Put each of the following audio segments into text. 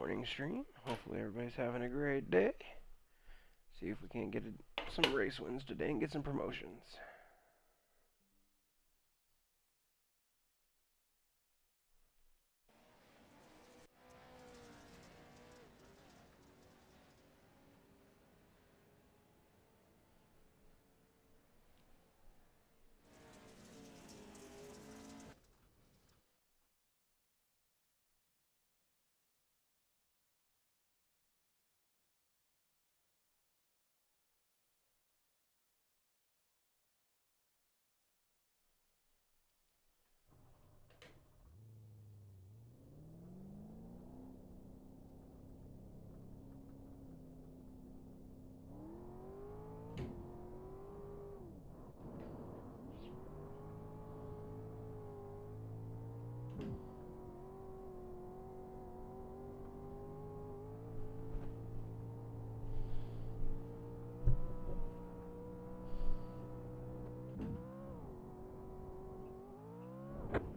morning stream. Hopefully everybody's having a great day. See if we can't get some race wins today and get some promotions.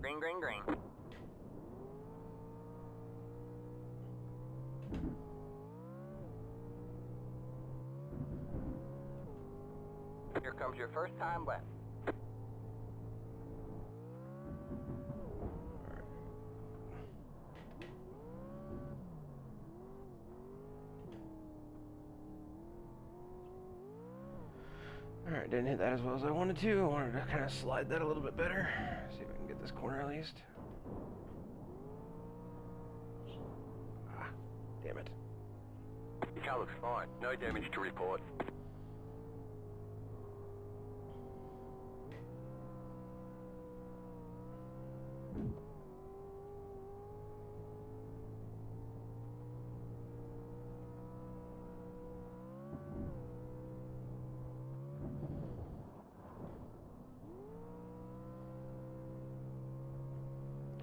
Green, green, green. Here comes your first time left. Alright, didn't hit that as well as I wanted to. I wanted to kind of slide that a little bit better. See if I can get this corner at least. Ah, damn it. Your car looks fine. No damage to report.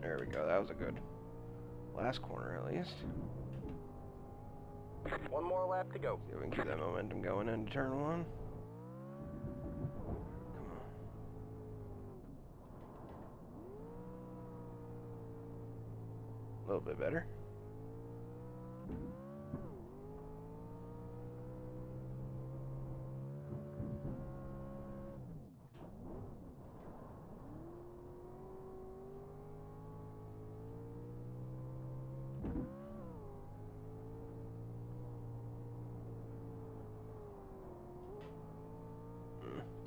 There we go, that was a good last corner at least. One more lap to go. See if we can keep that momentum going into turn one. Come on. A little bit better.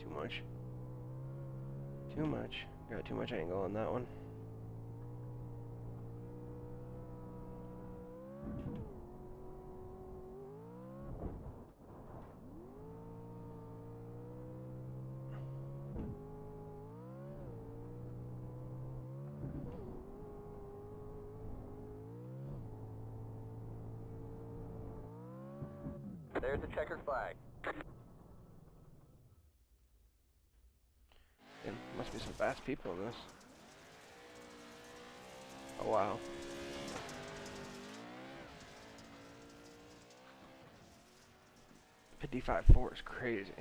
Too much. Too much. Got too much angle on that one. There's the checkered flag. There must be some fast people in this. Oh wow. 55.4 is crazy.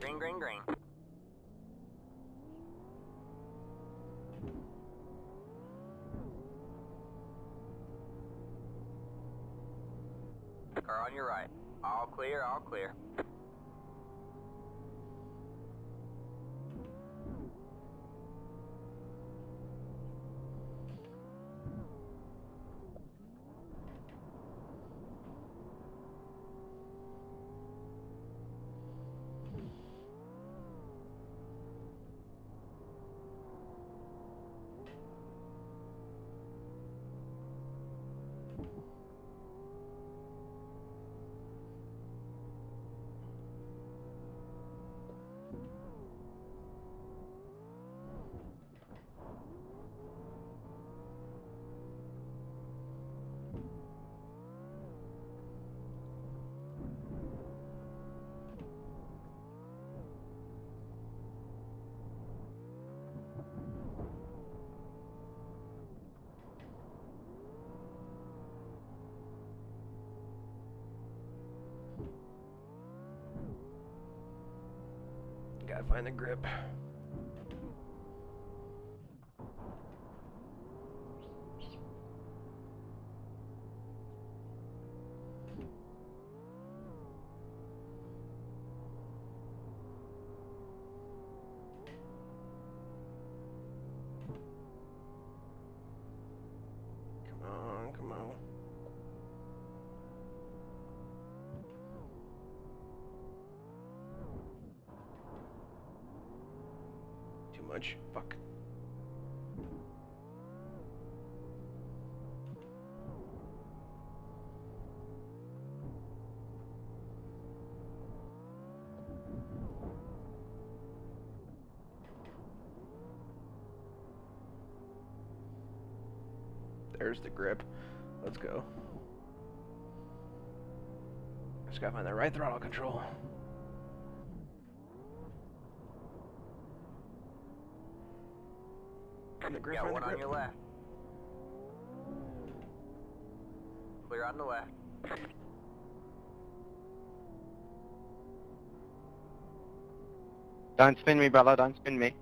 Green, green, green. Car on your right. All clear, all clear. Gotta find the grip. Come on. Too much. Fuck. There's the grip. Let's go. Just gotta find the right throttle control. And the grip, Got find the one on grip. your left. Clear on the left. Don't spin me, brother. Don't spin me.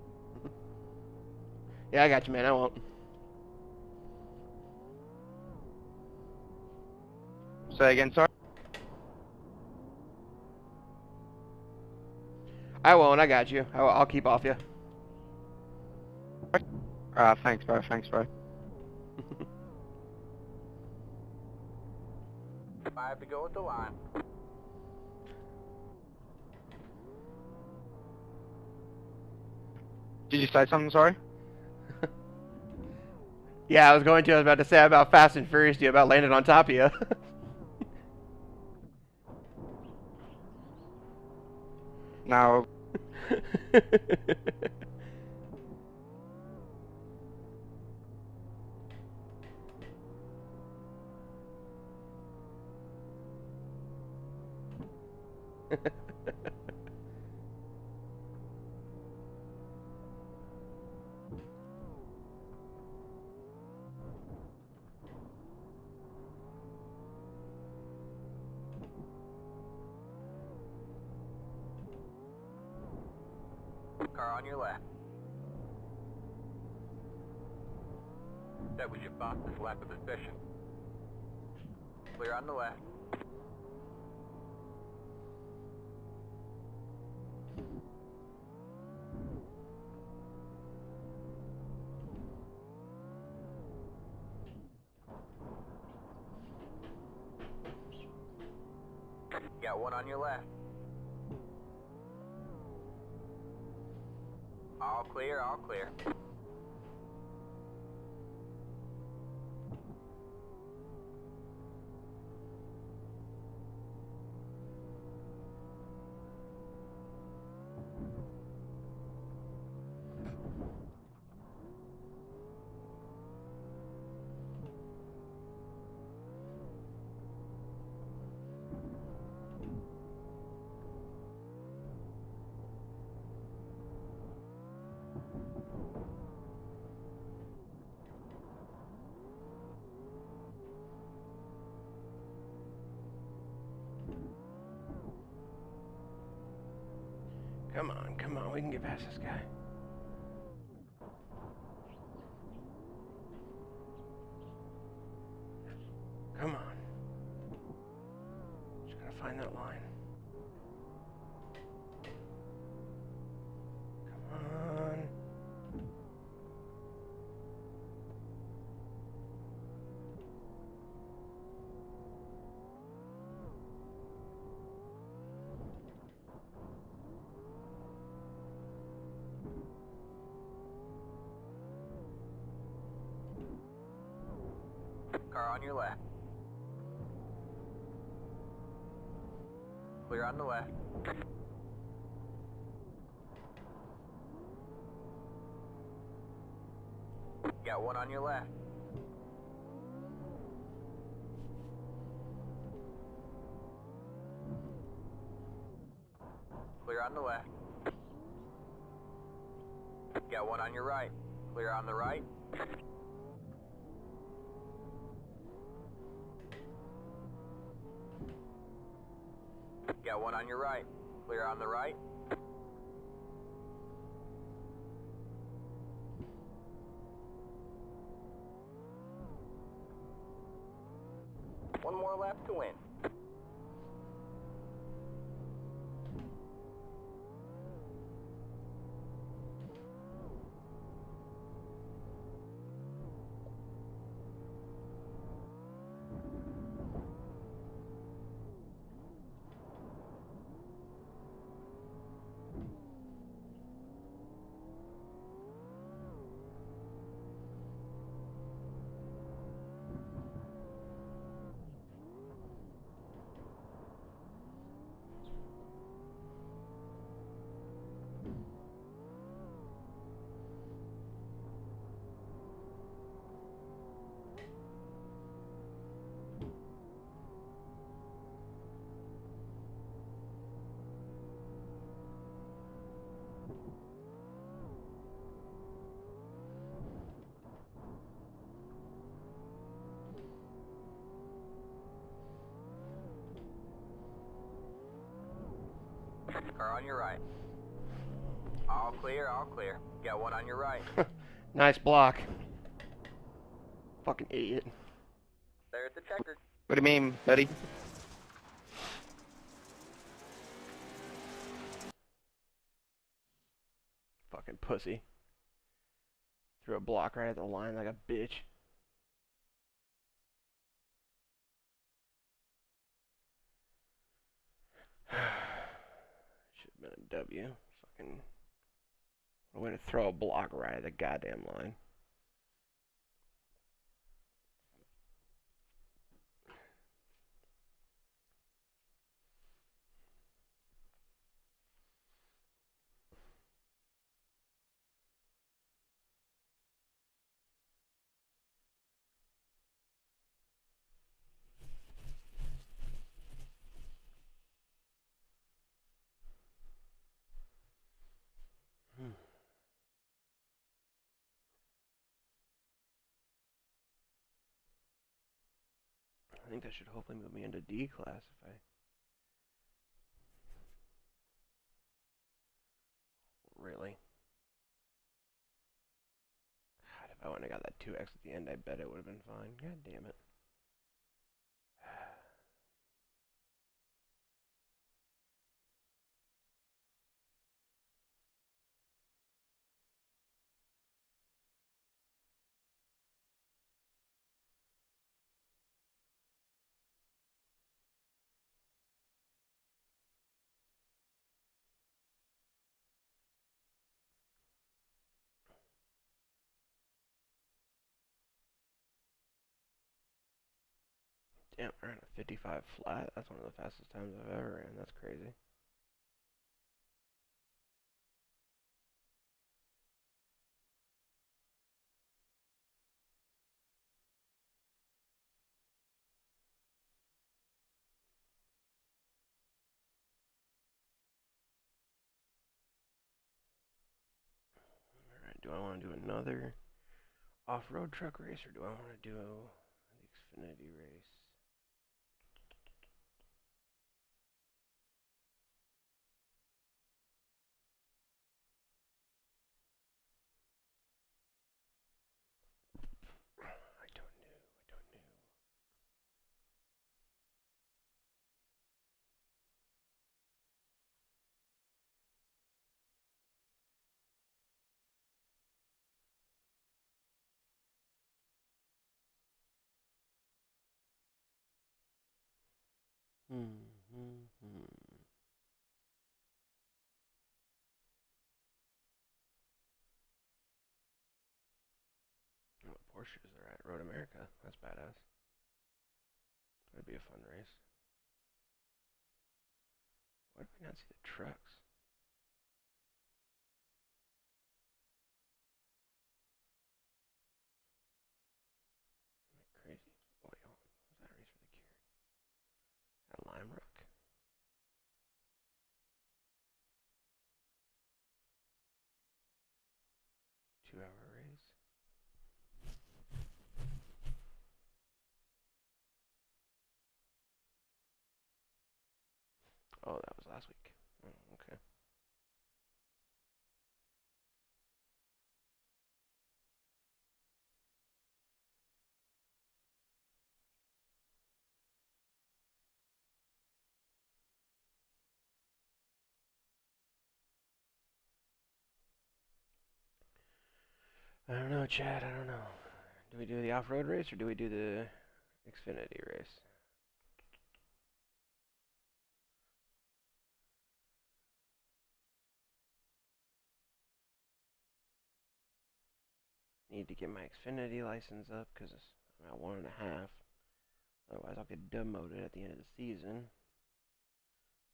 Yeah, I got you, man. I won't. Say again, sorry. I won't. I got you. I'll keep off you. Thanks, bro. Thanks, bro. 5 to go at the line. Did you say something, sorry? Yeah, I was going to. I was about to say about Fast and Furious to you about landing on top of you. No. Car on your left. That was your fastest lap of the session. Clear on the left. Got one on your left. All clear, all clear. Come on, we can get past this guy. Come on. Just gotta find that line. Come on. Car on your left. Clear on the left. Got one on your left. Clear on the left. Got one on your right. Clear on the right. Got one on your right. Clear on the right. One more lap to win. Car on your right. All clear, all clear. Got one on your right. Nice block. Fucking idiot. There's the checker. What do you mean, buddy? Fucking pussy. Threw a block right at the line like a bitch. Should have been a W. Fucking. What a way to throw a block right at the goddamn line. I think that should hopefully move me into D class if I really. God, if I wouldn't have got that 2x at the end, I bet it would have been fine. God damn it. Damn, I ran a 55 flat. That's one of the fastest times I've ever ran. That's crazy. Alright, do I want to do another off-road truck race or do I want to do the Xfinity race? I don't know. I don't know. What Porsches are at Road America? That's badass. That'd be a fun race. Why do we not see the trucks? Am I crazy? Oh, wait, hold on. What was that race for the Cure? At Lime Rock? 2-hour race? Oh, that was last week. Oh, okay. I don't know, Chad. I don't know. Do we do the off-road race or do we do the Xfinity race? Need to get my Xfinity license up because I'm at 1.5. Otherwise, I'll get demoted at the end of the season.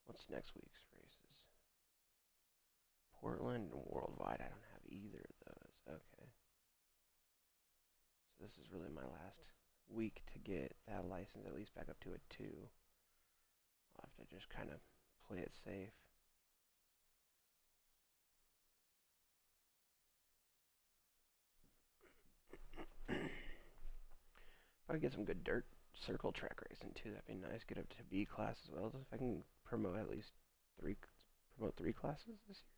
What's next week's races? Portland and Worldwide. I don't have either of those. Okay. So this is really my last week to get that license at least back up to a 2. I'll have to just kind of play it safe. If I get some good dirt circle track racing too, that'd be nice. Get up to B class as well. If I can promote at least promote 3 classes this year.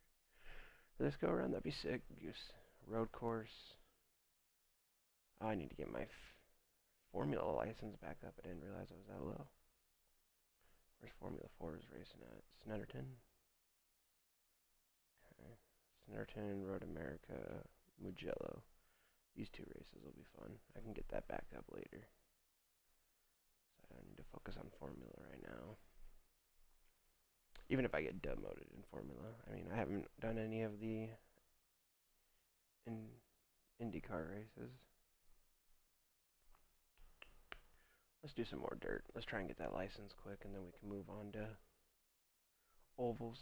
For this go around, that'd be sick. Use road course. Oh, I need to get my Formula license back up. I didn't realize it was that low. Where's Formula 4's racing at? Snetterton? Okay. Snetterton, Road America, Mugello. These 2 races will be fun. I can get that back up later. So I need to focus on Formula right now. Even if I get demoted in Formula. I mean, I haven't done any of the IndyCar races. Let's do some more dirt. Let's try and get that license quick, and then we can move on to ovals.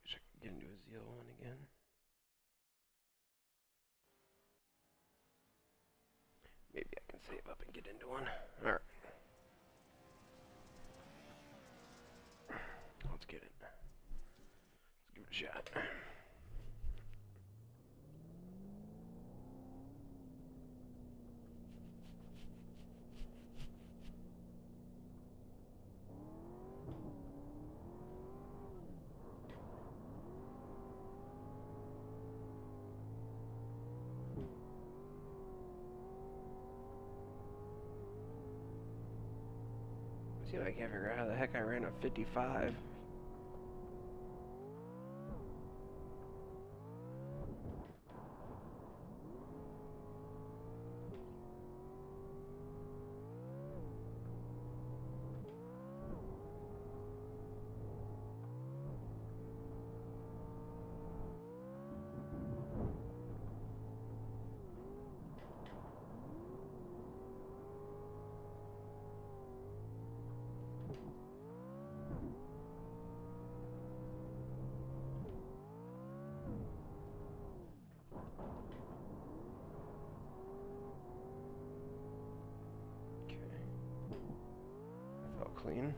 Wish I could get into a Zeal one again. Maybe I can save up and get into one. Alright. Let's get it. Let's give it a shot. See, I can't figure out how the heck I ran a 55. Clean.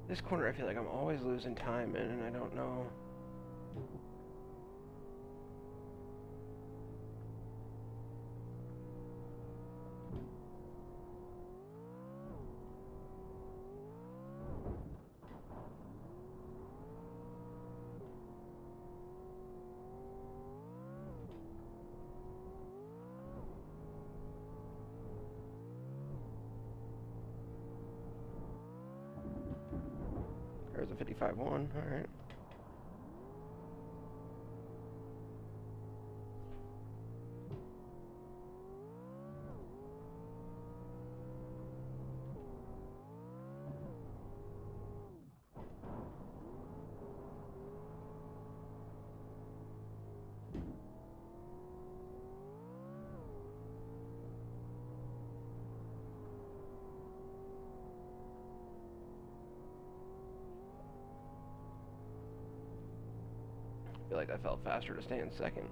This corner I feel like I'm always losing time in, and I don't know. There's a 55-1, alright. feel like I felt faster to stay in second.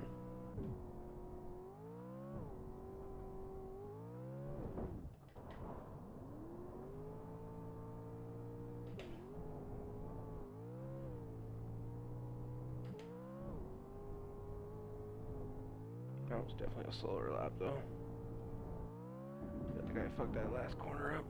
That was definitely a slower lap though. I think I fucked that last corner up.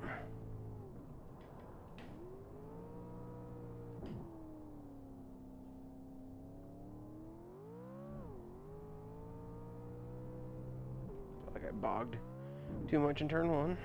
Felt like I bogged too much in turn one.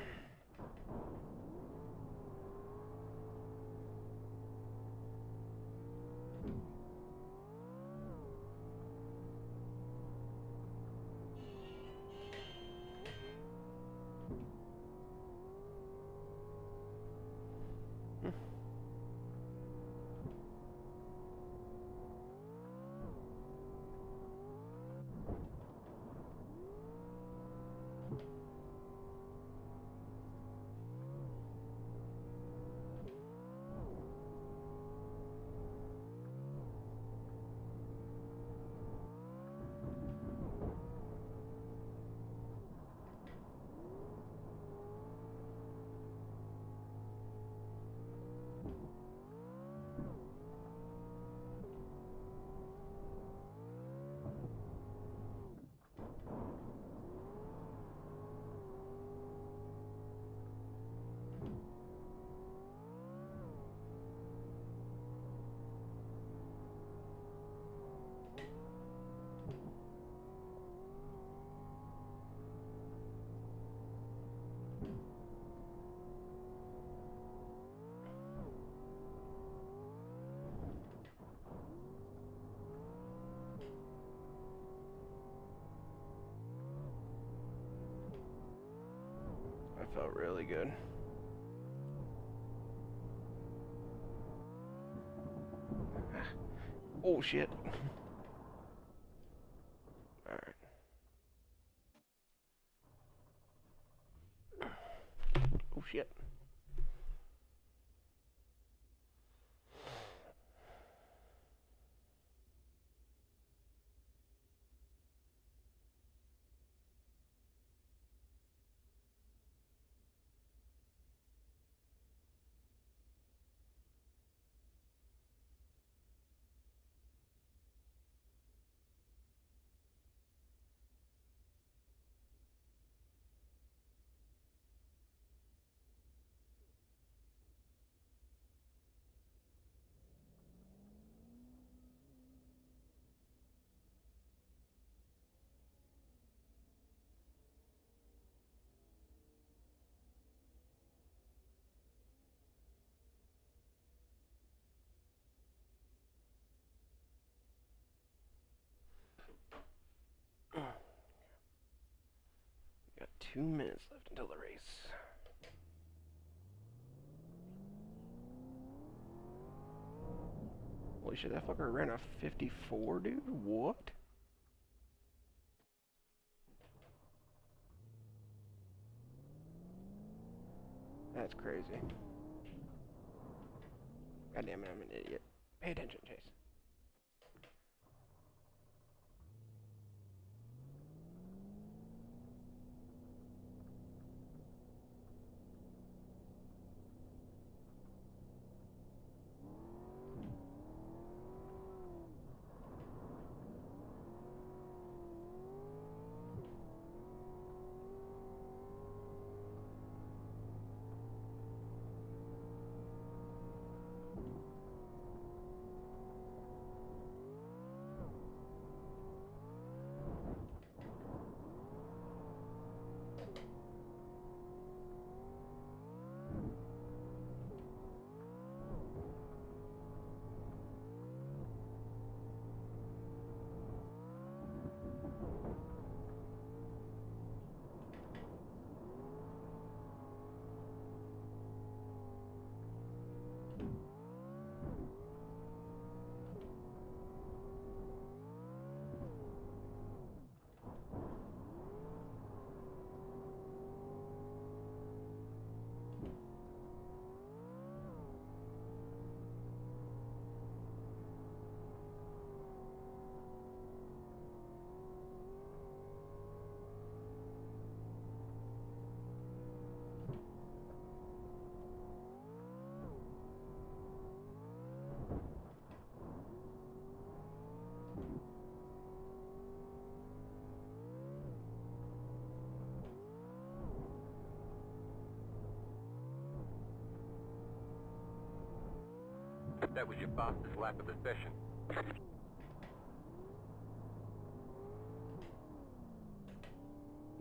I felt really good. Oh shit. Alright. Oh shit. Got 2 minutes left until the race. Holy shit, that fucker ran a 54, dude? What? That's crazy. God damn it, I'm an idiot. Pay attention, Chase. That was your fastest lap of the session.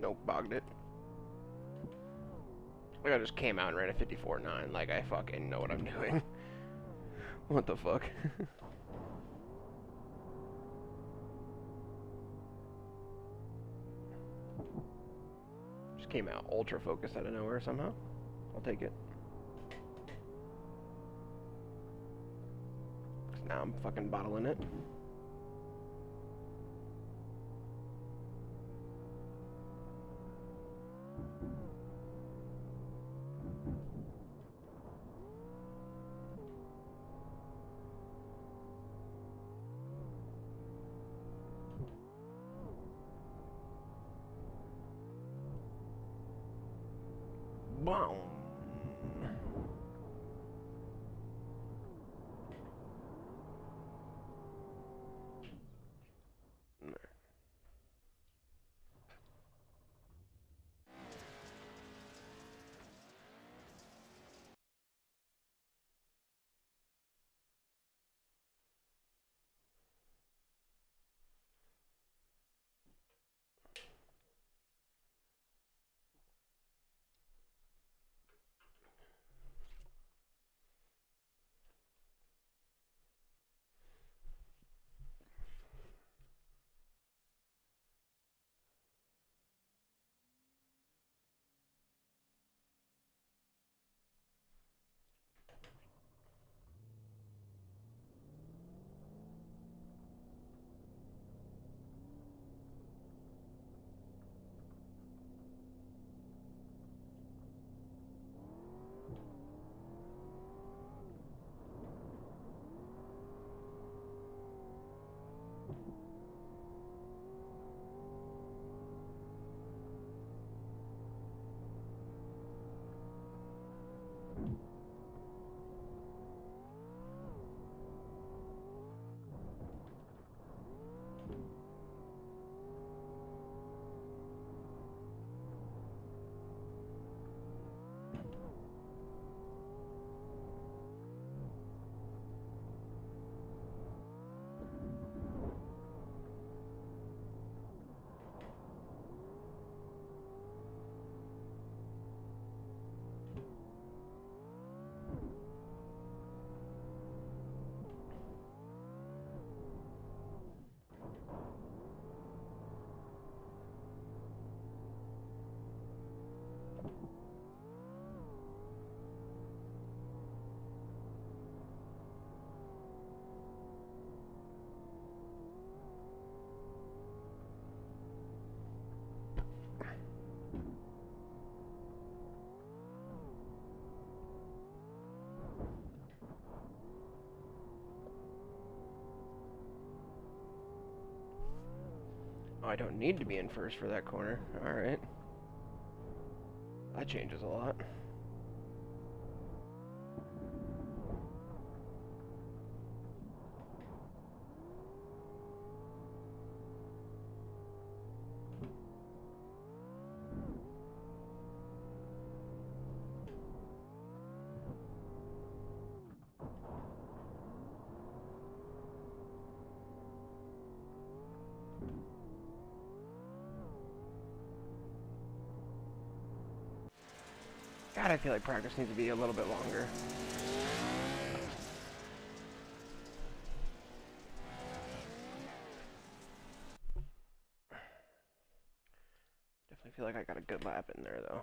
Nope, bogged it. Like I just came out and ran a 54.9, like I fucking know what I'm doing. What the fuck? Just came out ultra focused out of nowhere somehow. I'll take it. 'Cause now I'm fucking bottling it. Boom. Oh, I don't need to be in first for that corner. Alright. That changes a lot. God, I feel like practice needs to be a little bit longer. Definitely feel like I got a good lap in there, though.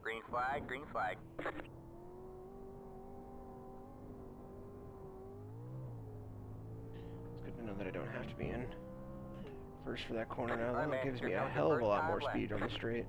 Green flag, green flag. It's good to know that I don't have to be in first for that corner now. Alright, That man, gives here me a comes the hell of a first lot time more left. speed on the straight.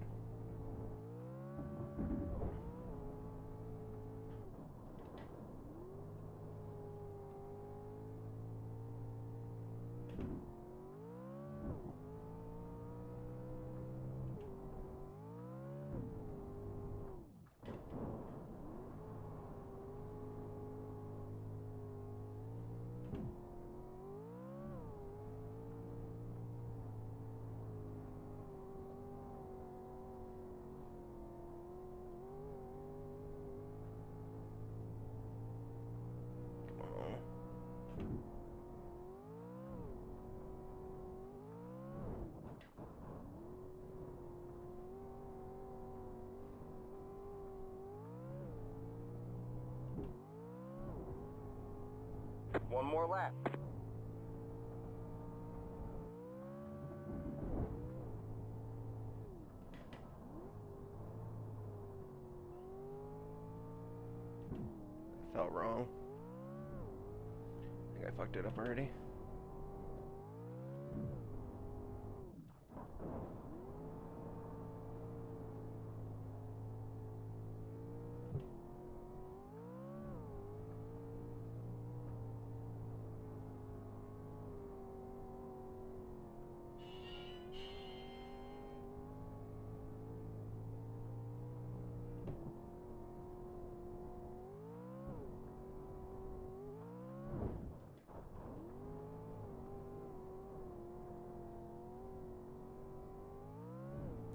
One more lap. Felt wrong. I think I fucked it up already.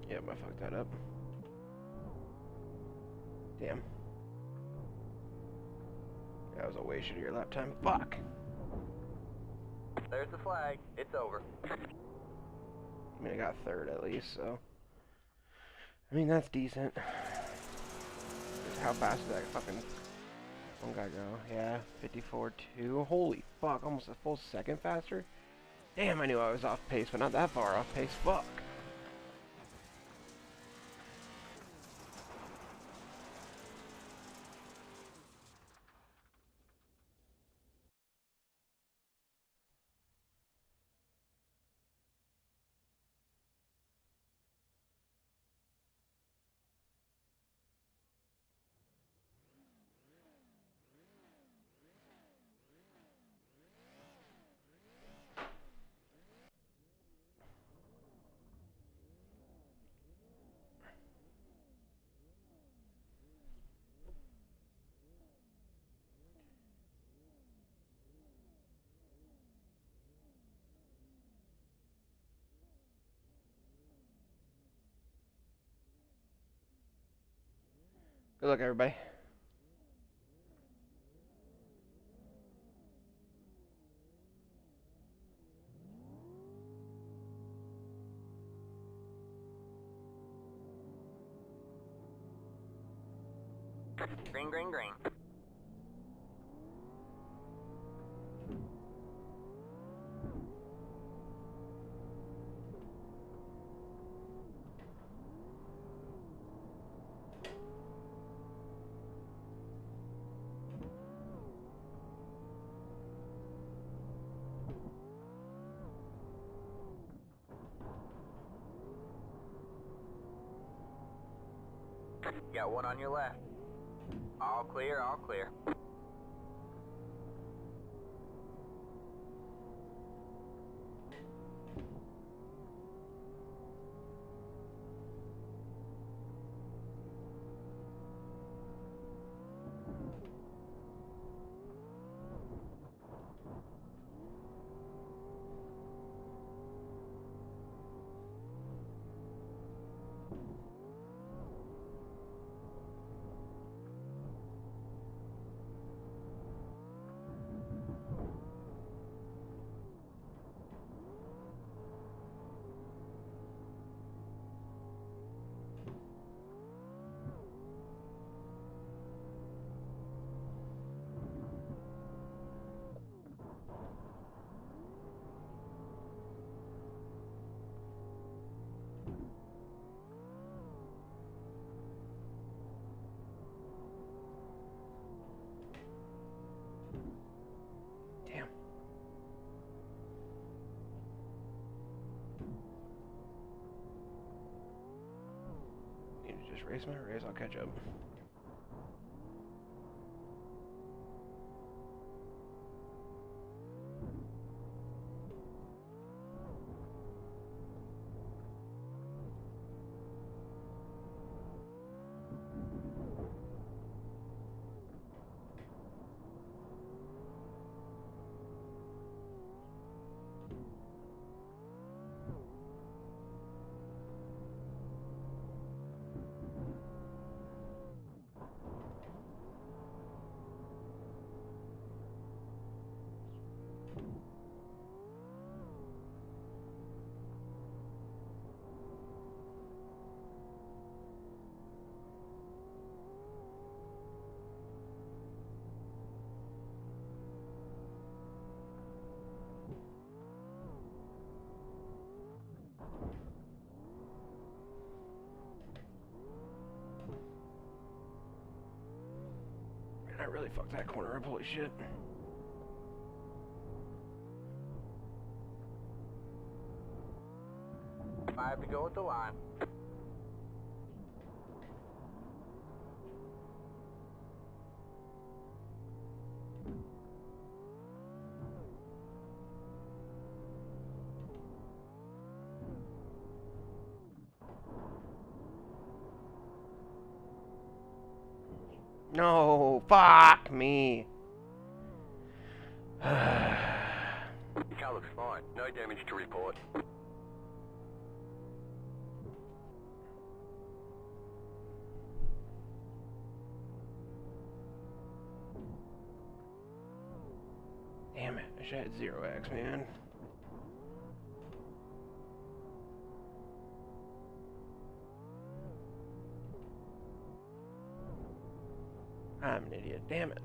Yep, I fucked that up. Damn. That was a way shittier lap time. Fuck! There's the flag. It's over. I mean, I got third at least, so. I mean, that's decent. How fast did that fucking one guy go? Yeah, 54.2. Holy fuck, almost a full second faster? Damn, I knew I was off pace, but not that far off pace. Fuck. Good luck, everybody. Green, green, green. Got one on your left. All clear, all clear. Damn. Need to just race my race, I'll catch up. I really fucked that corner up, holy shit. Five to go at the line. No, fuck me. Your car looks fine. No damage to report. Damn it, I should have had 0x, man. I'm an idiot, damn it.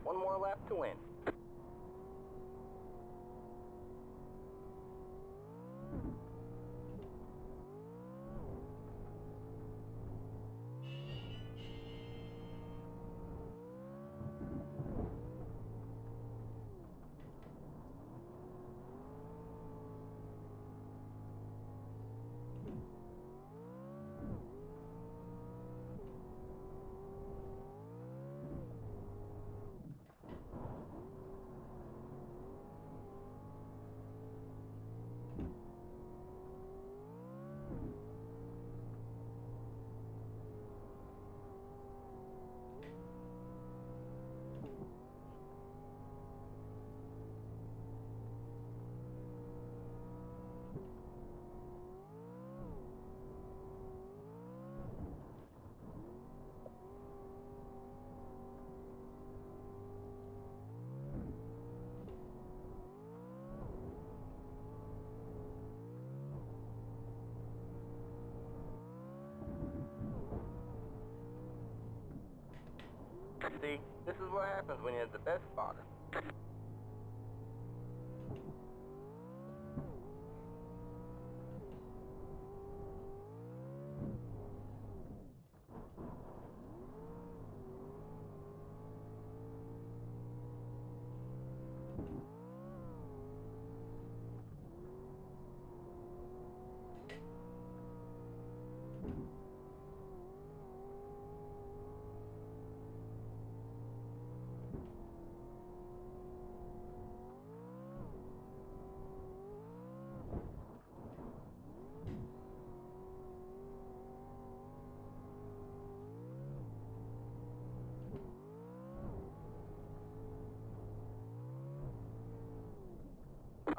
One more lap to win. See, this is what happens when you're the best spotter.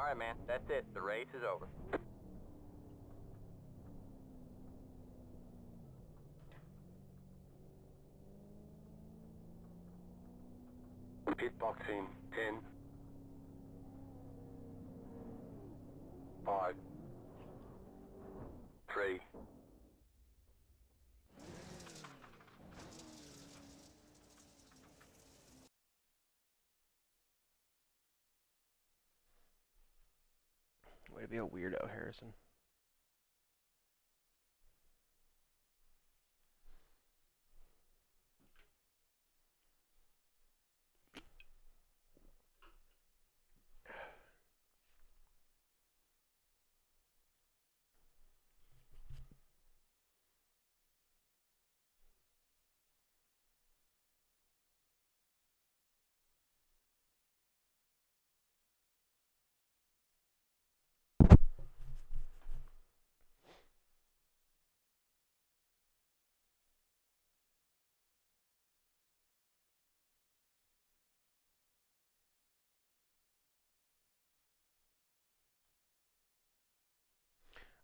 Alright, man. That's it. The race is over. Pit box in 10, 5, 3, Way to be a weirdo, Harrison.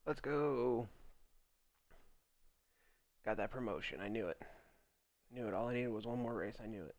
Let's go. Got that promotion. I knew it. Knew it. All I needed was one more race. I knew it.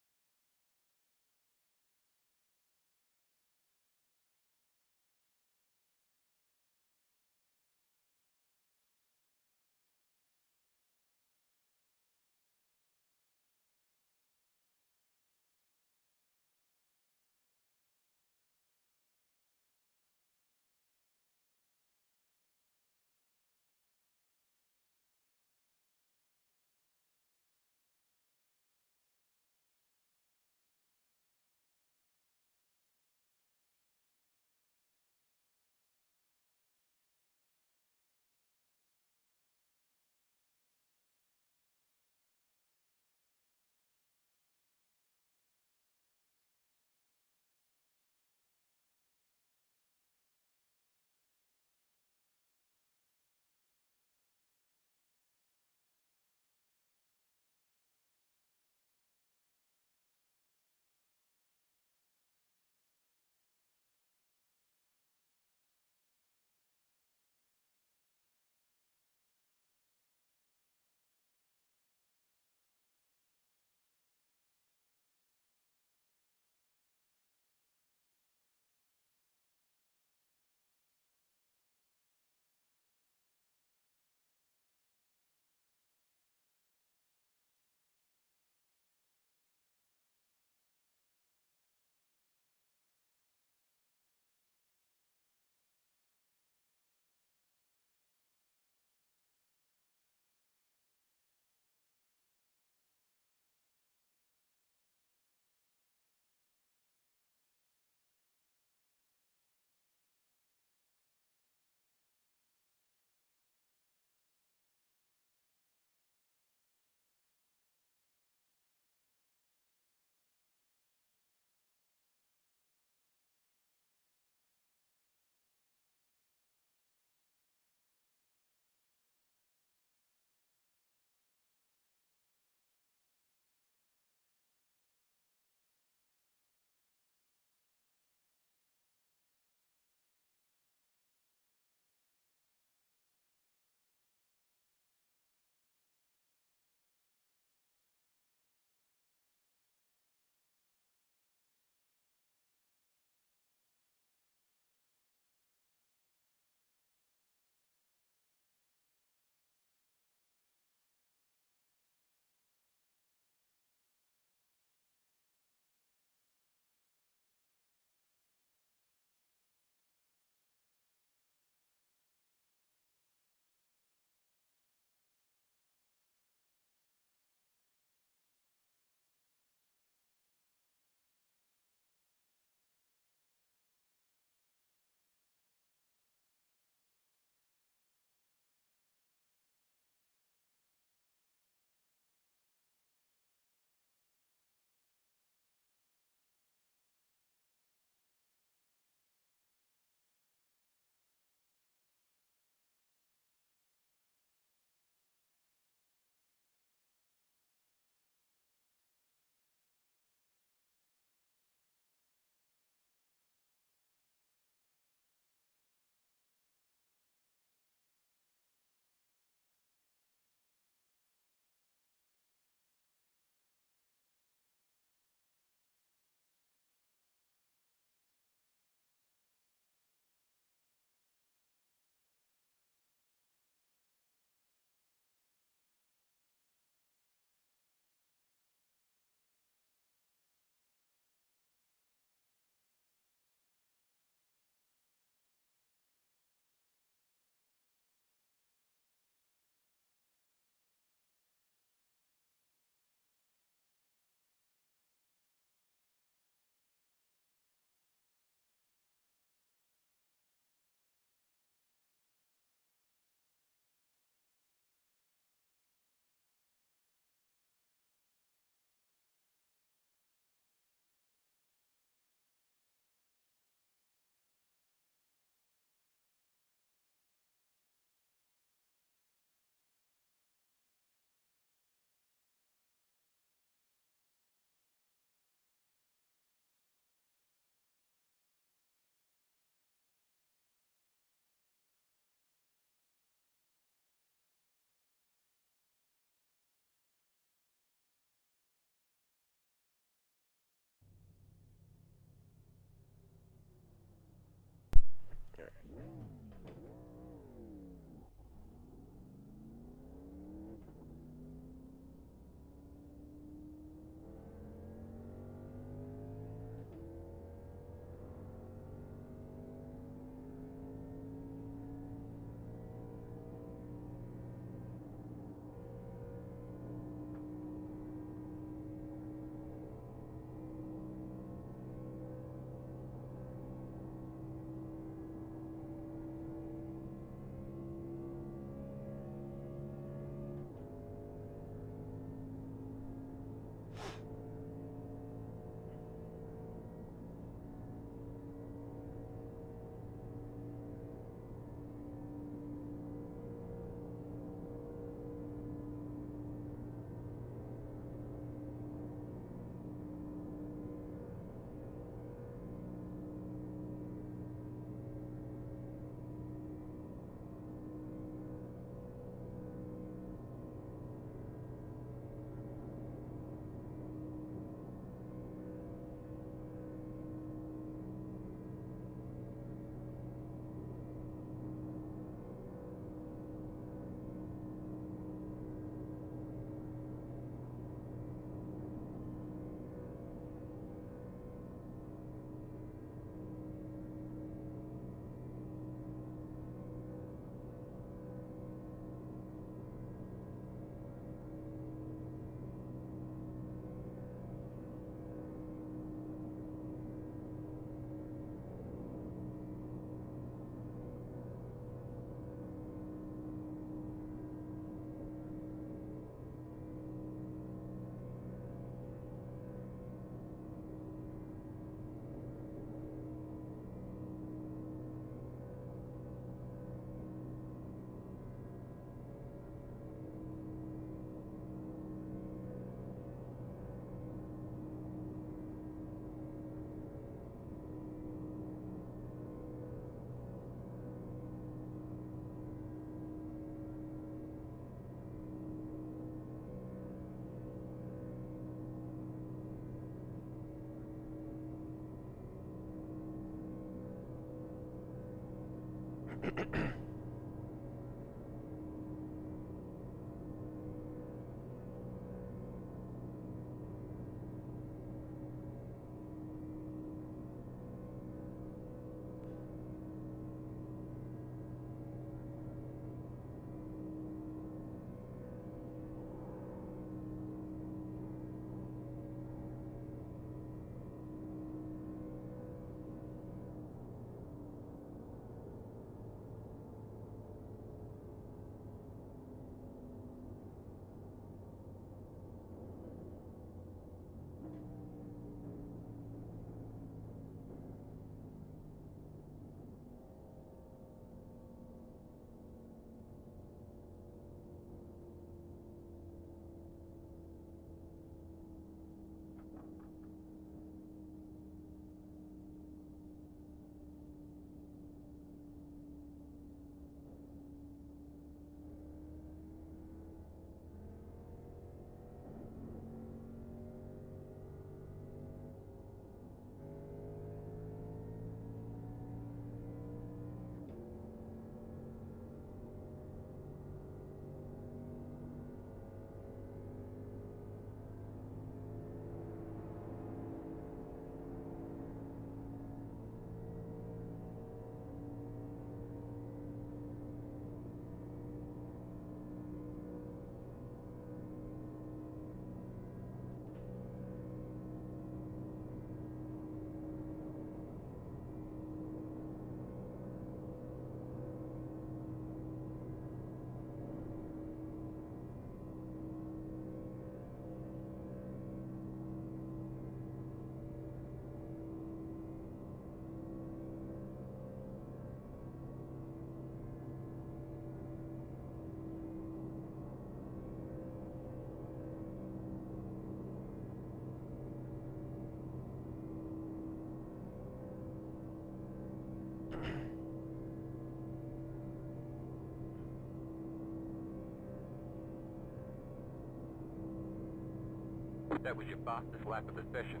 That was your fastest lap of the session.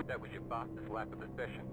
That was your fastest lap of the session.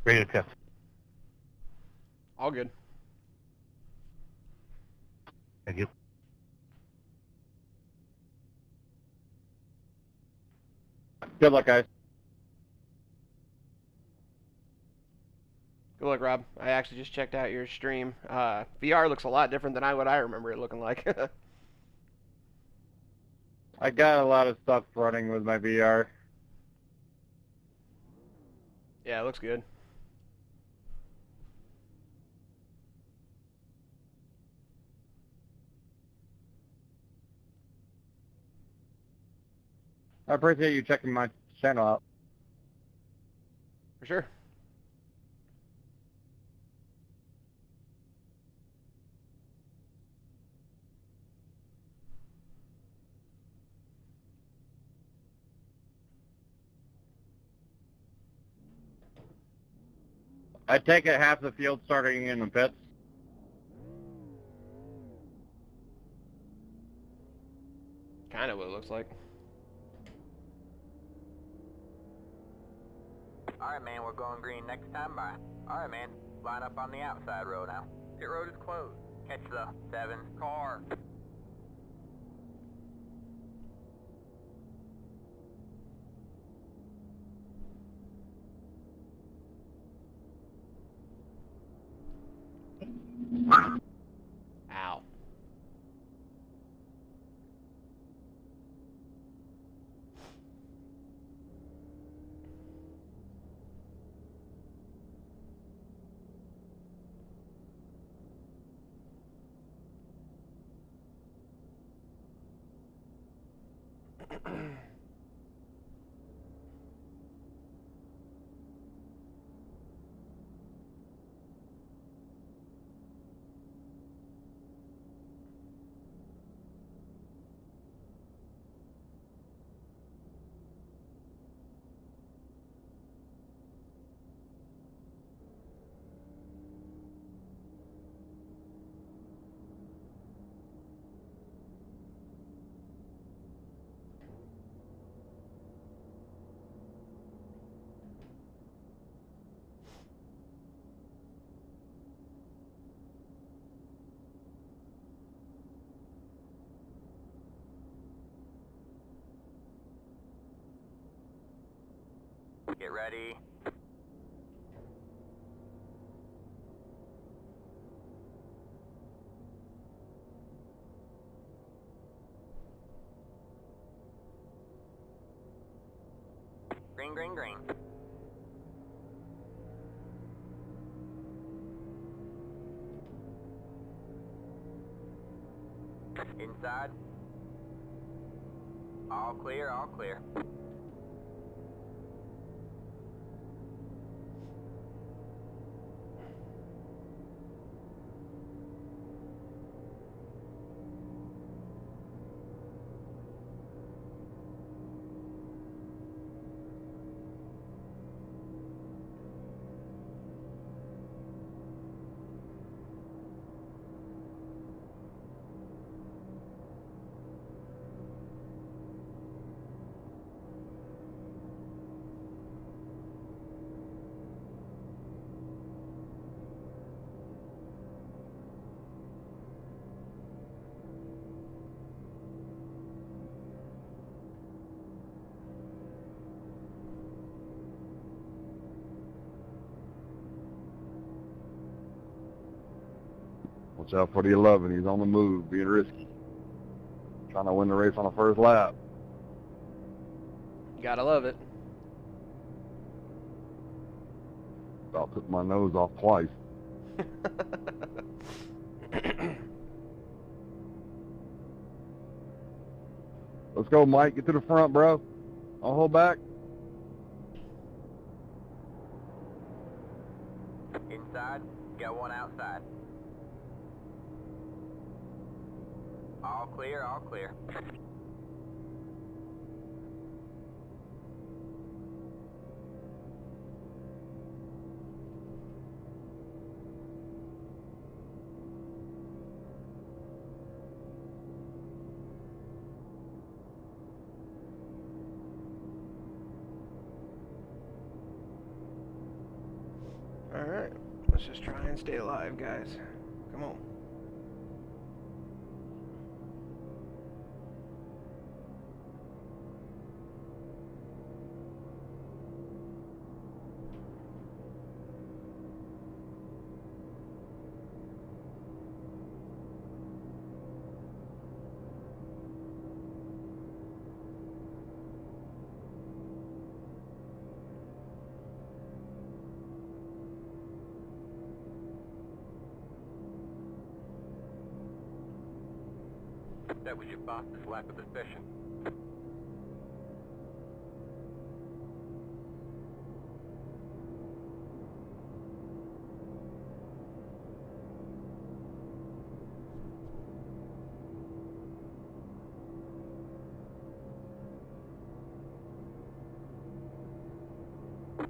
Ready to pick. All good. Thank you. Good luck, guys. Good luck, Rob. I actually just checked out your stream. VR looks a lot different than what I remember it looking like. I got a lot of stuff running with my VR. Yeah, it looks good. I appreciate you checking my channel out. For sure. I take it half the field starting in the pits. Kind of what it looks like. Alright, man, we're going green next time by. Alright, man, line up on the outside row now. Pit road is closed. Catch the 7 car. Ow. Get ready. Green, green, green. Inside. All clear, all clear. Watch out for the 11. He's on the move, being risky. Trying to win the race on the first lap. Gotta love it. About took my nose off twice. Let's go, Mike. Get to the front, bro. I'll hold back. Inside. Got one outside. All clear, all clear. Alright, let's just try and stay alive, guys. Come on. That was your boss's lack of suspicion.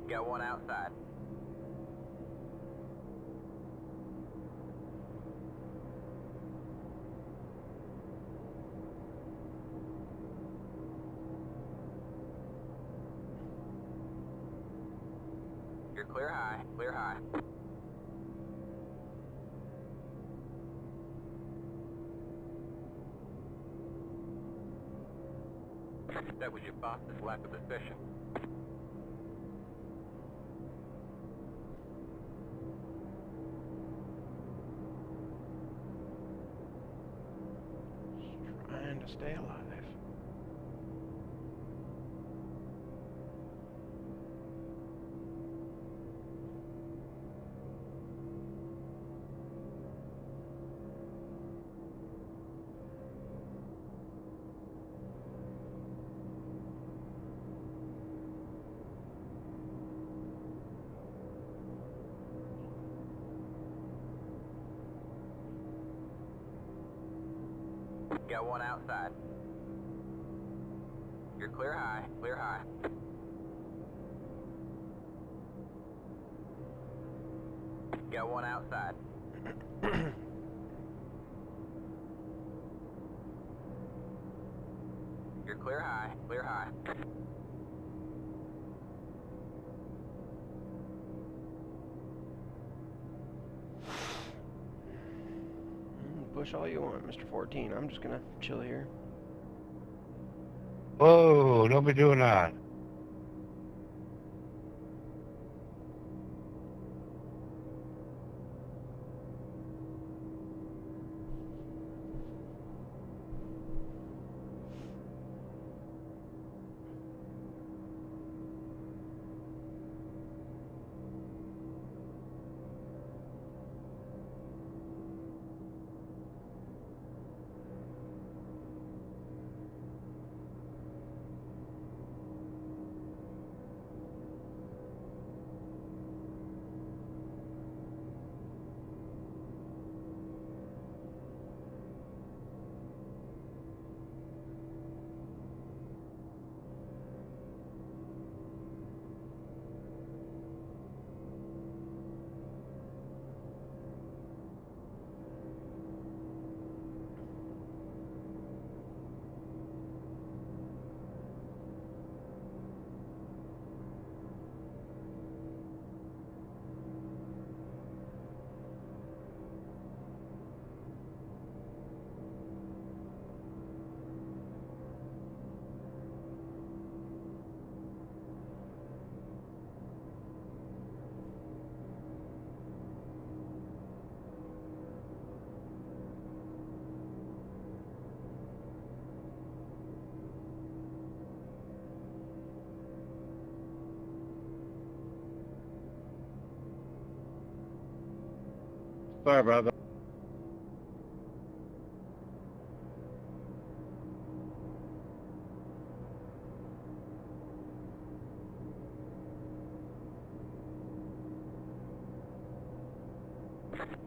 Got one outside. You're clear high, clear high. That was your boss's lack of suspicion. Just trying to stay alive. Got one outside. You're clear high, clear high. Got one outside. You're clear high, clear high. Push all you want, Mr. 14. I'm just gonna chill here. Whoa, don't be doing that. Sorry about that.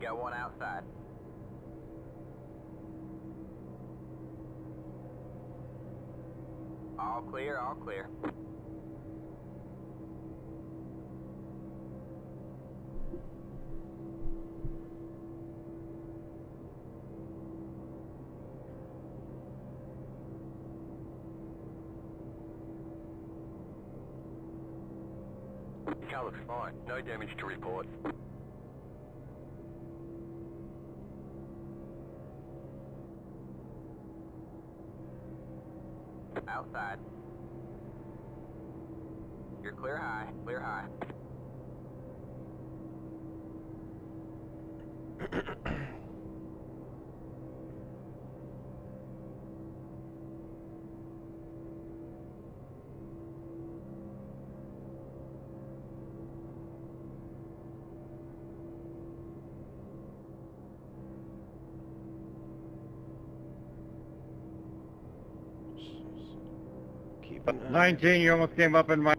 Got one outside. All clear, all clear. Car looks fine. No damage to report. Outside. You're clear high, clear high. Keep an eye. 19, you almost came up in my...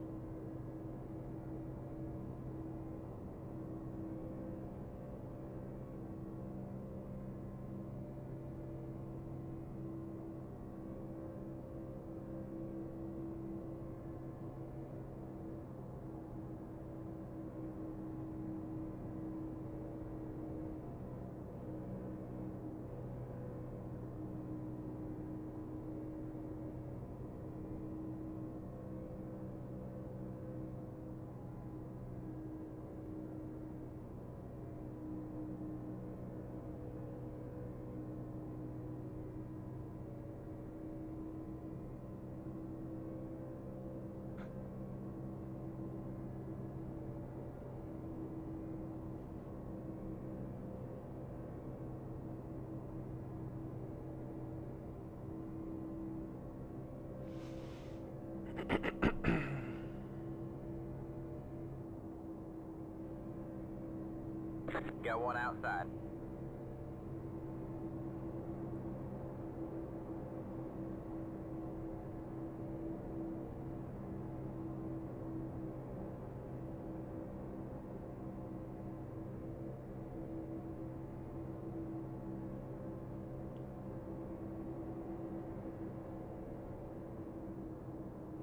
Got one outside.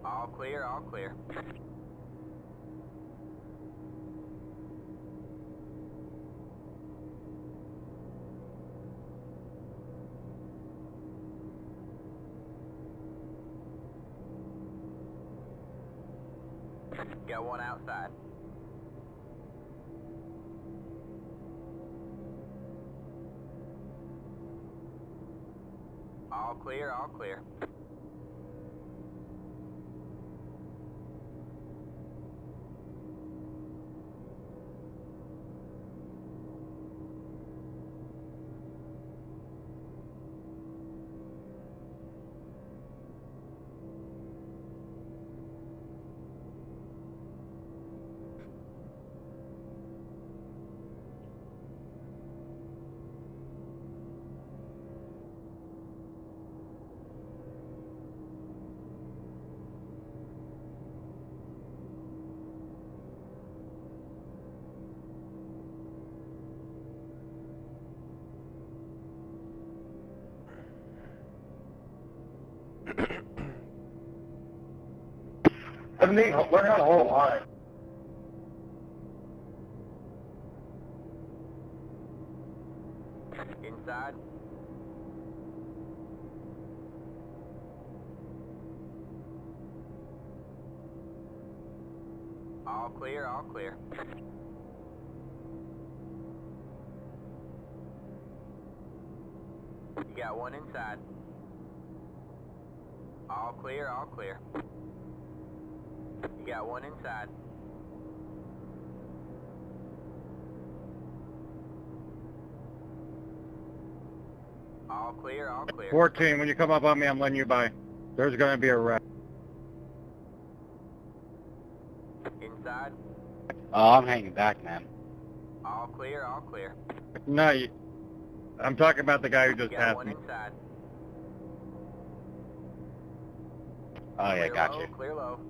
All clear, all clear. Got one outside. All clear, all clear. Learn how to hold line. Inside. All clear, all clear. You got one inside. All clear, all clear. You got one inside. All clear, all clear. 14, when you come up on me, I'm letting you by. There's going to be a wreck. Inside. Oh, I'm hanging back, man. All clear, all clear. No, I'm talking about the guy who You just got passed one me. inside. Oh, yeah, Clear got low, you. clear low.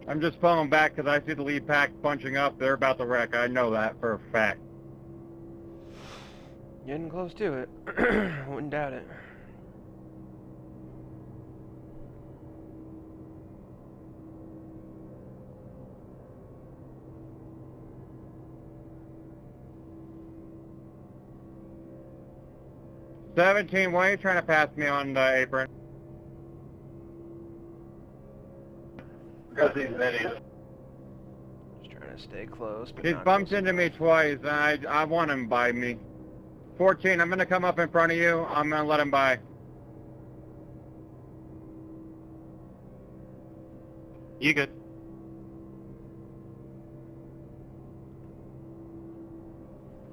I'm just pulling back because I see the lead pack bunching up. They're about to wreck. I know that for a fact. Getting close to it. Wouldn't doubt it. $17, why are you trying to pass me on the apron? Because he's an idiot. Just trying Trying to stay close, but He's not bumped close into me enough. twice, and I want him by me. 14, I'm gonna come up in front of you. I'm gonna let him by. You good?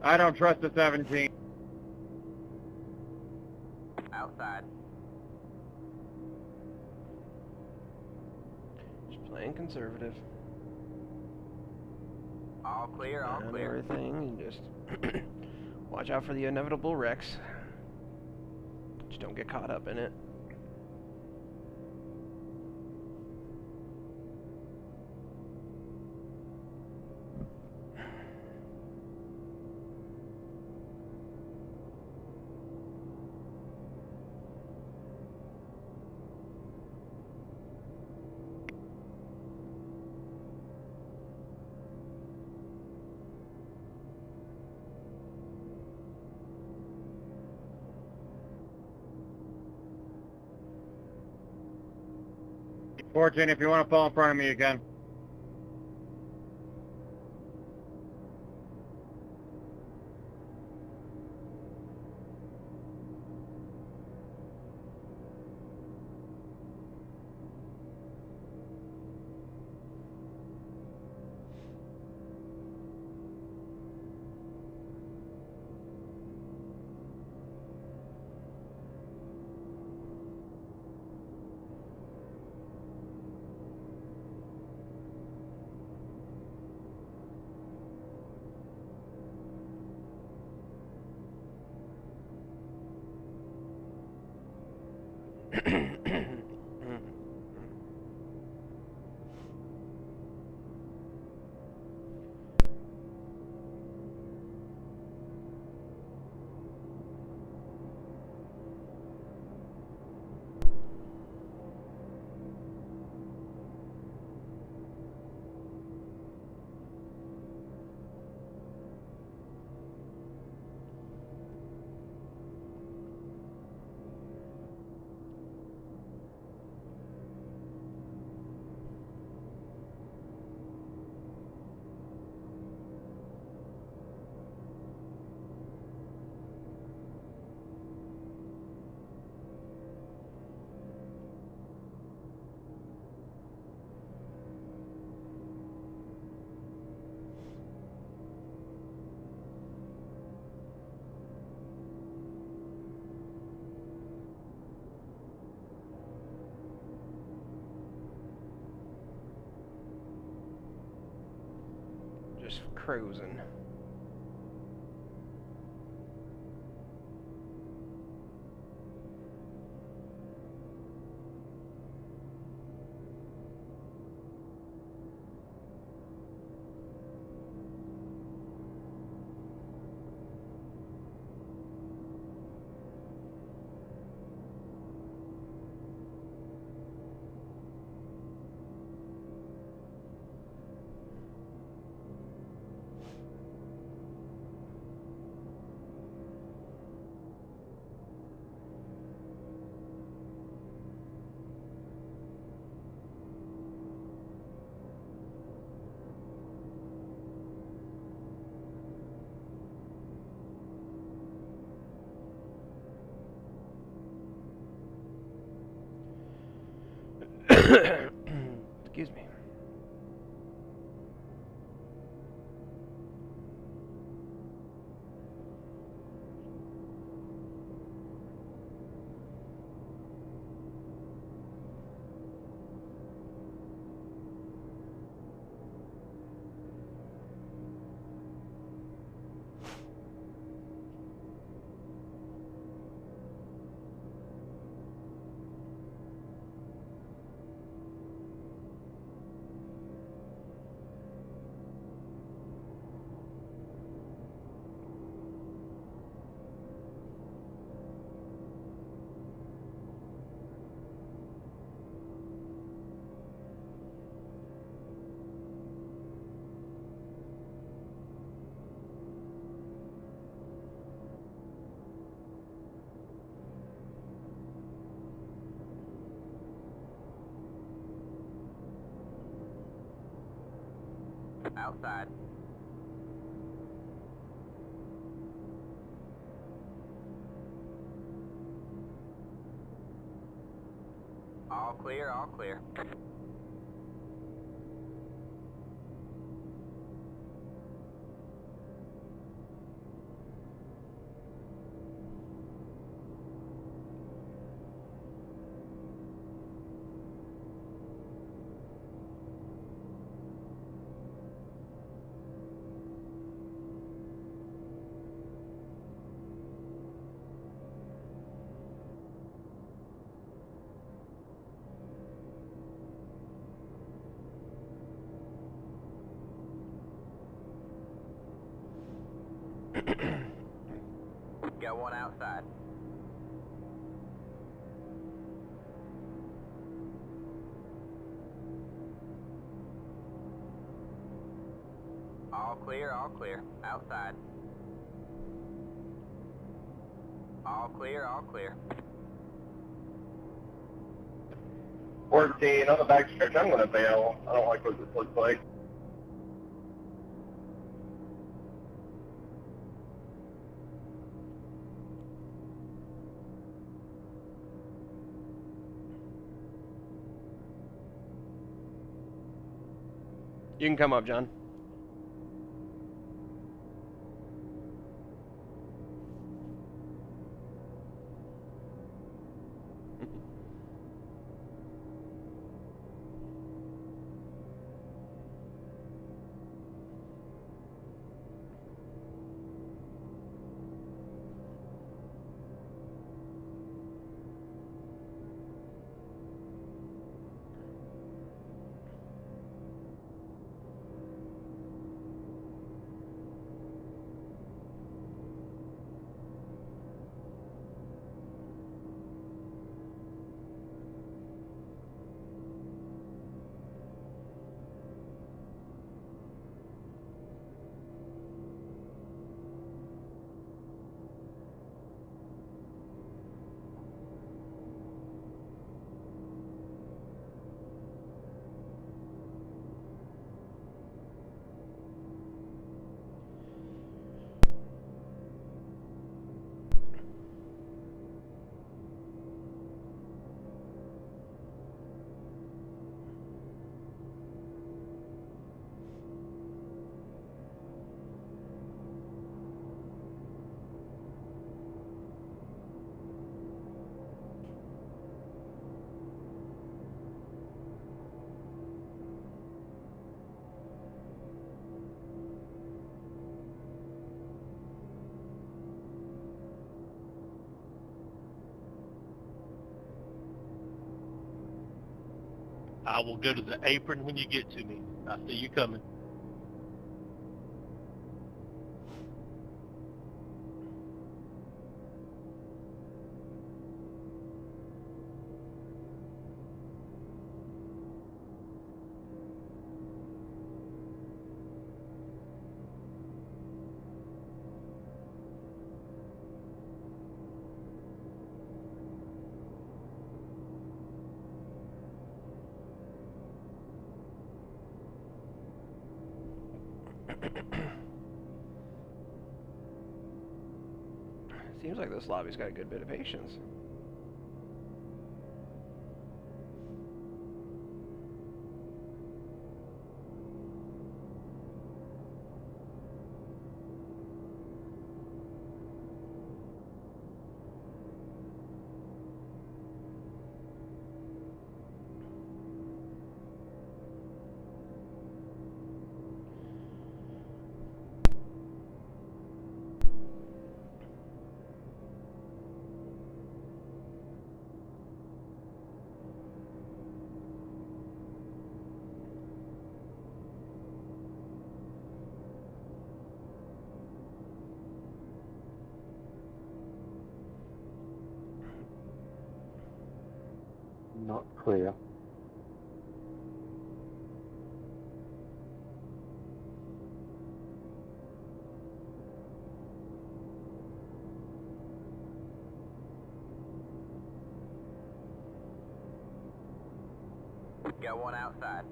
I don't trust the 17. Outside. Just playing conservative. All clear, all And clear. everything, and just watch out for the inevitable wrecks. Just don't get caught up in it. Fortune, if you want to fall in front of me again. Just cruising. Excuse me. Outside. All clear, all clear. Got one outside. All clear, all clear. Outside. All clear, all clear. 14 on the back stretch, I'm going to bail. I don't like what this looks like. You can come up, John. I will go to the apron when you get to me. I see you coming. Seems like this lobby's got a good bit of patience. Not clear. Got one outside.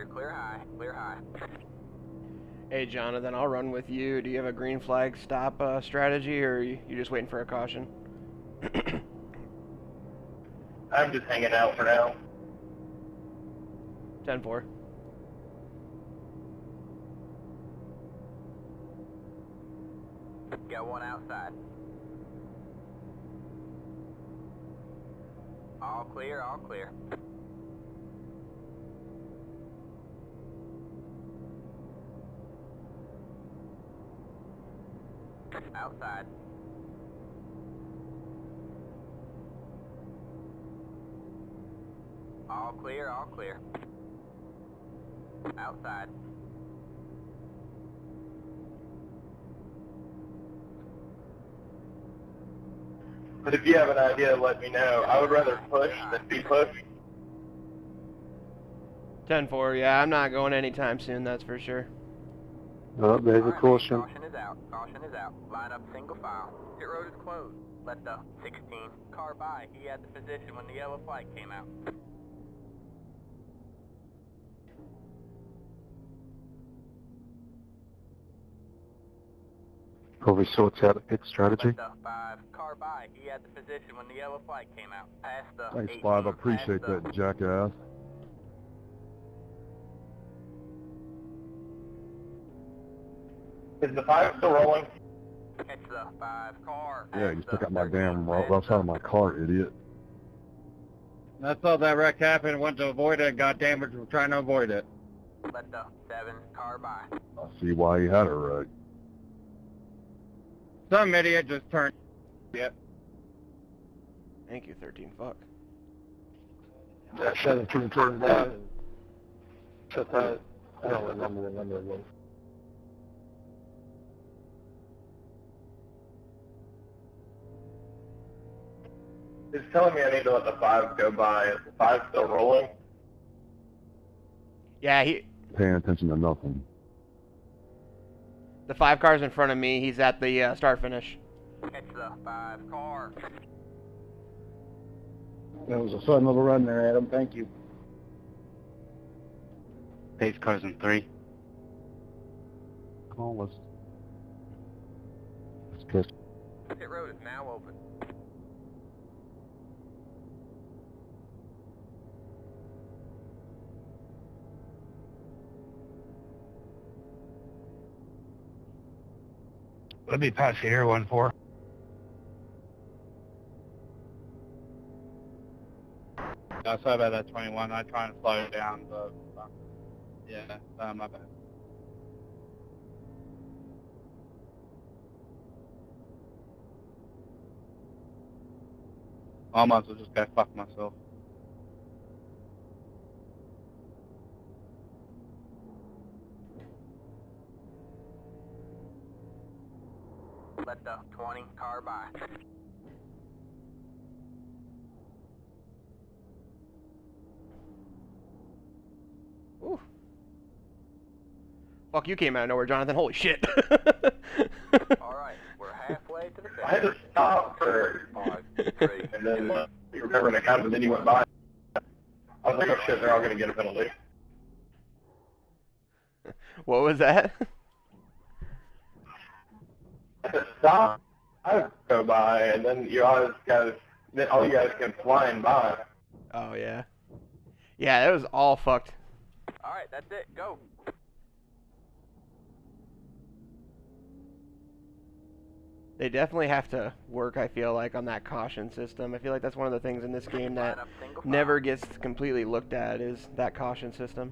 You're clear high, clear high. Hey, Jonathan, I'll run with you. Do you have a green flag stop strategy, or you just waiting for a caution? I'm just hanging out for now. 10-4. Got one outside. All clear, all clear. Outside. All clear, all clear. Outside. But if you have an idea, let me know. I would rather push than be pushed. 10-4, yeah, I'm not going anytime soon, that's for sure. Oh, there's a Alright, caution. Caution is out. Caution is out. Line up single file. Pit road is closed. Let the 16 car by. He had the position when the yellow flight came out. Probably sorts out a pit strategy. Let the 5 car by. He had the position when the yellow flight came out. Past the Thanks, 18, Five. I appreciate past the- that, jackass. Is the 5 still rolling? Catch the 5 car. Yeah, past just the took out my 13, damn past left side of the- my car, idiot. I saw that wreck happen and went to avoid it and got damaged from trying to avoid it. Let the 7 car by. I see why he had a wreck. Some idiot just turned. Yep. Thank you, 13, fuck. That 17 turned down. Shut that. I don't remember the number of those. It's telling me I need to let the 5 go by. Is the 5 still rolling? Yeah, Paying attention to nothing. the 5 car's in front of me. He's at the start finish. Catch the 5 car. That was a fun little run there, Adam. Thank you. Pace cars in 3. Come on, let's kiss. Pit road is now open. Let me pass you here, 1-4. No, sorry about that, 21. I'm trying to slow it down, but yeah, my bad. I might as well just go fuck myself. Let the 20 car by. Ooh. Fuck, you came out of nowhere, Jonathan. Holy shit. Alright, we're halfway to the finish. I had to stop for 5, 3, and then 2, you remember the count, but then you went by. I was like, oh shit, they're all going to get a penalty. What was that? I had to stop. I would go by, and then then all you guys came flying by. Oh, yeah. Yeah, that was all fucked. Alright, that's it. Go. They definitely have to work, I feel like, on that caution system. I feel like that's one of the things in this game Line that up single file. never gets completely looked at, is that caution system.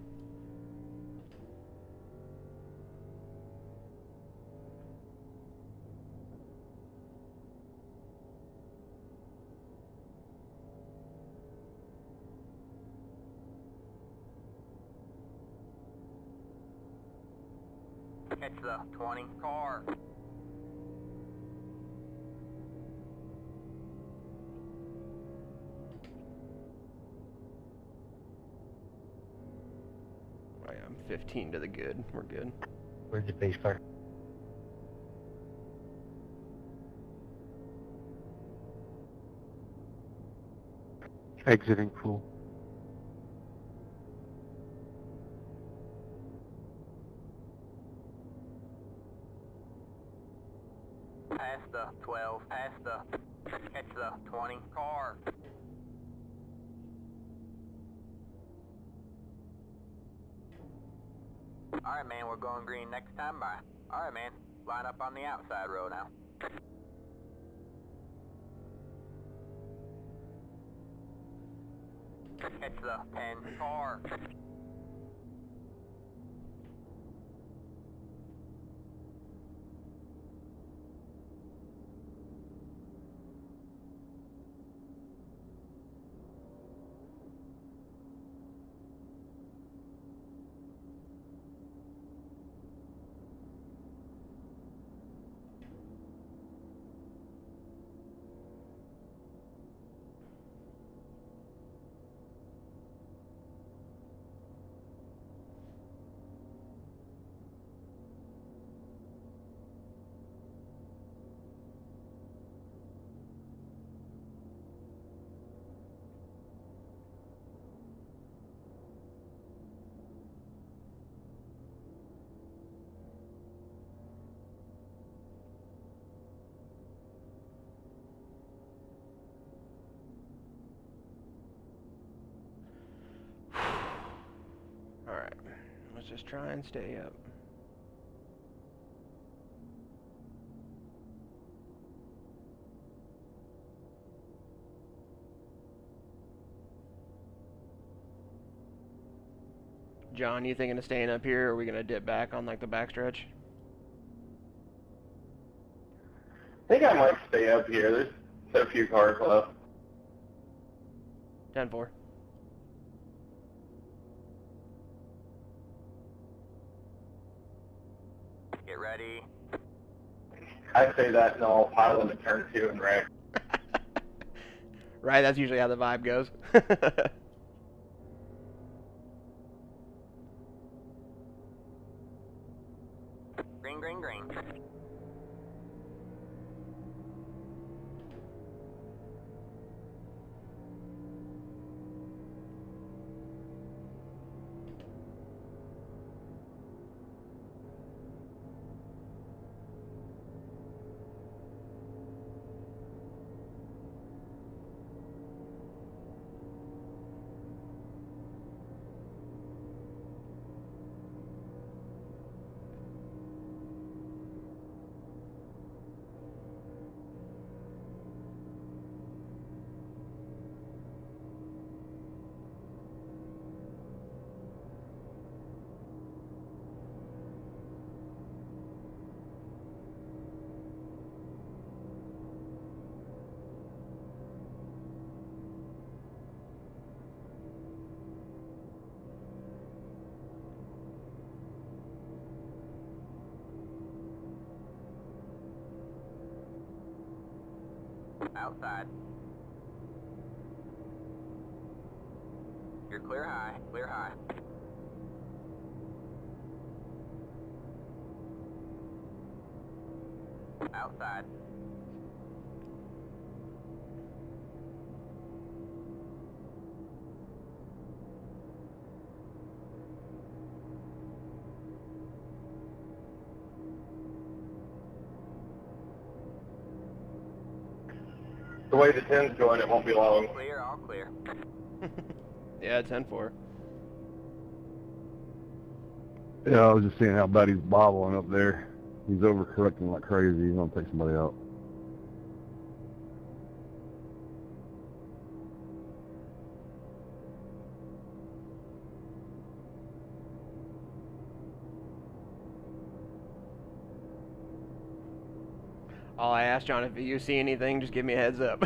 Catch the 20 car. Oh, yeah, I'm 15 to the good. We're good. Where's the pace car? Exiting pool. Catch the 20 car. Alright, man, we're going green next time by. Alright, man, line up on the outside row now. Catch the 10 car. Alright, let's just try and stay up. John, you thinking of staying up here, or are we gonna dip back on like the backstretch? I think I might stay up here. There's so few cars left. 10-4. Get ready. I say that and I'll pile into turn 2 and wreck. Right, that's usually how the vibe goes. Green, green, green. Outside. You're clear high, clear high. Outside. The way the 10's going, it won't be long. Clear, all clear. Yeah, 10-4. Yeah, I was just seeing how bad he's bobbling up there. He's overcorrecting like crazy. He's gonna take somebody out. All I asked, John, if you see anything, just give me a heads up.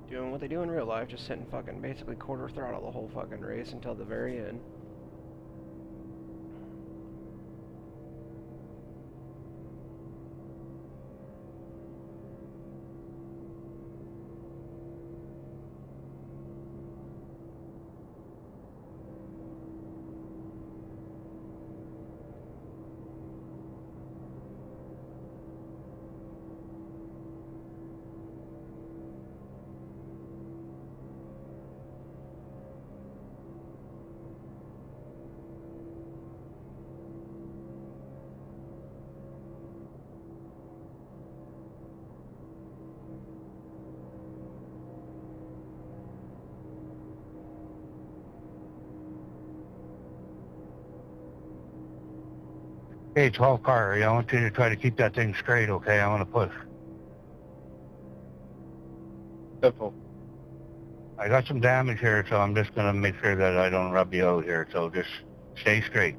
Doing what they do in real life, just sitting fucking basically quarter throttle the whole fucking race until the very end. Hey, 12 car, I want you to try to keep that thing straight, okay? I want to push. Simple. I got some damage here, so I'm just going to make sure that I don't rub you out here, so just stay straight.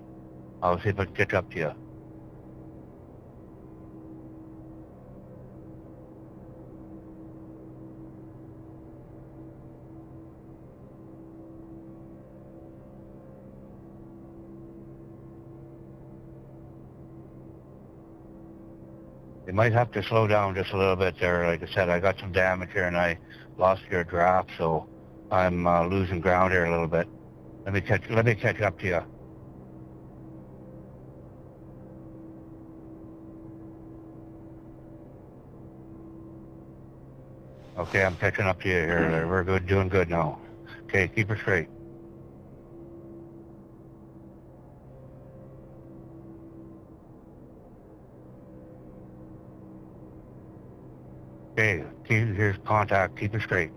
I'll see if I can catch up to you. You might have to slow down just a little bit there. Like I said, I got some damage here and I lost your draft, so I'm losing ground here a little bit. Let me catch up to you. Okay, I'm catching up to you here. We're good, doing good now. Okay, keep her straight. Okay, here's contact. Keep it straight.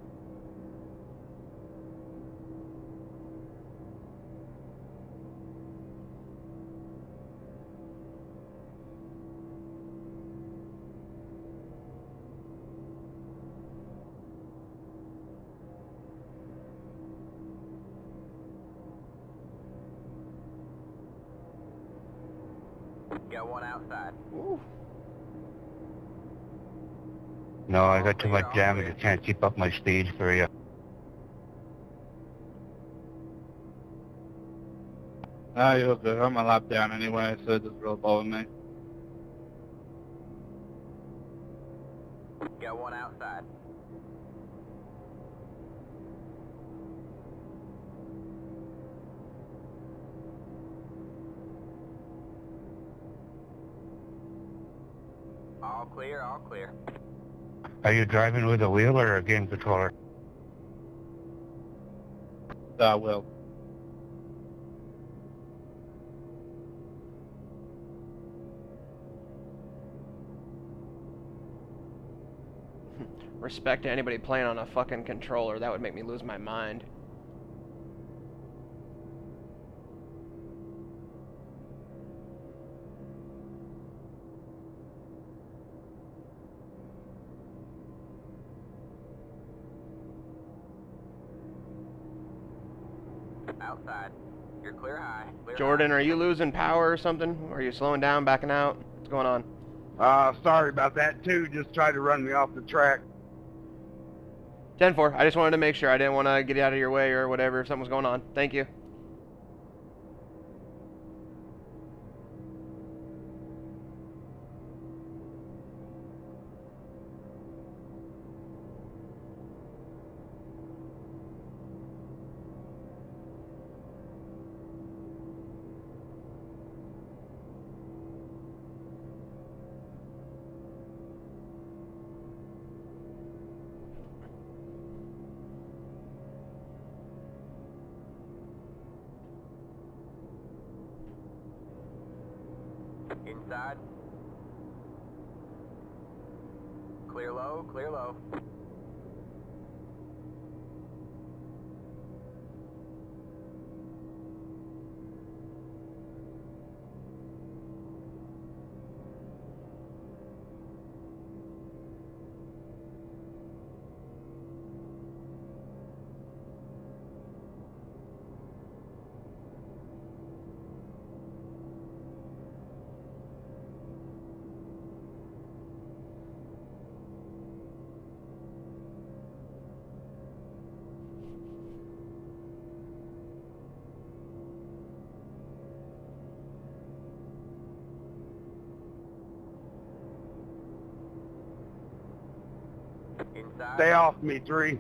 Got one outside. Ooh. No, I got too much damage. I can't keep up my speed for you. Ah, you're good. I'm a lap down anyway, so it doesn't really bother me. Got one outside. All clear, all clear. Are you driving with a wheel or a game controller? Well. Respect to anybody playing on a fucking controller. That would make me lose my mind. Outside. You're clear high. Clear Jordan, high. are you losing power or something? Are you slowing down, backing out? What's going on? Sorry about that too. Just tried to run me off the track. 10-4. I just wanted to make sure. I didn't want to get out of your way or whatever if something was going on. Thank you. Inside. Clear low, clear low. Inside. Stay off me, 3.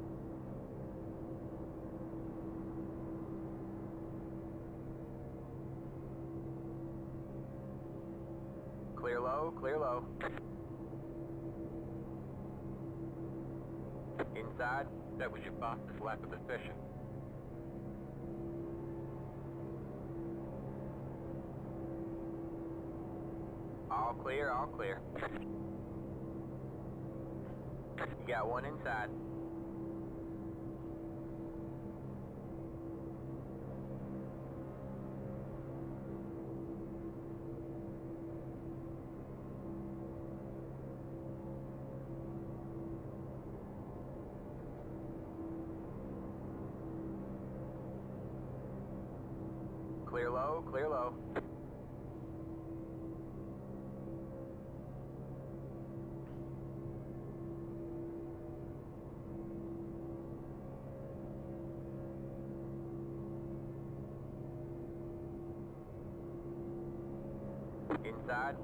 Clear low, clear low. Inside. That was your fastest lap of the session. All clear, all clear. You got one inside. Clear low, clear low. Inside.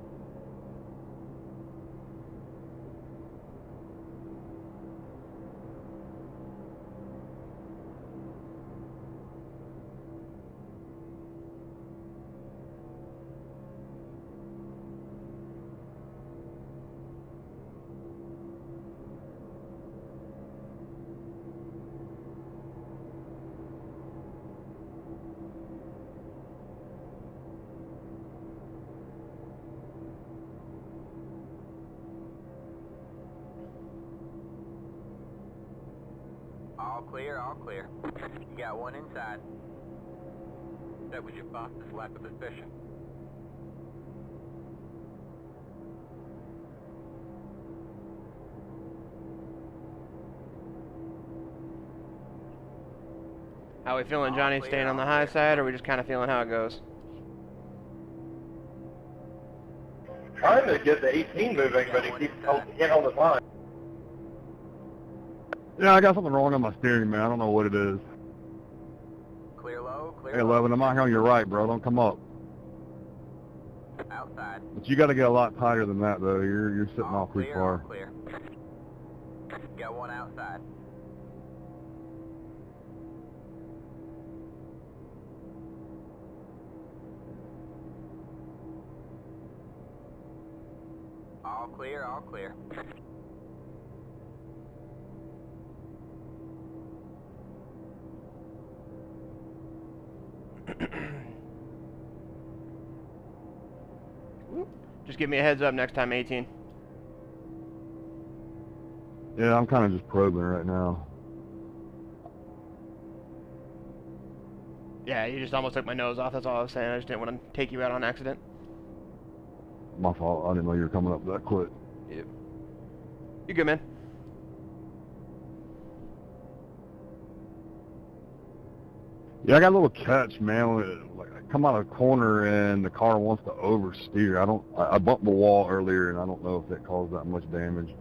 All clear, all clear. You got one inside. That was your fastest lap of the session. How we feeling, All Johnny? clear, Staying on the all high clear. side, or we just kind of feeling how it goes? Trying to get the 18 moving, but he keeps getting on the line. Yeah, I got something wrong on my steering, man. I don't know what it is. Clear low, clear Hey, low. 11, I'm out here on your right, bro. Don't come up. Outside. But you got to get a lot tighter than that, though. You're sitting All off too clear, all far. clear. Got one outside. All clear, all clear. Just give me a heads up next time, 18. Yeah, I'm kind of just probing right now. Yeah, you just almost took my nose off. That's all I was saying. I just didn't want to take you out on accident. My fault. I didn't know you were coming up that quick. Yep. You good, man? Yeah, I got a little catch, man. Like, I come out of the corner and the car wants to oversteer. I bumped the wall earlier, and I don't know if that caused that much damage.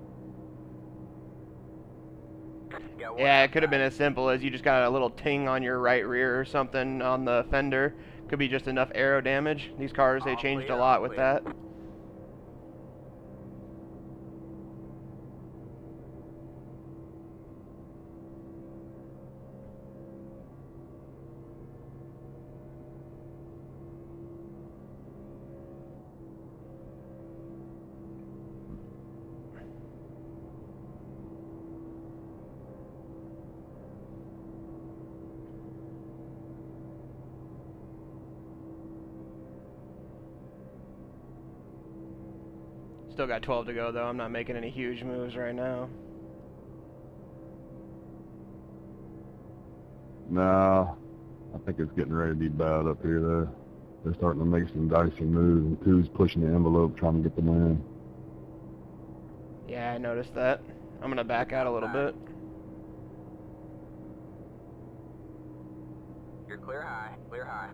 Got one Yeah, it could have been outside. as simple as you just got a little ting on your right rear or something on the fender. Could be just enough aero damage. These cars, they All changed a clear, lot all with clear. that. Still got 12 to go, though. I'm not making any huge moves right now. Nah, I think it's getting ready to be bad up here, though. They're starting to make some dicey moves, and Two's pushing the envelope, trying to get the win. Yeah, I noticed that. I'm going to back out a little bit. You're clear high, clear high.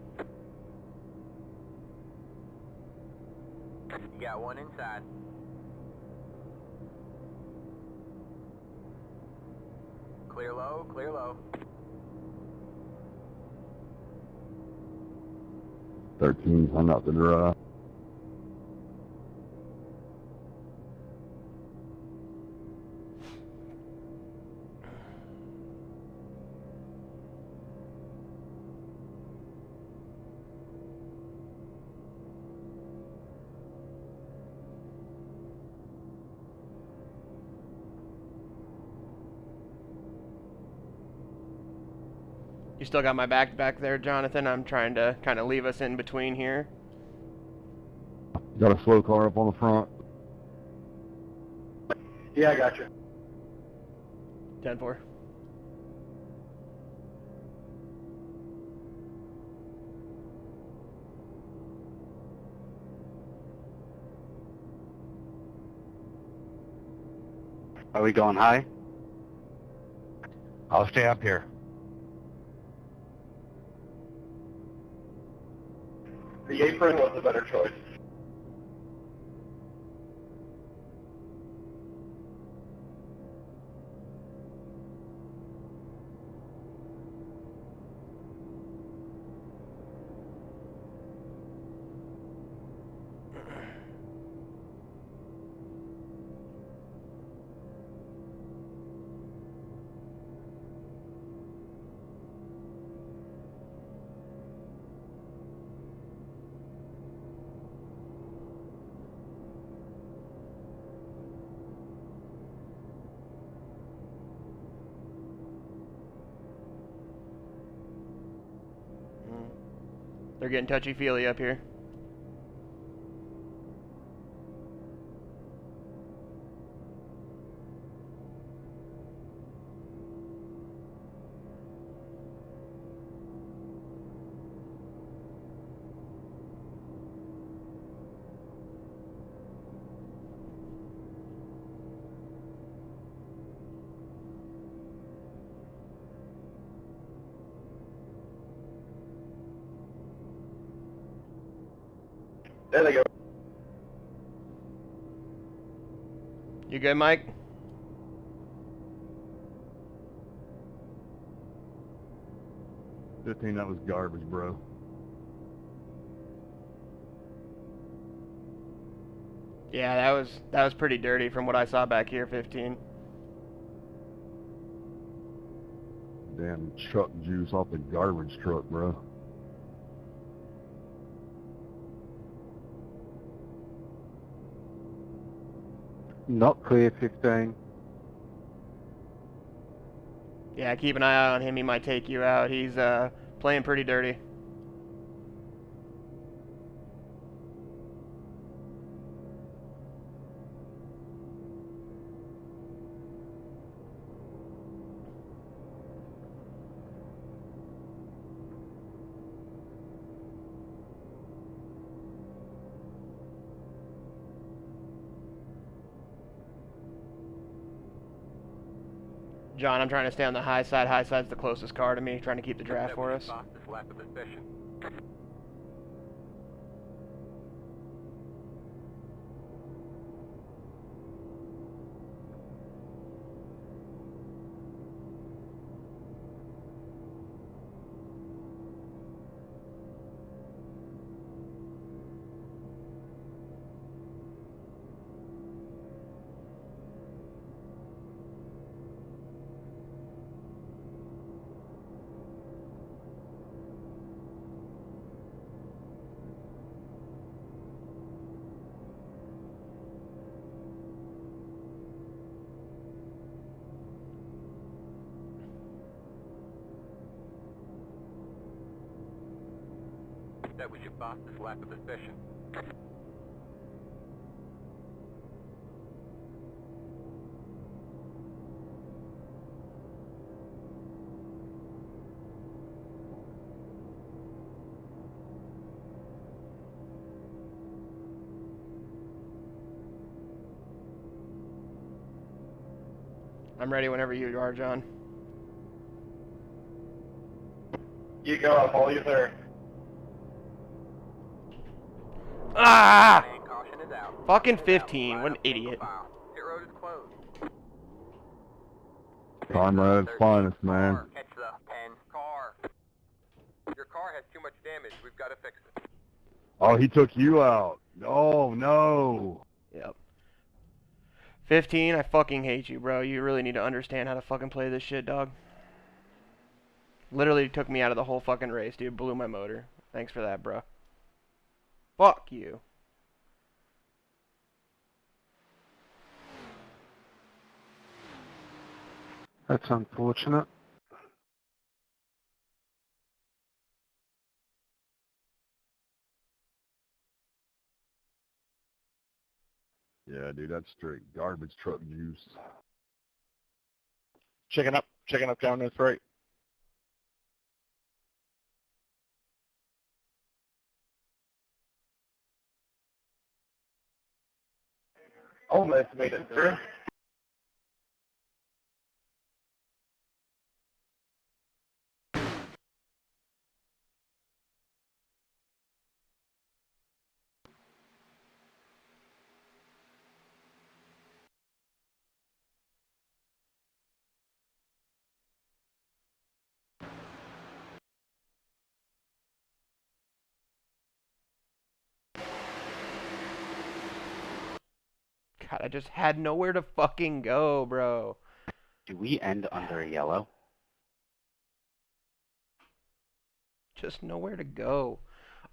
You got one inside. Clear low, clear low. 13 hung out the dry. You still got my back there, Jonathan? I'm trying to kind of leave us in between here. Got a slow car up on the front. Yeah, I got you. 10-4. Are we going high? I'll stay up here. The apron was the better choice. They're getting touchy-feely up here. There they go. You good, Mike? That was garbage, bro. Yeah, that was pretty dirty from what I saw back here, 15. Damn truck juice off the garbage truck, bro. Not clear, 15. Yeah, keep an eye out on him. He might take you out. He's playing pretty dirty. John, I'm trying to stay on the high side. High side's the closest car to me, trying to keep the draft for us. Fastest lap of the session. That was your fastest lap of the session. I'm ready whenever you are, John. You go, I'll follow you there. Ah! Man, caution is out. Fucking Caution is out. 15, Line what an up single idiot. file. Pit road is closed. Time at its finest, man. Car, catch the 10 car. Your car has too much damage. We've got to fix it. Oh, he took you out. Oh, no. Yep. 15, I fucking hate you, bro. You really need to understand how to fucking play this shit, dog. Literally took me out of the whole fucking race, dude. Blew my motor. Thanks for that, bro. Fuck you. That's unfortunate. Yeah, dude, that's straight garbage truck juice. Checking up down this right. Almost made it through. God, I just had nowhere to fucking go, bro. Do we end under a yellow? Just nowhere to go.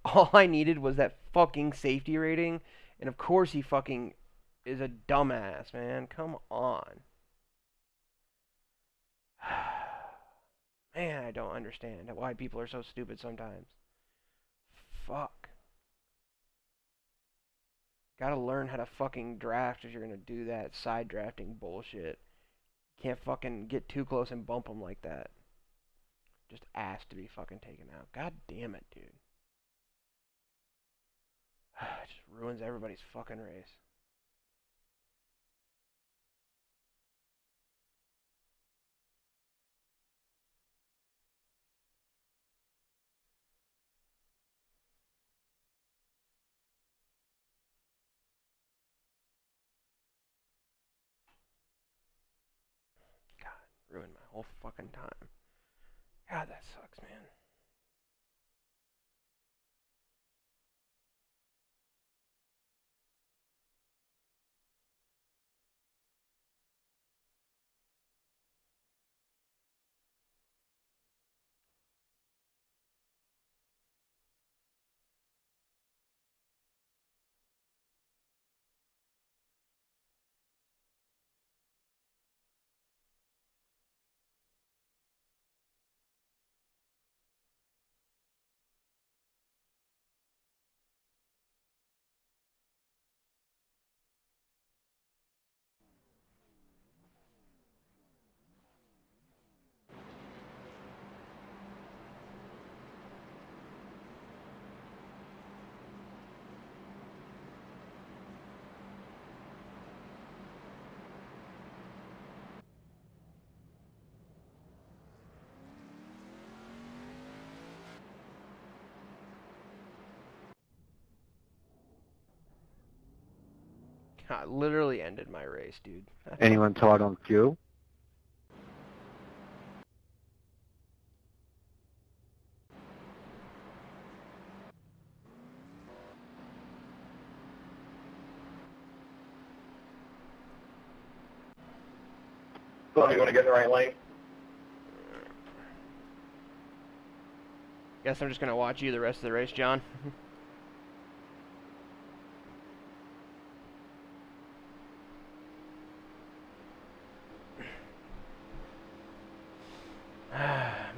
All I needed was that fucking safety rating, and of course he fucking is a dumbass, man. Come on. Man, I don't understand why people are so stupid sometimes. Fuck. Gotta learn how to fucking draft if you're gonna do that side drafting bullshit. Can't fucking get too close and bump them like that. Just asked to be fucking taken out. God damn it, dude. It just ruins everybody's fucking race. God, ruined my whole fucking time. God, that sucks, man. I literally ended my race, dude. Anyone tied on fuel? So you want to get in the right lane? Guess I'm just gonna watch you the rest of the race, John.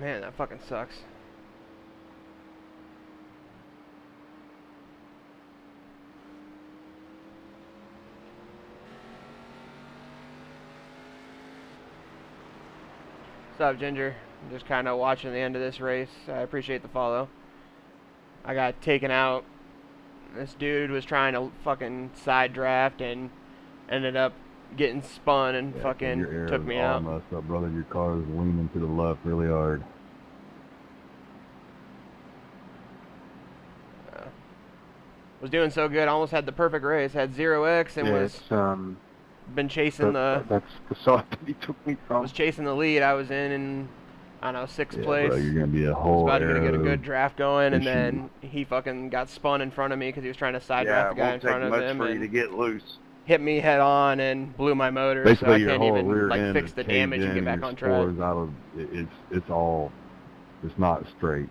Man, that fucking sucks. What's up, Ginger? I'm just kind of watching the end of this race. I appreciate the follow. I got taken out. This dude was trying to fucking side draft and ended up getting spun and Yeah, fucking your air took is me all out. messed up, brother. Your car is leaning to the left really hard. Was doing so good, almost had the perfect race. Had 0x and Yeah, was it's been chasing the that's the side that he took me from. was chasing the lead. I was in I don't know, 6th Yeah, place. bro, you're gonna be a was whole about to get a aero good draft going, and issue. then he fucking got spun in front of me because he was trying to side Yeah, draft it the guy in won't take front of much him for you to and get loose. hit me head on and blew my motor. Basically, so I your can't whole even rear like end fix is the caved damage in and get back your on track. spores out of it's not straight.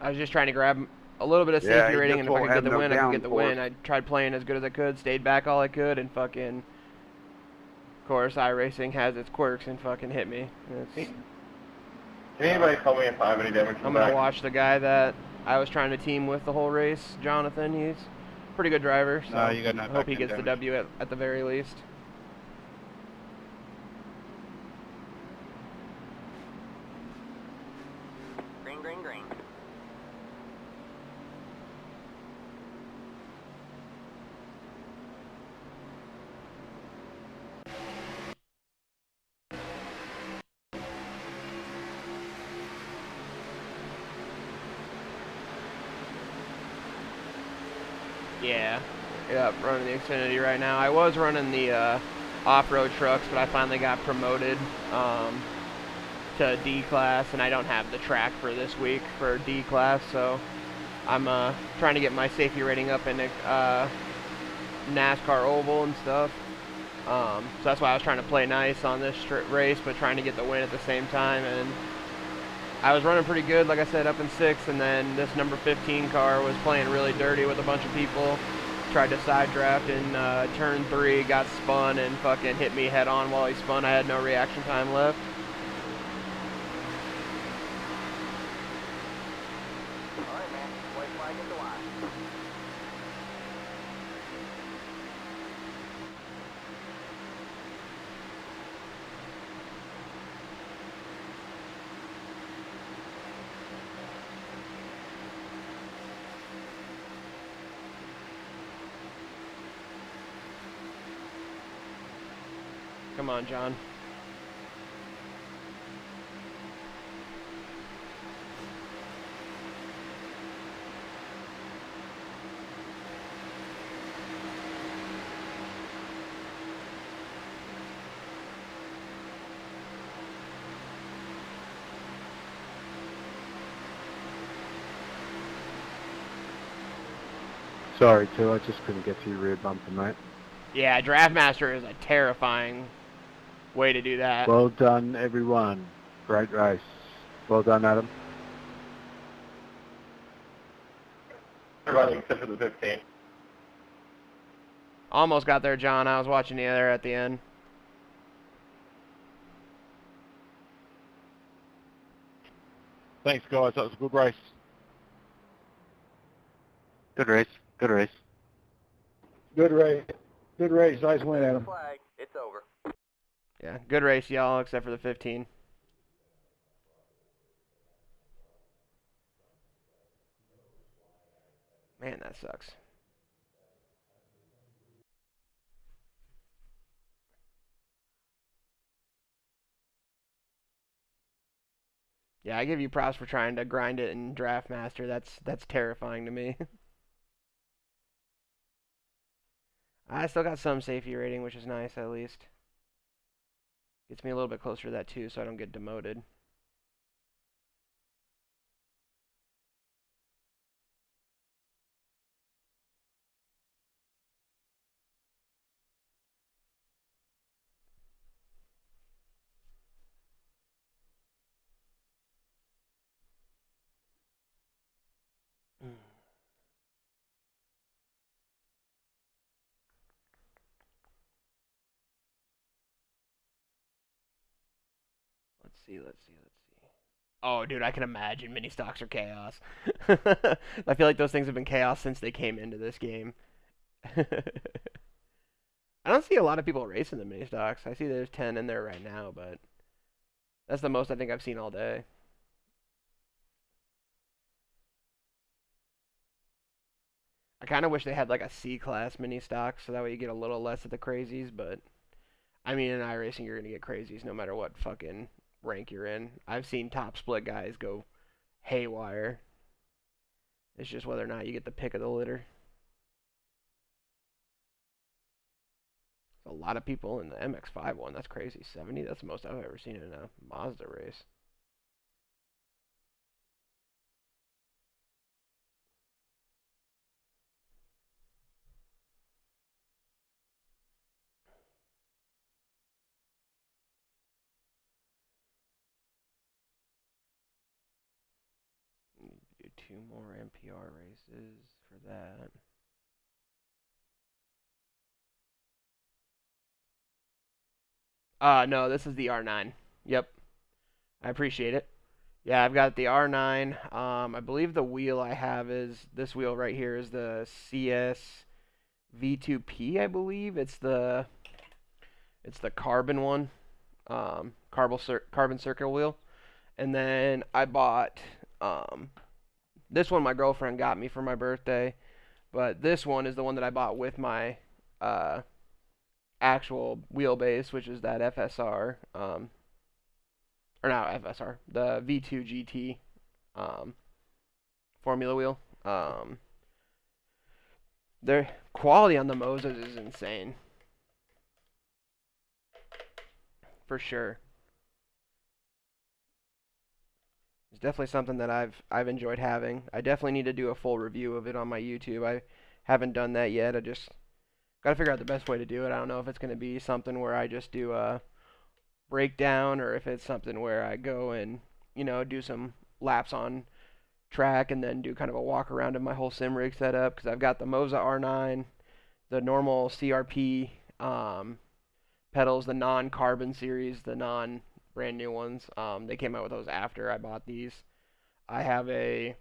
I was just trying to grab a little bit of Yeah, safety he rating, just and if I won't could get have the no win, I could get the win. downforce. I tried playing as good as I could, stayed back all I could, and fucking. Of course, iRacing has its quirks and fucking hit me. It's, Can anybody tell me if I have any damage I'm from gonna back? watch the guy that I was trying to team with the whole race, Jonathan. He's a pretty good driver, so No, you got I enough hope he back-end gets the damage. W at the very least. Green, green, green. Yeah, running the Xfinity right now. I was running the off-road trucks, but I finally got promoted to D class, and I don't have the track for this week for D class, so I'm trying to get my safety rating up in NASCAR Oval and stuff. So that's why I was trying to play nice on this race, but trying to get the win at the same time. And I was running pretty good, like I said, up in 6th, and then this number 15 car was playing really dirty with a bunch of people. Tried to side draft in turn 3, got spun, and fucking hit me head on while he spun. I had no reaction time left. Alright, man. Wait till I get the line. Come on, John. Sorry, too. I just couldn't get to your rear bumper, mate. Yeah, Draftmaster is a terrifying way to do that. Well done, everyone. Great race. Well done, Adam. Everybody except for the 15. Almost got there, John. I was watching you there at the end. Thanks, guys. That was a good race. Good race. Good race. Good race. Good race. Nice win, Adam. Flag. It's over. Yeah, good race, y'all, except for the 15. Man, that sucks. Yeah, I give you props for trying to grind it in Draftmaster. That's terrifying to me. I still got some safety rating, which is nice at least. Gets me a little bit closer to that too, so I don't get demoted. Let's see. Oh, dude, I can imagine mini stocks are chaos. I feel like those things have been chaos since they came into this game. I don't see a lot of people racing the mini stocks. I see there's 10 in there right now, but that's the most I think I've seen all day. I kind of wish they had like a C-class mini stock, so that way you get a little less of the crazies, but I mean, in iRacing, you're gonna get crazies no matter what fucking rank you're in. I've seen top split guys go haywire. It's just whether or not you get the pick of the litter. A lot of people in the MX-5 one. That's crazy. 70? That's the most I've ever seen in a Mazda race. Need to do 2 more NPR races for that. No, this is the R9. Yep. I appreciate it. Yeah, I've got the R9. I believe the wheel I have is this wheel right here is the CS V2P, I believe. It's the carbon one. Carbon circle wheel. And then I bought this one my girlfriend got me for my birthday, but this one is the one that I bought with my actual wheelbase, which is that FSR, or not FSR, the V2 GT Formula wheel. Their quality on the Mozas is insane, for sure. It's definitely something that I've enjoyed having. I definitely need to do a full review of it on my YouTube. I haven't done that yet. I just got to figure out the best way to do it. I don't know if it's going to be something where I just do a breakdown or if it's something where I go and, do some laps on track and then do kind of a walk around of my whole sim rig setup, because I've got the Moza R9, the normal CRP pedals, the non-carbon series, the non-brand new ones. They came out with those after I bought these. I have a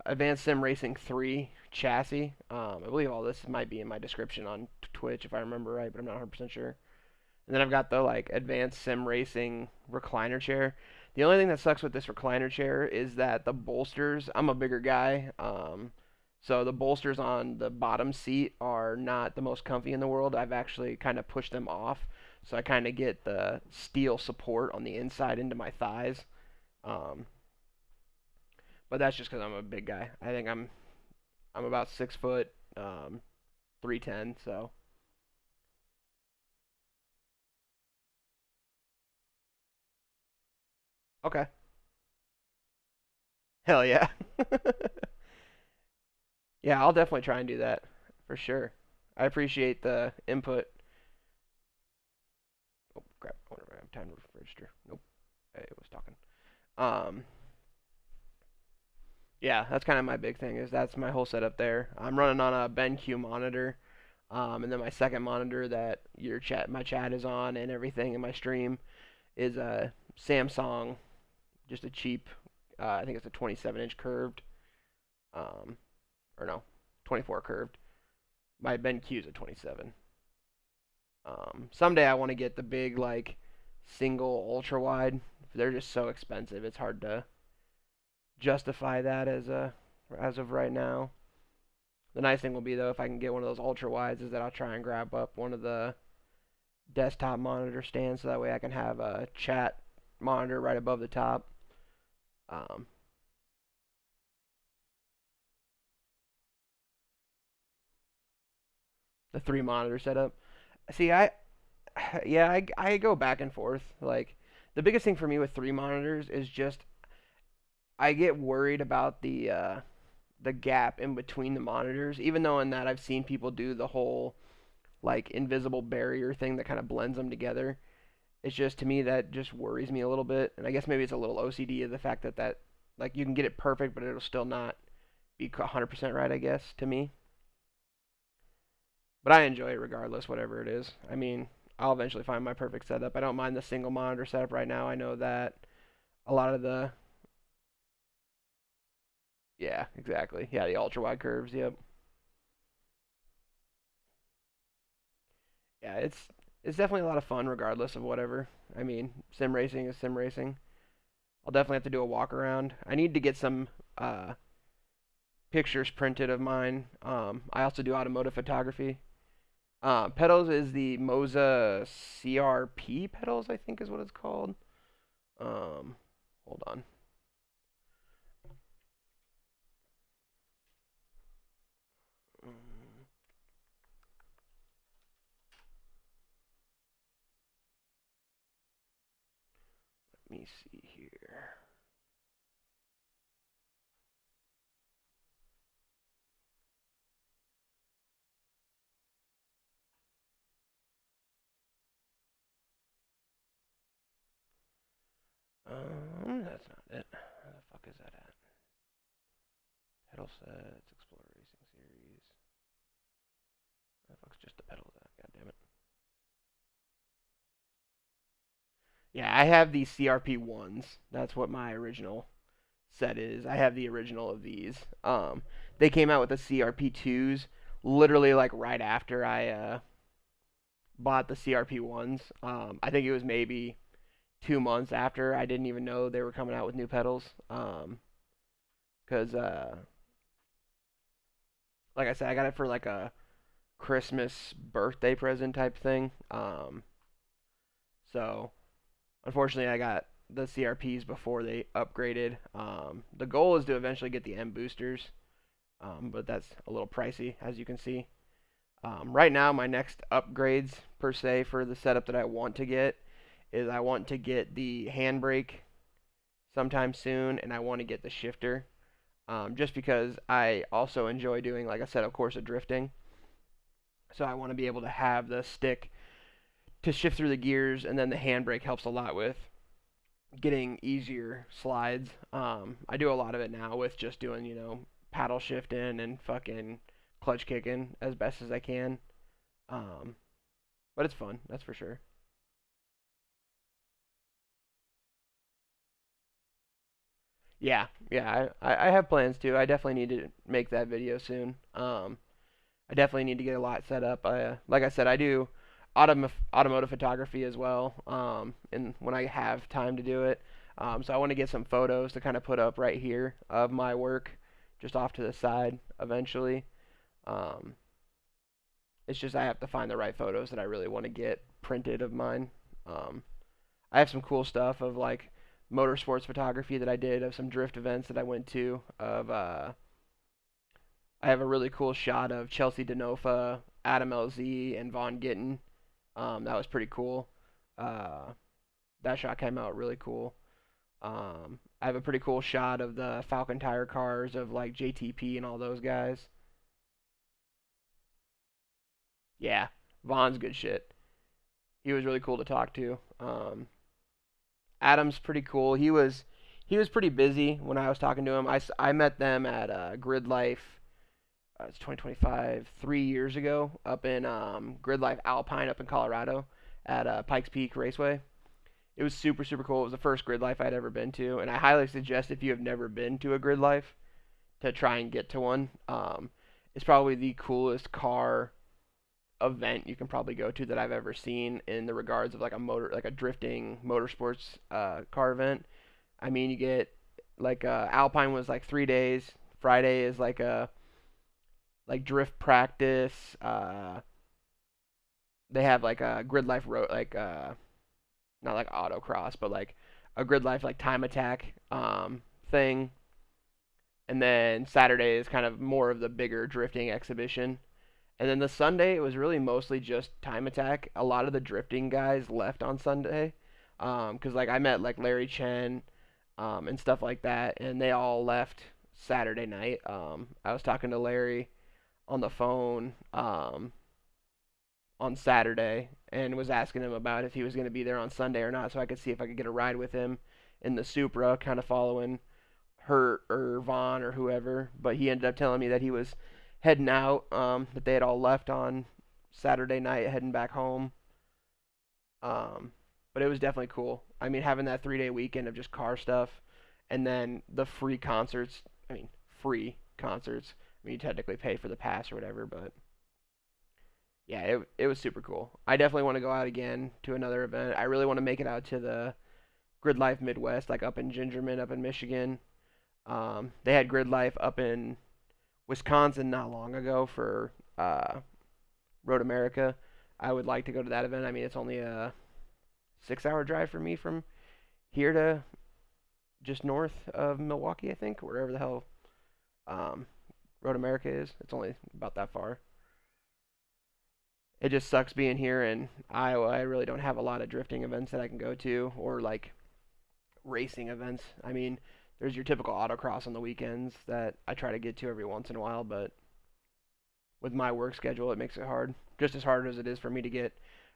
Advanced Sim Racing 3 chassis. I believe all this might be in my description on Twitch if I remember right, but I'm not 100% sure. And then I've got the Advanced Sim Racing recliner chair. The only thing that sucks with this recliner chair is that the bolsters, I'm a bigger guy, so the bolsters on the bottom seat are not the most comfy in the world. I've actually kind of pushed them off, so I kind of get the steel support on the inside into my thighs. But that's just because I'm a big guy. I think I'm about 6 foot, 310, so. Okay. Hell yeah. Yeah, I'll definitely try and do that, for sure. I appreciate the input. Oh, crap. I wonder if I have time to register. Nope. I was talking. Yeah, that's kind of my big thing, is that's my whole setup there. I'm running on a BenQ monitor, and then my second monitor that my chat is on and everything in my stream is a Samsung, just a cheap, I think it's a 27-inch curved, or no, 24 curved. My BenQ is a 27. Someday I want to get the big, single ultra wide. They're just so expensive. It's hard to justify that as of right now. The nice thing will be, though, if I can get one of those ultra wides, is that I'll try and grab up one of the desktop monitor stands, so that way I can have a chat monitor right above the top. The 3 monitor setup. See, I go back and forth. The biggest thing for me with 3 monitors is just I get worried about the gap in between the monitors. Even though in that I've seen people do the whole invisible barrier thing that kind of blends them together. It's just, to me, that just worries me a little bit. And I guess maybe it's a little OCD of the fact that you can get it perfect, but it'll still not be 100% right, I guess, to me. But I enjoy it regardless, whatever it is. I mean, I'll eventually find my perfect setup. I don't mind the single monitor setup right now. I know that a lot of the... Yeah, exactly. Yeah, the ultra-wide curves, yep. Yeah, it's definitely a lot of fun regardless of whatever. I mean, sim racing is sim racing. I'll definitely have to do a walk around. I need to get some pictures printed of mine. I also do automotive photography. Pedals is the Moza CRP pedals, I think is what it's called. Hold on. Let me see here. That's not it. Where the fuck is that at? Pedal sets, Explorer Racing Series. Where the fuck's just the pedals at? God damn it. Yeah, I have these CRP ones. That's what my original set is. I have the original of these. They came out with the CRP twos literally like right after I bought the CRP ones. I think it was maybe 2 months after. I didn't even know they were coming out with new pedals. Cause like I said, I got it for like a Christmas birthday present type thing. So unfortunately, I got the CRPs before they upgraded. The goal is to eventually get the M boosters, but that's a little pricey, as you can see. Right now, my next upgrades per se for the setup that I want to get is I want to get the handbrake sometime soon, and I want to get the shifter. Just because I also enjoy doing, like I said, of course, drifting. So I want to be able to have the stick to shift through the gears, and then the handbrake helps a lot with getting easier slides. I do a lot of it now with just doing, paddle shifting and fucking clutch kicking as best as I can. But it's fun, that's for sure. Yeah, I have plans to. I definitely need to make that video soon. I definitely need to get a lot set up. Like I said, I do automotive photography as well, and when I have time to do it. So I want to get some photos to kind of put up right here of my work, just off to the side eventually. Um, it's just I have to find the right photos that I really want to get printed of mine. Um, I have some cool stuff of like motorsports photography that I did of some drift events that I went to. I have a really cool shot of Chelsea Denofa, Adam LZ, and Vaughn Gittin. That was pretty cool. Uh, that shot came out really cool. I have a pretty cool shot of the Falcon Tire cars of like JTP and all those guys. Yeah, Vaughn's good shit. He was really cool to talk to. Adam's pretty cool. He was pretty busy when I was talking to him. I met them at Grid Life. It's 2025, 3 years ago, up in Grid Life Alpine up in Colorado at Pikes Peak Raceway. It was super, super cool. It was the first Grid Life I'd ever been to, and I highly suggest if you have never been to a Grid Life to try and get to one. It's probably the coolest car event you can probably go to that I've ever seen in the regards of like a drifting motorsports car event. I mean, you get like Alpine was like 3 days. Friday is like a like drift practice. They have like a Grid Life road, like not like autocross, but like a Grid Life like time attack thing. And then Saturday is kind of more of the bigger drifting exhibition. And then the Sunday, it was really mostly just time attack. A lot of the drifting guys left on Sunday, because like I met like Larry Chen, and stuff like that, and they all left Saturday night. I was talking to Larry on the phone on Saturday and was asking him about if he was going to be there on Sunday or not, so I could see if I could get a ride with him in the Supra, kind of following Hurt or Vaughn or whoever. But he ended up telling me that he was heading out, that they had all left on Saturday night, heading back home. But it was definitely cool. I mean, having that 3-day weekend of just car stuff, and then the free concerts. I mean, free concerts. I mean, you technically pay for the pass or whatever, but yeah, it was super cool. I definitely want to go out again to another event. I really want to make it out to the Grid Life Midwest, like up in Gingerman, up in Michigan. They had Grid Life up in Wisconsin not long ago for Road America. I would like to go to that event. I mean, it's only a 6-hour drive for me from here to just north of Milwaukee, I think, wherever the hell Road America is. It's only about that far. It just sucks being here in Iowa. I really don't have a lot of drifting events that I can go to, or like racing events. I mean, there's your typical autocross on the weekends that I try to get to every once in a while, but with my work schedule, it makes it hard. Just as hard as it is for me to get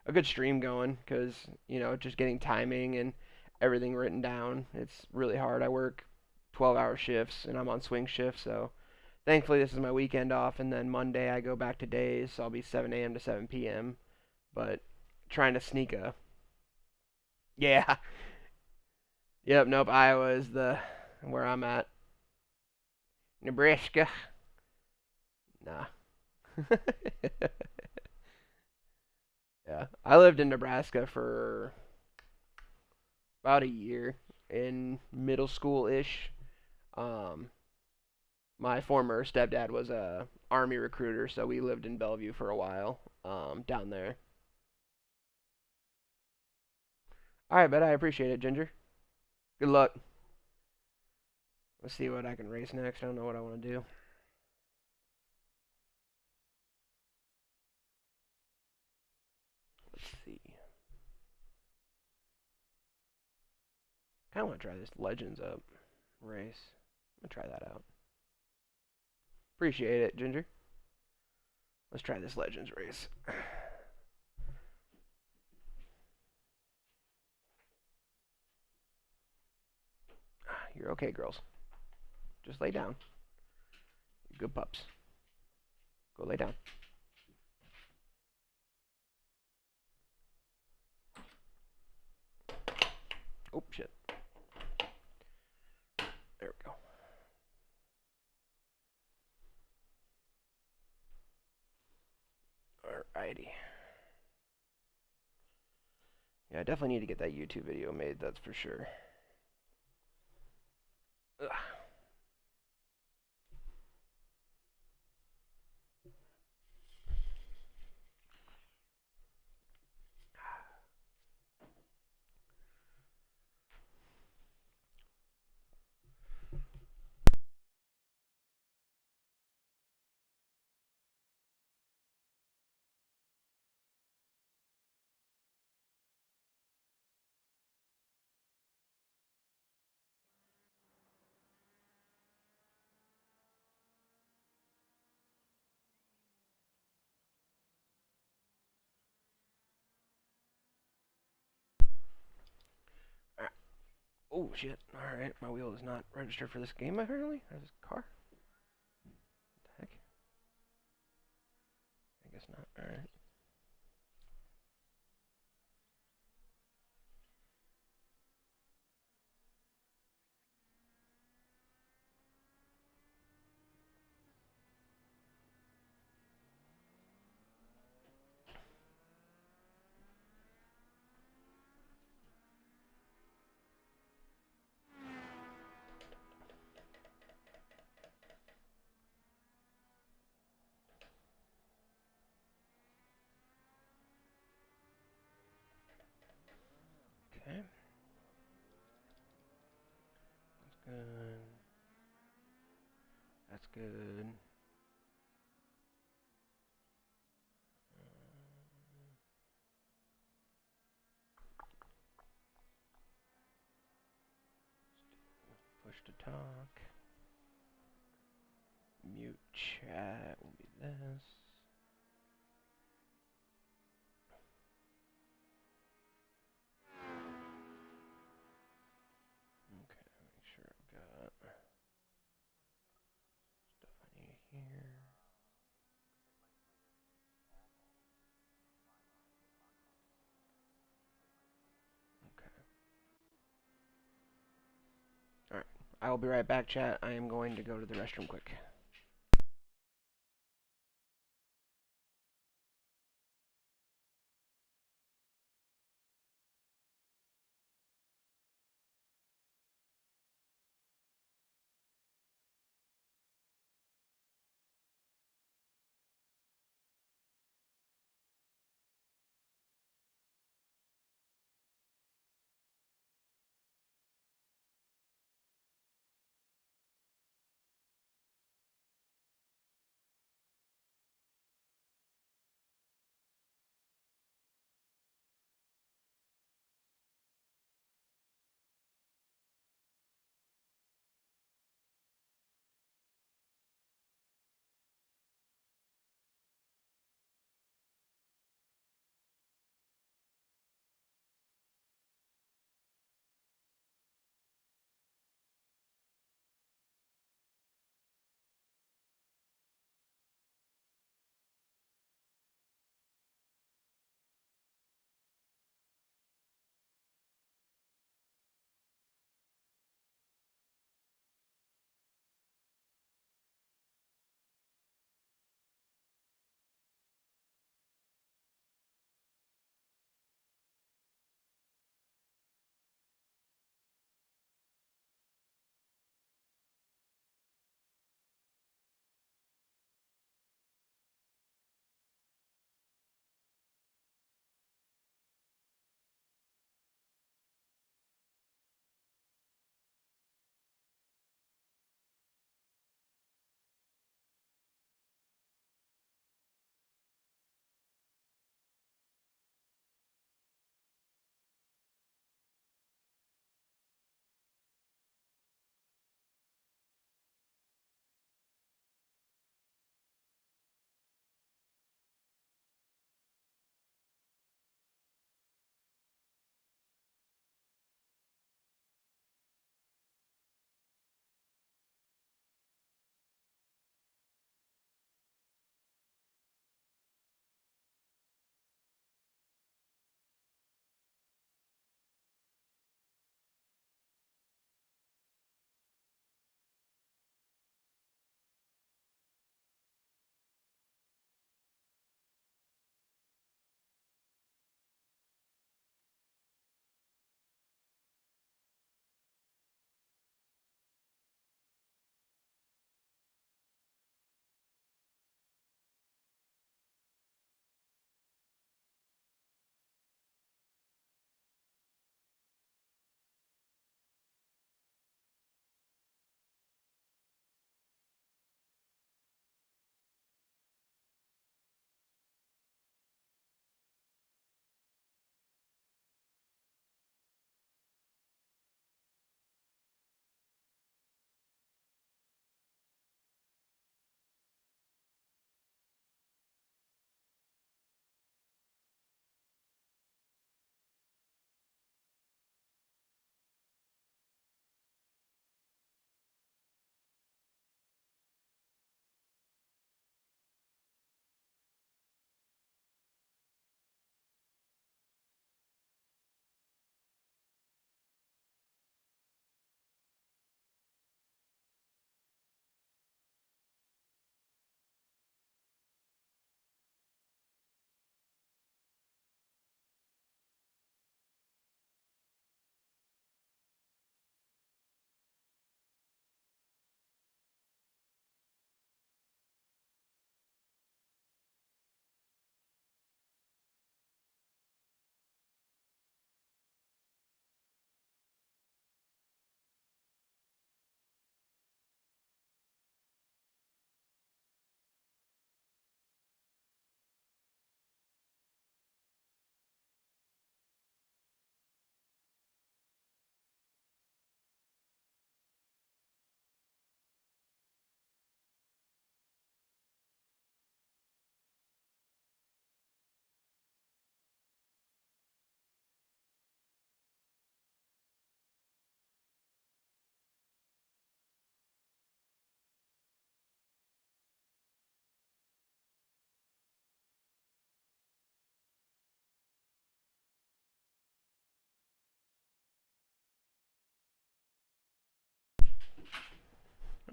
a good stream going, because, you know, just getting timing and everything written down, it's really hard. I work 12-hour shifts, and I'm on swing shifts, so thankfully this is my weekend off, and then Monday I go back to days, so I'll be 7 a.m. to 7 p.m., but trying to sneak a... Yeah. Yep, nope, Iowa is where I'm at. Nebraska. Nah. Yeah, I lived in Nebraska for about a year in middle school-ish. My former stepdad was a Army recruiter, so we lived in Bellevue for a while down there. Alright, but I appreciate it, Ginger. Good luck. Let's see what I can race next. I don't know what I want to do. Let's see. I kind of want to try this Legends Up race. I'm going to try that out. Appreciate it, Ginger. Let's try this Legends race. You're okay, girls. Just lay down. You're good pups. Go lay down. Oh, shit. There we go. Alrighty. Yeah, I definitely need to get that YouTube video made, that's for sure. Ugh. Oh, shit. Alright, my wheel is not registered for this game, apparently. Or this car. What the heck? I guess not. Alright. Okay. That's good. That's good. Push to talk. Mute chat will be this. Okay, make sure I've got stuff I need here. Okay. Alright. I will be right back, chat. I am going to go to the restroom quick.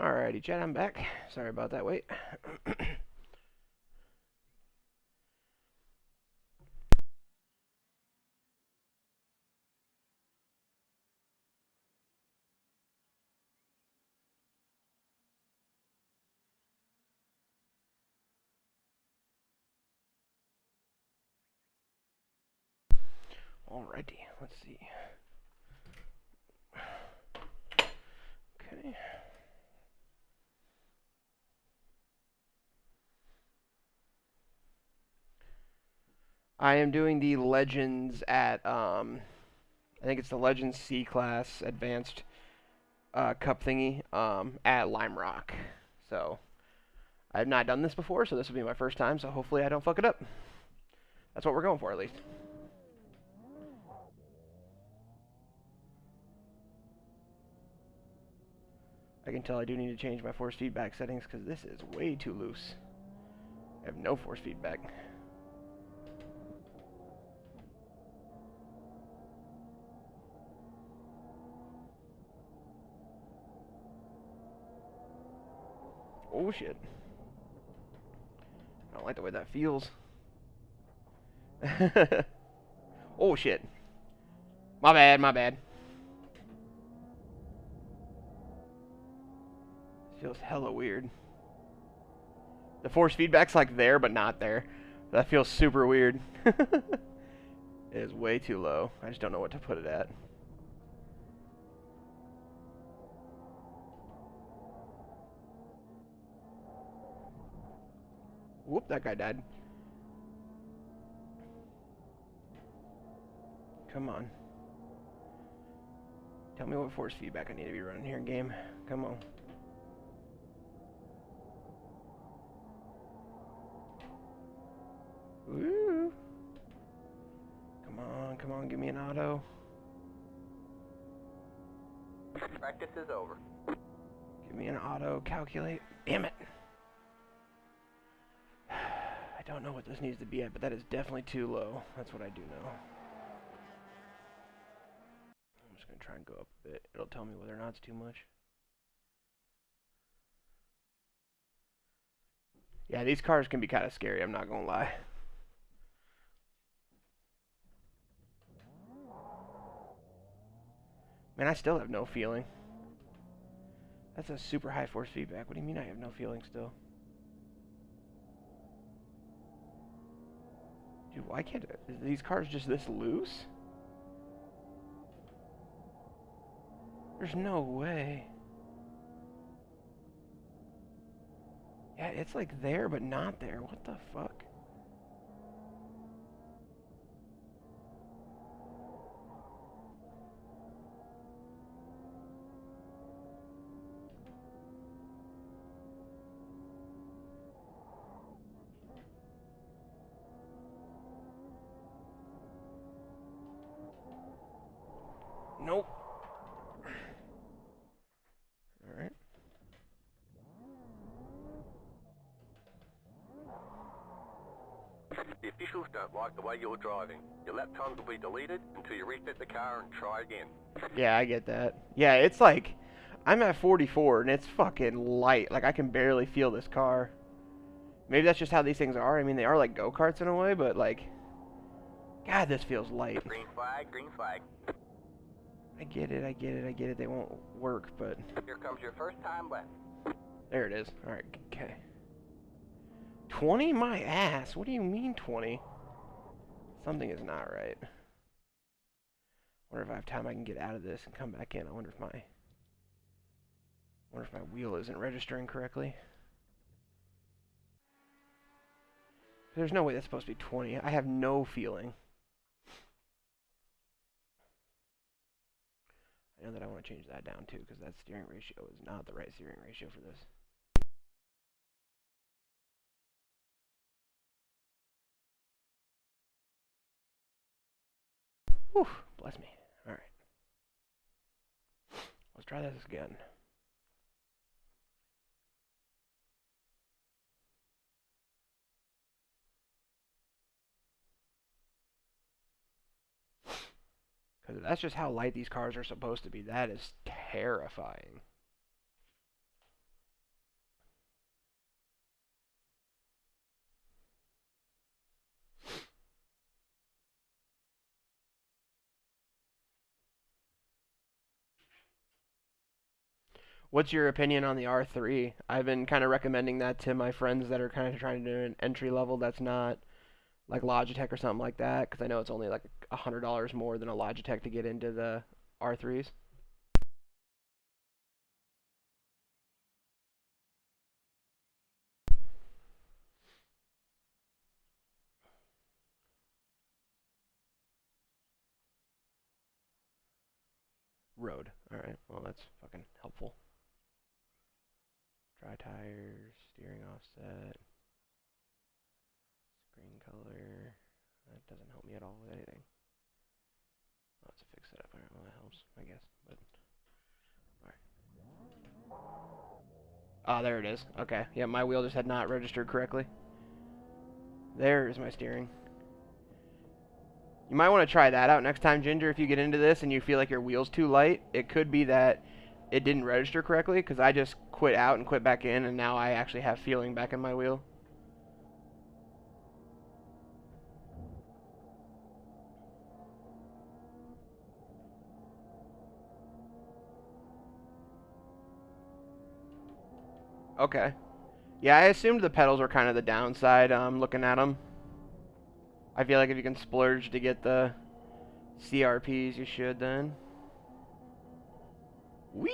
Alrighty, chat, I'm back. Sorry about that wait. Alrighty, let's see. Okay. I am doing the Legends at, I think it's the Legends C-Class Advanced Cup thingy at Lime Rock. So, I have not done this before, so this will be my first time, so hopefully I don't fuck it up. That's what we're going for, at least. I can tell I do need to change my force feedback settings because this is way too loose. I have no force feedback. Oh shit. I don't like the way that feels. Oh shit. My bad, my bad. Feels hella weird. The force feedback's like there, but not there. That feels super weird. It is way too low. I just don't know what to put it at. Whoop, that guy died. Come on. Tell me what force feedback I need to be running here in game. Come on. Woo! Come on, give me an auto. Practice is over. Give me an auto, calculate. Damn it! I don't know what this needs to be at, but that is definitely too low. That's what I do know. I'm just gonna try and go up a bit. It'll tell me whether or not it's too much. Yeah, these cars can be kind of scary, I'm not gonna lie. Man, I still have no feeling. That's a super high force feedback. What do you mean I have no feeling still? Dude, why can't these cars just this loose? There's no way. Yeah, it's like there, but not there. What the fuck? Nope. Alright. The officials don't like the way you're driving. Your lap times will be deleted until you refit the car and try again. Yeah, I get that. Yeah, it's like, I'm at 44 and it's fucking light. Like, I can barely feel this car. Maybe that's just how these things are. I mean, they are like go-karts in a way, but like, God, this feels light. Green flag, green flag. I get it, I get it, I get it. They won't work, but... Here comes your first time left. There it is. Alright, okay. 20? My ass. What do you mean 20? Something is not right. I wonder if I have time I can get out of this and come back in. I wonder if my wheel isn't registering correctly. There's no way that's supposed to be 20. I have no feeling. I know that I want to change that down too, because that steering ratio is not the right steering ratio for this. Whew, bless me. Alright. Let's try this again. Because that's just how light these cars are supposed to be. That is terrifying. What's your opinion on the R3? I've been kind of recommending that to my friends that are kind of trying to do an entry level that's not like Logitech or something like that, because I know it's only like $100 more than a Logitech to get into the R3s. Road. Alright, well that's fucking helpful. Dry tires, steering offset, screen color. That doesn't help me at all with anything. Oh, it's a fixed setup. Alright, well that helps, I guess. But alright. Ah, there it is. Okay. Yeah, my wheel just had not registered correctly. There's my steering. You might want to try that out next time, Ginger, if you get into this and you feel like your wheel's too light. It could be that it didn't register correctly, because I just quit out and quit back in, and now I actually have feeling back in my wheel. Okay. Yeah, I assumed the pedals were kind of the downside, looking at them. I feel like if you can splurge to get the CRPs, you should then. Wee!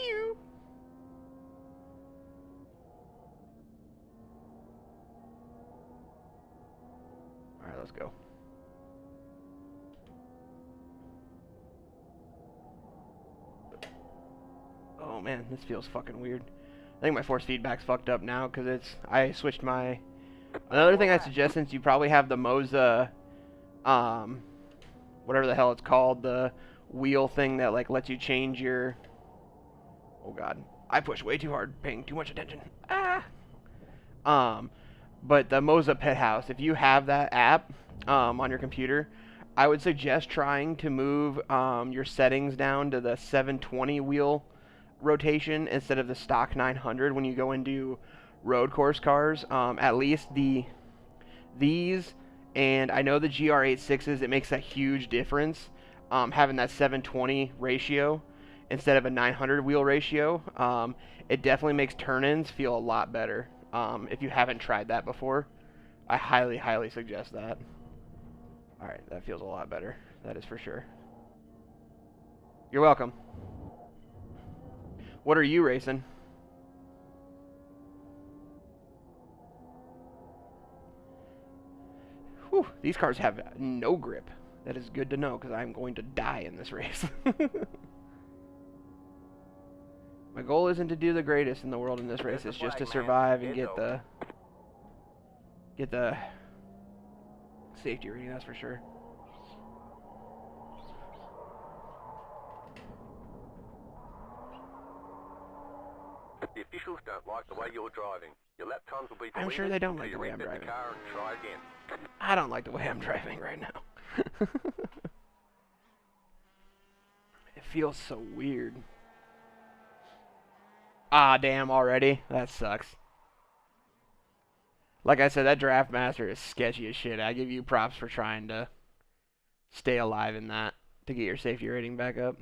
Alright, let's go. Oh man, this feels fucking weird. I think my force feedback's fucked up now, because I switched my... Another thing I suggest, since you probably have the Moza, whatever the hell it's called, the wheel thing that like lets you change your... Oh god, I pushed way too hard, paying too much attention. But the Moza Pit House, if you have that app on your computer, I would suggest trying to move your settings down to the 720 wheel rotation instead of the stock 900 when you go into road course cars. At least these, and I know the GR86s, it makes a huge difference having that 720 ratio instead of a 900 wheel ratio. It definitely makes turn-ins feel a lot better. If you haven't tried that before, I highly, highly suggest that. Alright, that feels a lot better. That is for sure. You're welcome. What are you racing? Whew, these cars have no grip. That is good to know, because I'm going to die in this race. My goal isn't to do the greatest in the world in this race. It's just to survive and get the safety rating, that's for sure. The officials don't like the way you're driving. Your lap times will be deleted. I'm sure they don't like the way I'm driving. The car and try again. I don't like the way I'm driving right now. It feels so weird. Ah, damn, already? That sucks. Like I said, that Draft Master is sketchy as shit. I give you props for trying to stay alive in that to get your safety rating back up.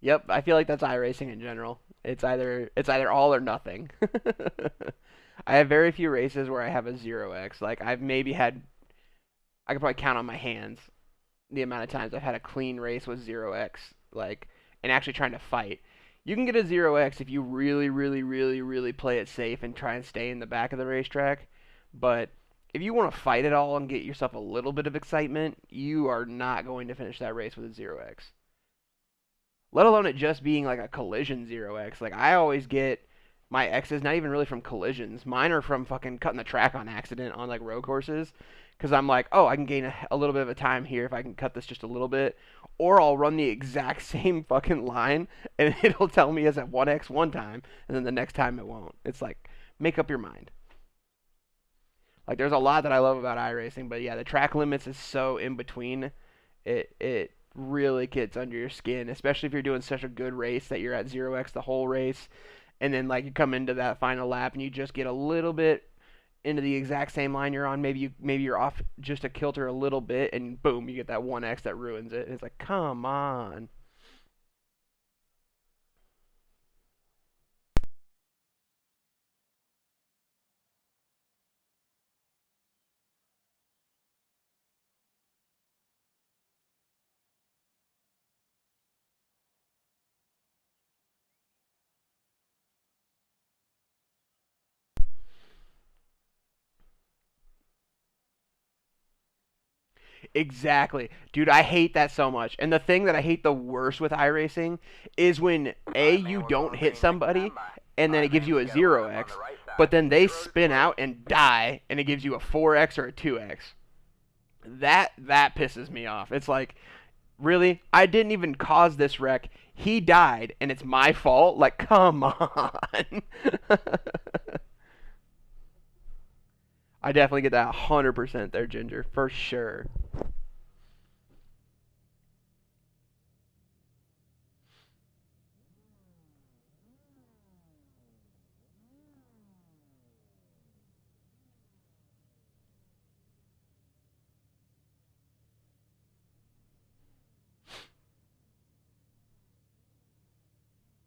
Yep, I feel like that's iRacing in general. It's either all or nothing. I have very few races where I have a 0x. Like I've maybe had, I could probably count on my hands the amount of times I've had a clean race with 0x, like, and actually trying to fight. You can get a 0x if you really, really, really, really play it safe and try and stay in the back of the racetrack. But if you want to fight it all and get yourself a little bit of excitement, you are not going to finish that race with a 0x. Let alone it just being like a collision 0x. Like, I always get my X's not even really from collisions. Mine are from fucking cutting the track on accident on like road courses. Because I'm like, oh, I can gain a little bit of a time here if I can cut this just a little bit. Or I'll run the exact same fucking line and it'll tell me it's at 1x one time and then the next time it won't. It's like, make up your mind. Like, there's a lot that I love about iRacing, but yeah, the track limits is so in between. It really gets under your skin, especially if you're doing such a good race that you're at 0x the whole race, and then like you come into that final lap and you just get a little bit into the exact same line you're on. Maybe you're off just a kilter a little bit, and boom, you get that 1x that ruins it. And it's like, come on. Exactly. Dude, I hate that so much. And the thing that I hate the worst with iRacing is when you don't hit somebody and then it gives you a 0x, but then they spin out and die and it gives you a 4x or a 2x. That pisses me off. It's like, really? I didn't even cause this wreck. He died and it's my fault? Like, come on. I definitely get that 100% there, Ginger, for sure.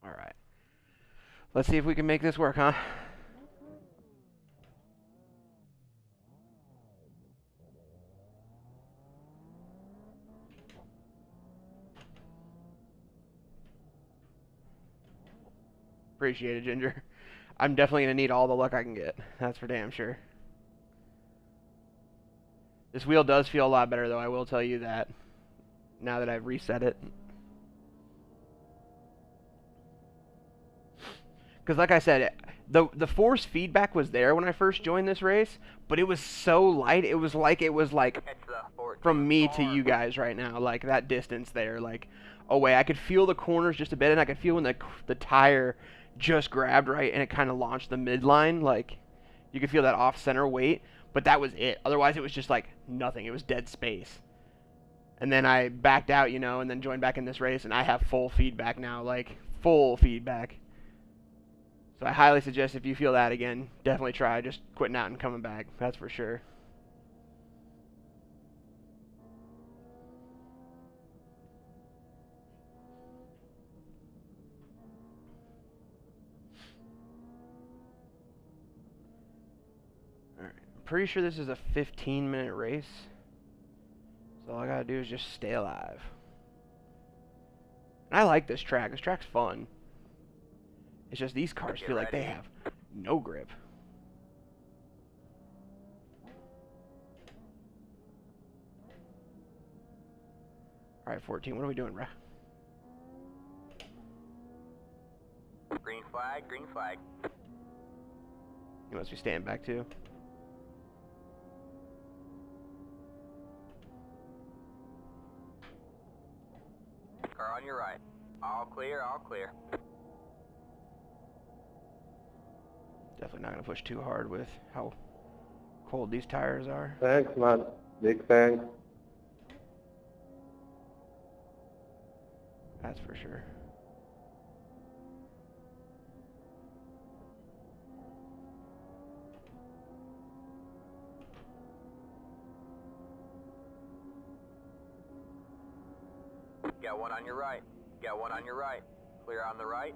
All right. Let's see if we can make this work, huh? Appreciate it, Ginger. I'm definitely going to need all the luck I can get. That's for damn sure. This wheel does feel a lot better, though. I will tell you that. Now that I've reset it. Because like I said, the force feedback was there when I first joined this race, but it was so light. It was like from me to you guys right now, like that distance there, like away. I could feel the corners just a bit, and I could feel when the tire just grabbed right, and it kind of launched the midline. Like you could feel that off-center weight, but that was it. Otherwise, it was just like nothing. It was dead space. And then I backed out, you know, and then joined back in this race, and I have full feedback now, like full feedback. So I highly suggest if you feel that again, definitely try just quitting out and coming back. That's for sure. Alright, I'm pretty sure this is a 15-minute race. So all I gotta do is just stay alive. And I like this track. This track's fun. It's just these cars feel like they have no grip. Alright, 14, what are we doing, bruh? Green flag, green flag. You must be staying back too. Car on your right. All clear, all clear. Definitely not going to push too hard with how cold these tires are. Thanks, man. Big thanks. That's for sure. Got one on your right. Got one on your right. Clear on the right.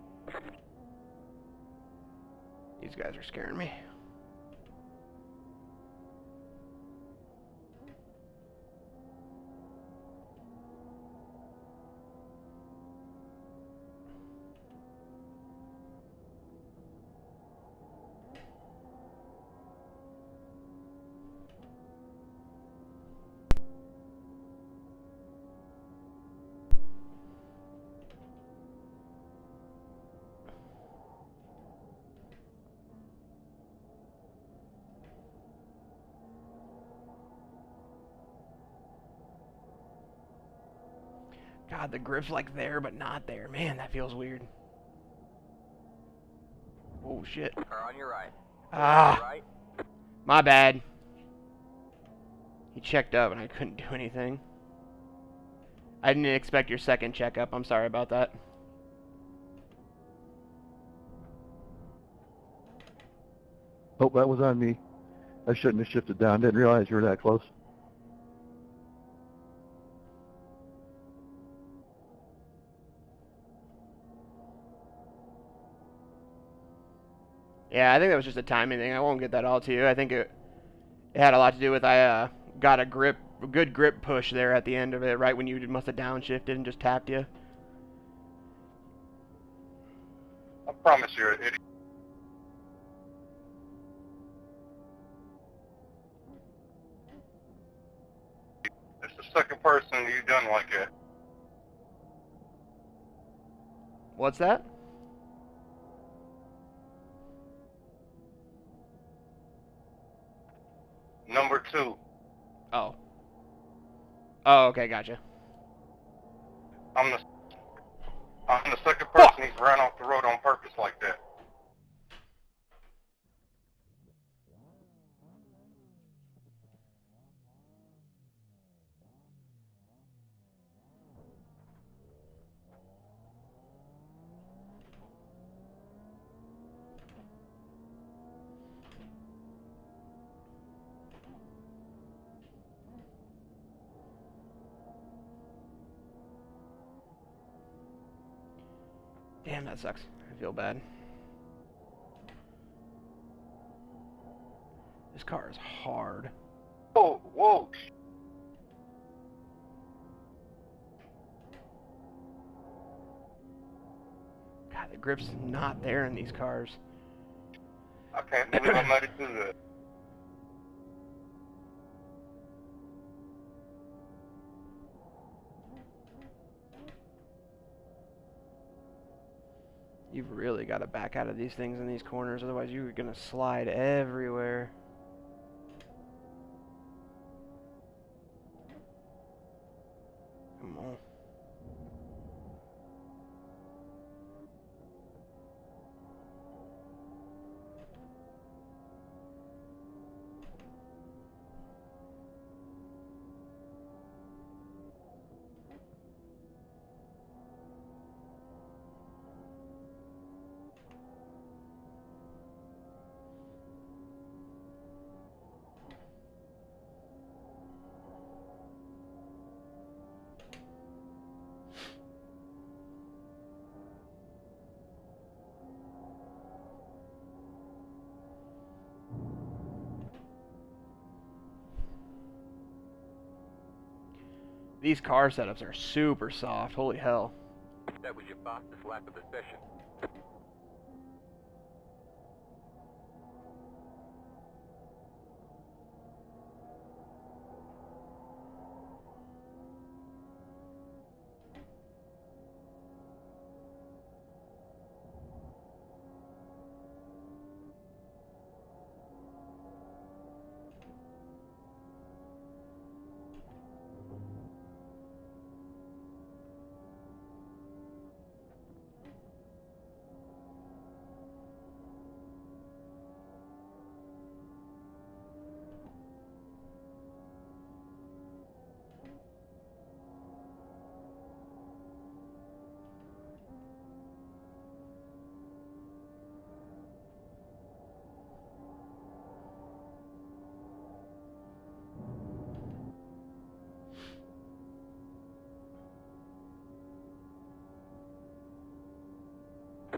These guys are scaring me. God, the grip's like there, but not there. Man, that feels weird. Oh, shit. Car on your right. Ah, Right. my bad. He checked up and I couldn't do anything. I didn't expect your second checkup. I'm sorry about that. Hope that was on me. I shouldn't have shifted down. Didn't realize you were that close. Yeah, I think that was just a timing thing. I won't get that all to you. I think it had a lot to do with I got a good grip push there at the end of it, right when you must have downshifted and just tapped you. I promise you're an idiot. It's the second person you've done like that. What's that? Number 2. Oh. Oh, okay, gotcha. I'm the second person he's ran off the road on purpose like that. Damn, that sucks. I feel bad. This car is hard. Whoa, whoa. God, the grip's not there in these cars. I can't believe I made it through that. You've really got to back out of these things in these corners, otherwise you're going to slide everywhere. Come on. These car setups are super soft. Holy hell. That was your fastest lap of the session.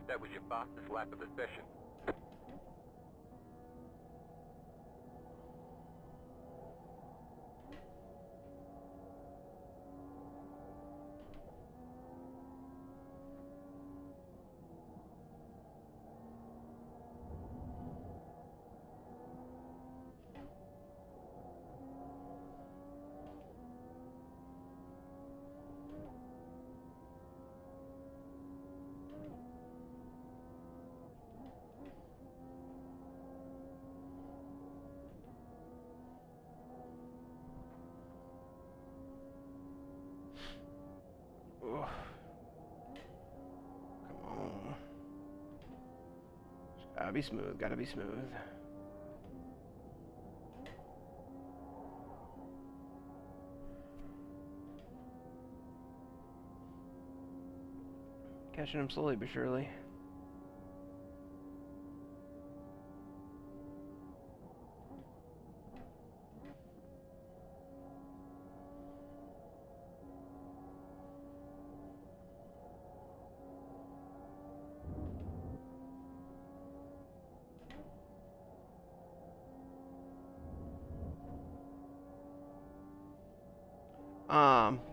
That was your fastest lap of the session. Ugh. Come on. Gotta be smooth, gotta be smooth. Catching him slowly but surely.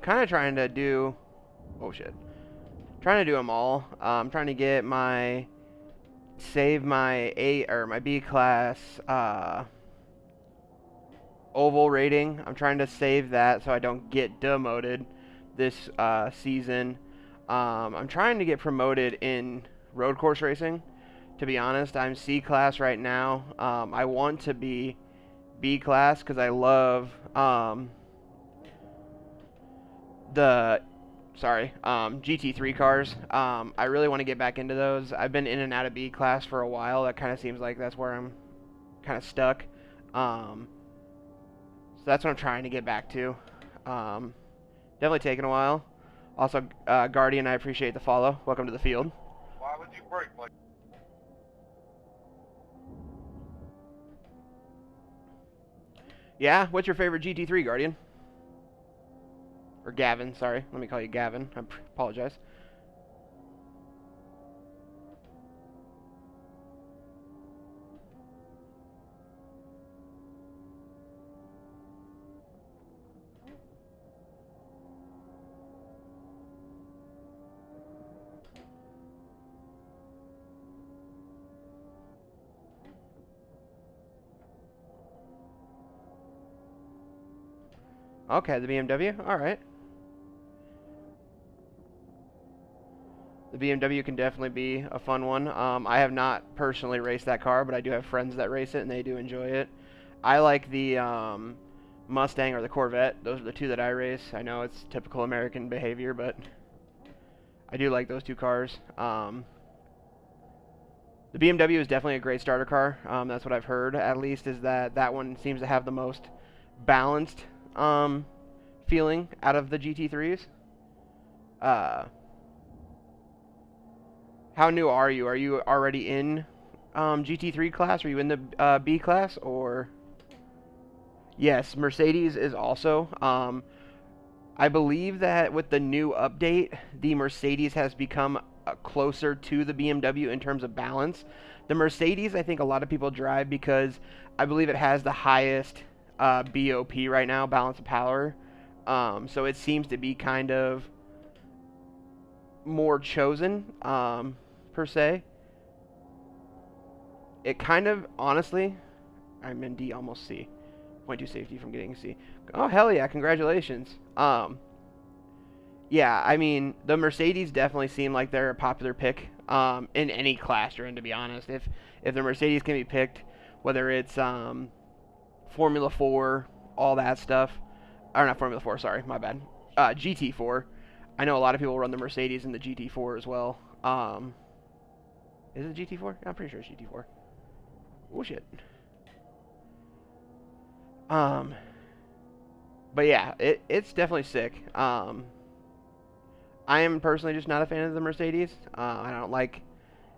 Kind of trying to do, oh shit, trying to do them all. Trying to get my, save my A, or my B class, oval rating. I'm trying to save that so I don't get demoted this, season. I'm trying to get promoted in road course racing. To be honest, I'm C class right now. I want to be B class because I love, GT3 cars. I really want to get back into those. I've been in and out of B class for a while. That kind of seems like that's where I'm kind of stuck. So that's what I'm trying to get back to. Definitely taking a while. Also, Guardian, I appreciate the follow. Welcome to the field. Why would you break like? Yeah, what's your favorite GT3, Guardian? Or Gavin, sorry. Let me call you Gavin. I apologize. Okay, the BMW. All right. The BMW can definitely be a fun one. I have not personally raced that car, but I do have friends that race it, and they do enjoy it. I like the Mustang or the Corvette. Those are the two that I race. I know it's typical American behavior, but I do like those two cars. The BMW is definitely a great starter car. That's what I've heard, at least, is that one seems to have the most balanced feeling out of the GT3s. How new are you? Are you already in GT3 class? Are you in the B class? Or yes, Mercedes is also. I believe that with the new update, the Mercedes has become closer to the BMW in terms of balance. The Mercedes, I think a lot of people drive because I believe it has the highest BOP right now, balance of power. So it seems to be kind of more chosen, per se. It kind of, honestly, I'm in D, almost C. 0.2 safety from getting C. Oh, hell yeah, congratulations. Yeah, I mean, the Mercedes definitely seem like they're a popular pick in any class you're in, to be honest. If the Mercedes can be picked, whether it's Formula 4, all that stuff, or not Formula 4, sorry, my bad, GT4. I know a lot of people run the Mercedes in the GT4 as well. Is it GT4? I'm pretty sure it's GT4. Oh shit. But yeah, it's definitely sick. I am personally just not a fan of the Mercedes. I don't like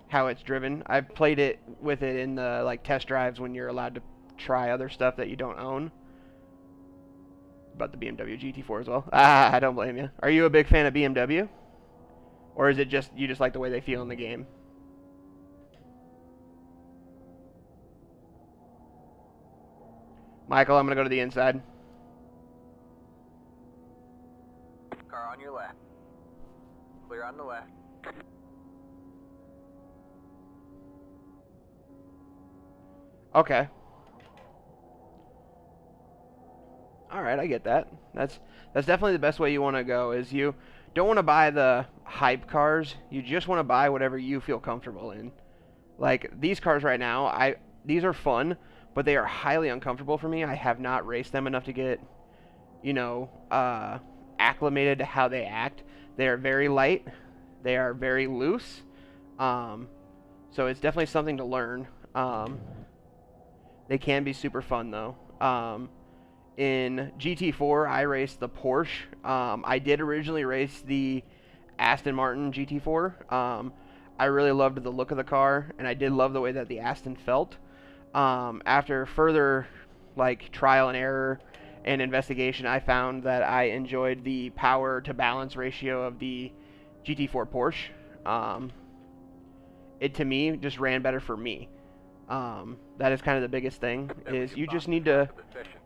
how it's driven. I've played it with it in the like test drives when you're allowed to try other stuff that you don't own. But the BMW GT4 as well. I don't blame you. Are you a big fan of BMW? Or is it just you just like the way they feel in the game? Michael, I'm going to go to the inside. Car on your left. Clear on the left. Okay. Alright, I get that. That's definitely the best way you want to go, is you don't want to buy the hype cars. You just want to buy whatever you feel comfortable in. Like, these cars right now, these are fun, but they are highly uncomfortable for me. I have not raced them enough to get, you know, acclimated to how they act. They are very light. They are very loose. So it's definitely something to learn. They can be super fun, though. In GT4, I raced the Porsche. I did originally race the Aston Martin GT4. I really loved the look of the car, and I did love the way that the Aston felt. After further like trial and error and investigation, I found that I enjoyed the power to balance ratio of the GT4 Porsche. It to me just ran better for me. That is kind of the biggest thing, is you just need to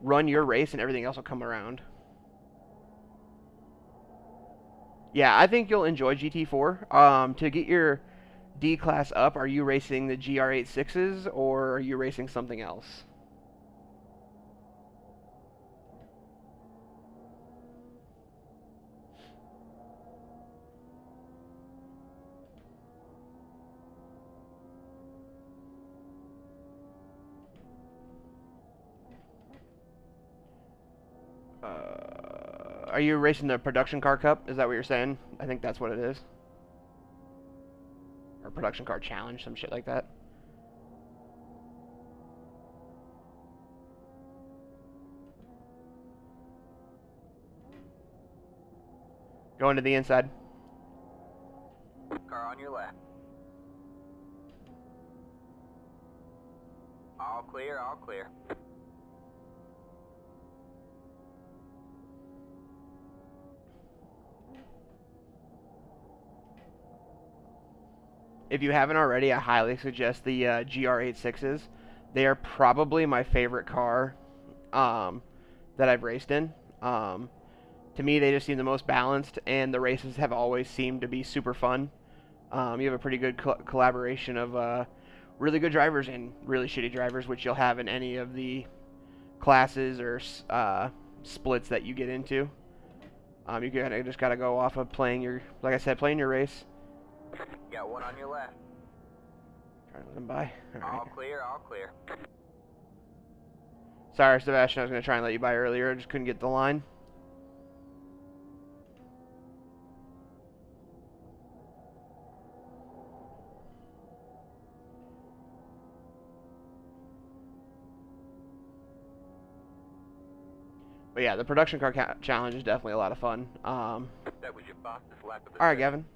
run your race and everything else will come around. Yeah, I think you'll enjoy GT4. To get your D class up, are you racing the GR86s or are you racing something else? Are you racing the Production Car Cup? Is that what you're saying? I think that's what it is. Or Production Car Challenge, some shit like that. Going to the inside. Car on your left. All clear, all clear. If you haven't already, I highly suggest the GR86s. They are probably my favorite car that I've raced in. To me, they just seem the most balanced, and the races have always seemed to be super fun. You have a pretty good collaboration of really good drivers and really shitty drivers, which you'll have in any of the classes or splits that you get into. You just gotta go off of playing your, like I said, playing your race. Got one on your left. Trying to let him by. All clear, all clear. Sorry, Sebastian, I was gonna try and let you by earlier. I just couldn't get the line. But yeah, the production car challenge is definitely a lot of fun. That was your fastest lap of the All right, day. Gavin.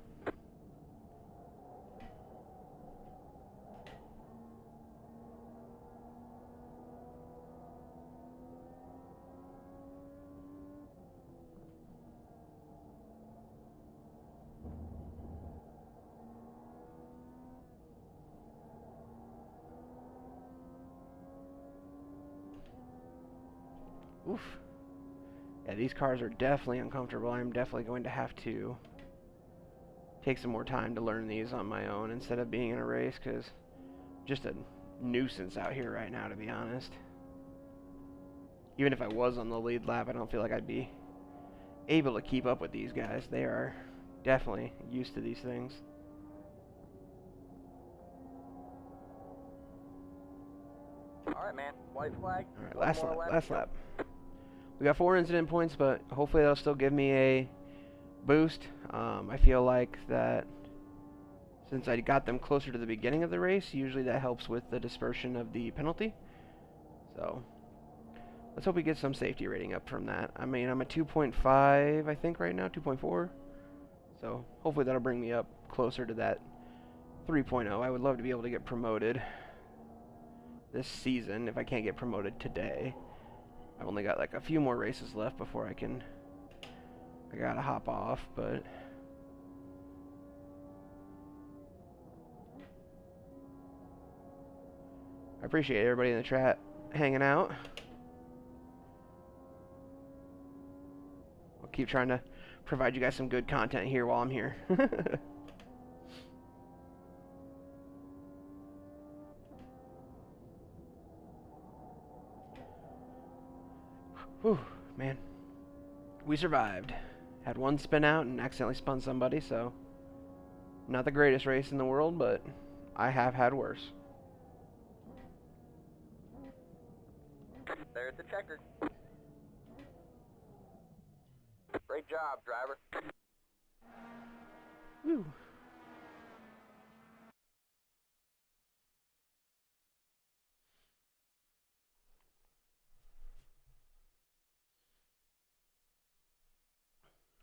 Oof. Yeah, these cars are definitely uncomfortable. I'm definitely going to have to take some more time to learn these on my own instead of being in a race, because just a nuisance out here right now, to be honest. Even if I was on the lead lap, I don't feel like I'd be able to keep up with these guys. They are definitely used to these things. Alright, man. White flag. All right, One last more lap, lap last to go. lap. We got 4 incident points, but hopefully that'll still give me a boost. I feel like that since I got them closer to the beginning of the race, usually that helps with the dispersion of the penalty. So let's hope we get some safety rating up from that. I mean, I'm at 2.5, I think, right now, 2.4. So hopefully that'll bring me up closer to that 3.0. I would love to be able to get promoted this season if I can't get promoted today. I've only got like a few more races left before I gotta hop off, but I appreciate everybody in the chat hanging out. I'll keep trying to provide you guys some good content here while I'm here. Whew, man. We survived. Had one spin out and accidentally spun somebody, so not the greatest race in the world, but I have had worse. There's the checker. Great job, driver. Woo.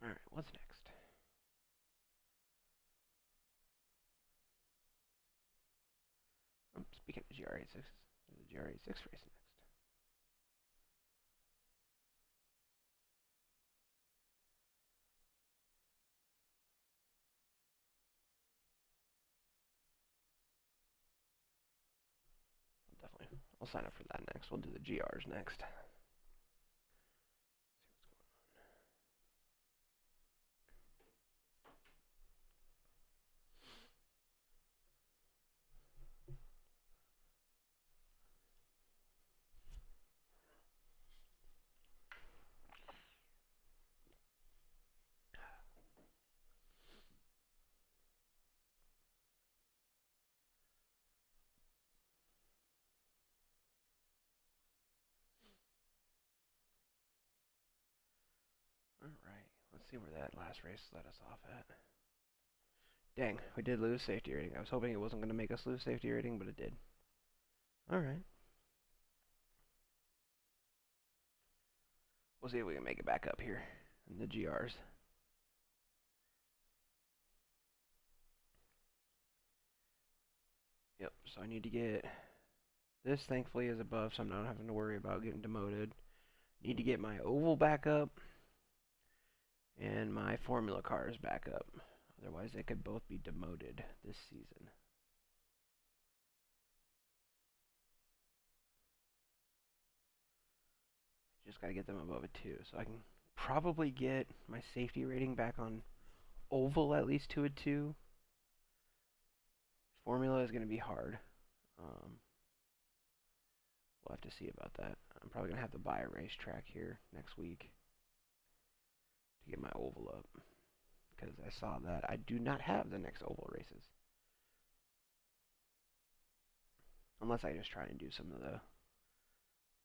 Alright, what's next? GR86. There's a GR86 race next. Definitely. I'll sign up for that next. We'll do the GRs next. Alright, let's see where that last race let us off at. Dang, we did lose safety rating. I was hoping it wasn't going to make us lose safety rating, but it did. Alright. We'll see if we can make it back up here in the GRs. Yep, so I need to get... This, thankfully, is above, so I'm not having to worry about getting demoted. Need to get my oval back up. And my formula cars back up. Otherwise, they could both be demoted this season. Just gotta get them above a 2. So I can probably get my safety rating back on oval at least to a 2. Formula is gonna be hard. We'll have to see about that. I'm probably gonna have to buy a racetrack here next week to get my oval up, because I saw that I do not have the next oval races. Unless I just try and do some of the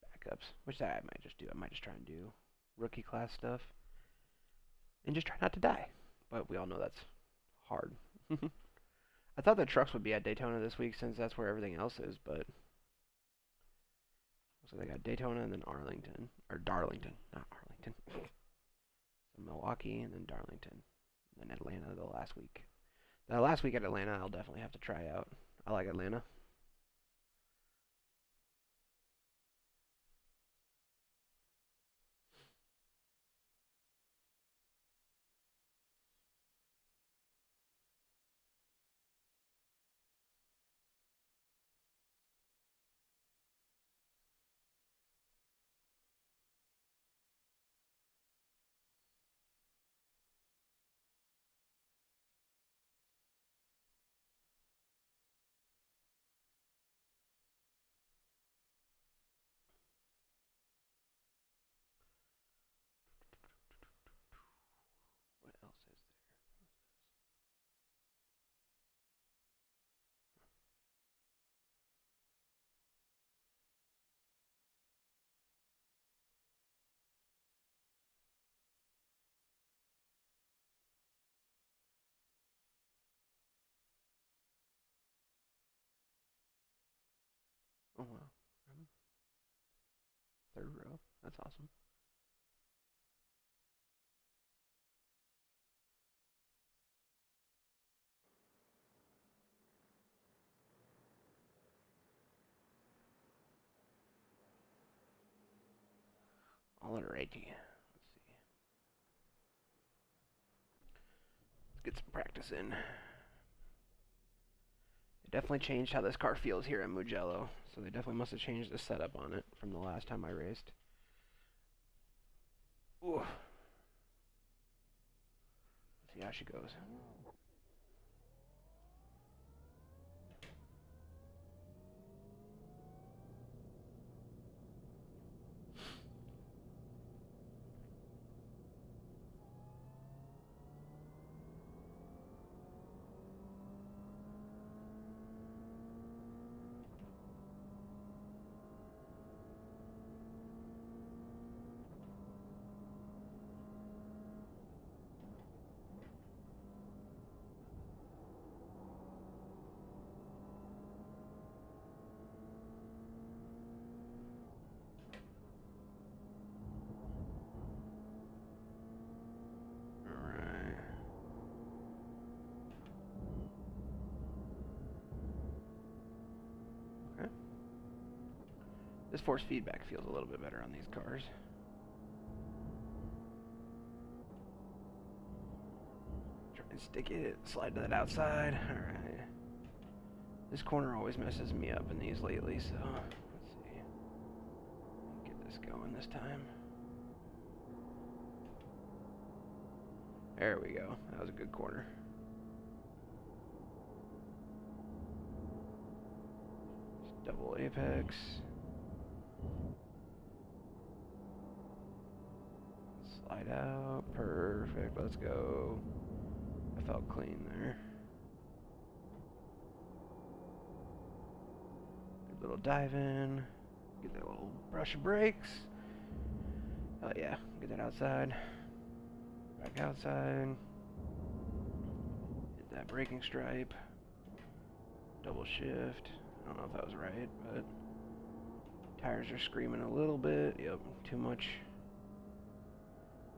backups, which I might just do. I might just try and do rookie class stuff and just try not to die. But we all know that's hard. I thought the trucks would be at Daytona this week since that's where everything else is, but so they got Daytona and then Arlington, or Darlington, not Arlington. So Milwaukee and then Darlington, and then Atlanta the last week. The last week at Atlanta, I'll definitely have to try out. I like Atlanta. What else is there? Oh wow. Third row. That's awesome. Alrighty. Let's see. Let's get some practice in. It definitely changed how this car feels here at Mugello. So they definitely must have changed the setup on it from the last time I raced. Ooh. Let's see how she goes. This force feedback feels a little bit better on these cars. Try and stick it, slide to that outside. Alright. This corner always messes me up in these lately, so let's see. Get this going this time. There we go. That was a good corner. Just double apex. Slide out. Perfect. Let's go. I felt clean there. Good little dive in. Get that little brush of brakes. Oh yeah. Get that outside. Back outside. Hit that braking stripe. Double shift. I don't know if that was right, but tires are screaming a little bit. Yep, too much.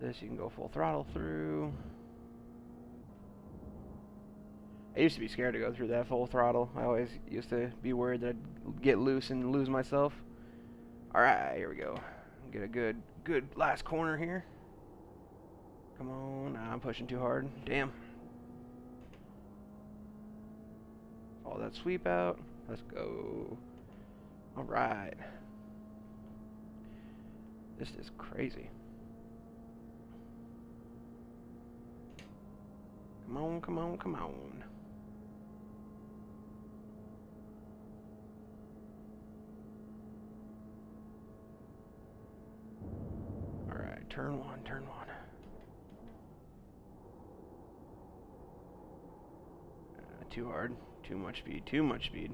This you can go full throttle through. I used to be scared to go through that full throttle. I always used to be worried that I'd get loose and lose myself. Alright, here we go. Get a good last corner here. Come on, I'm pushing too hard. Damn. Follow that sweep out. Let's go. Alright. This is crazy. Come on, come on, come on. Alright, turn one, turn one. Too hard. Too much speed. Too much speed.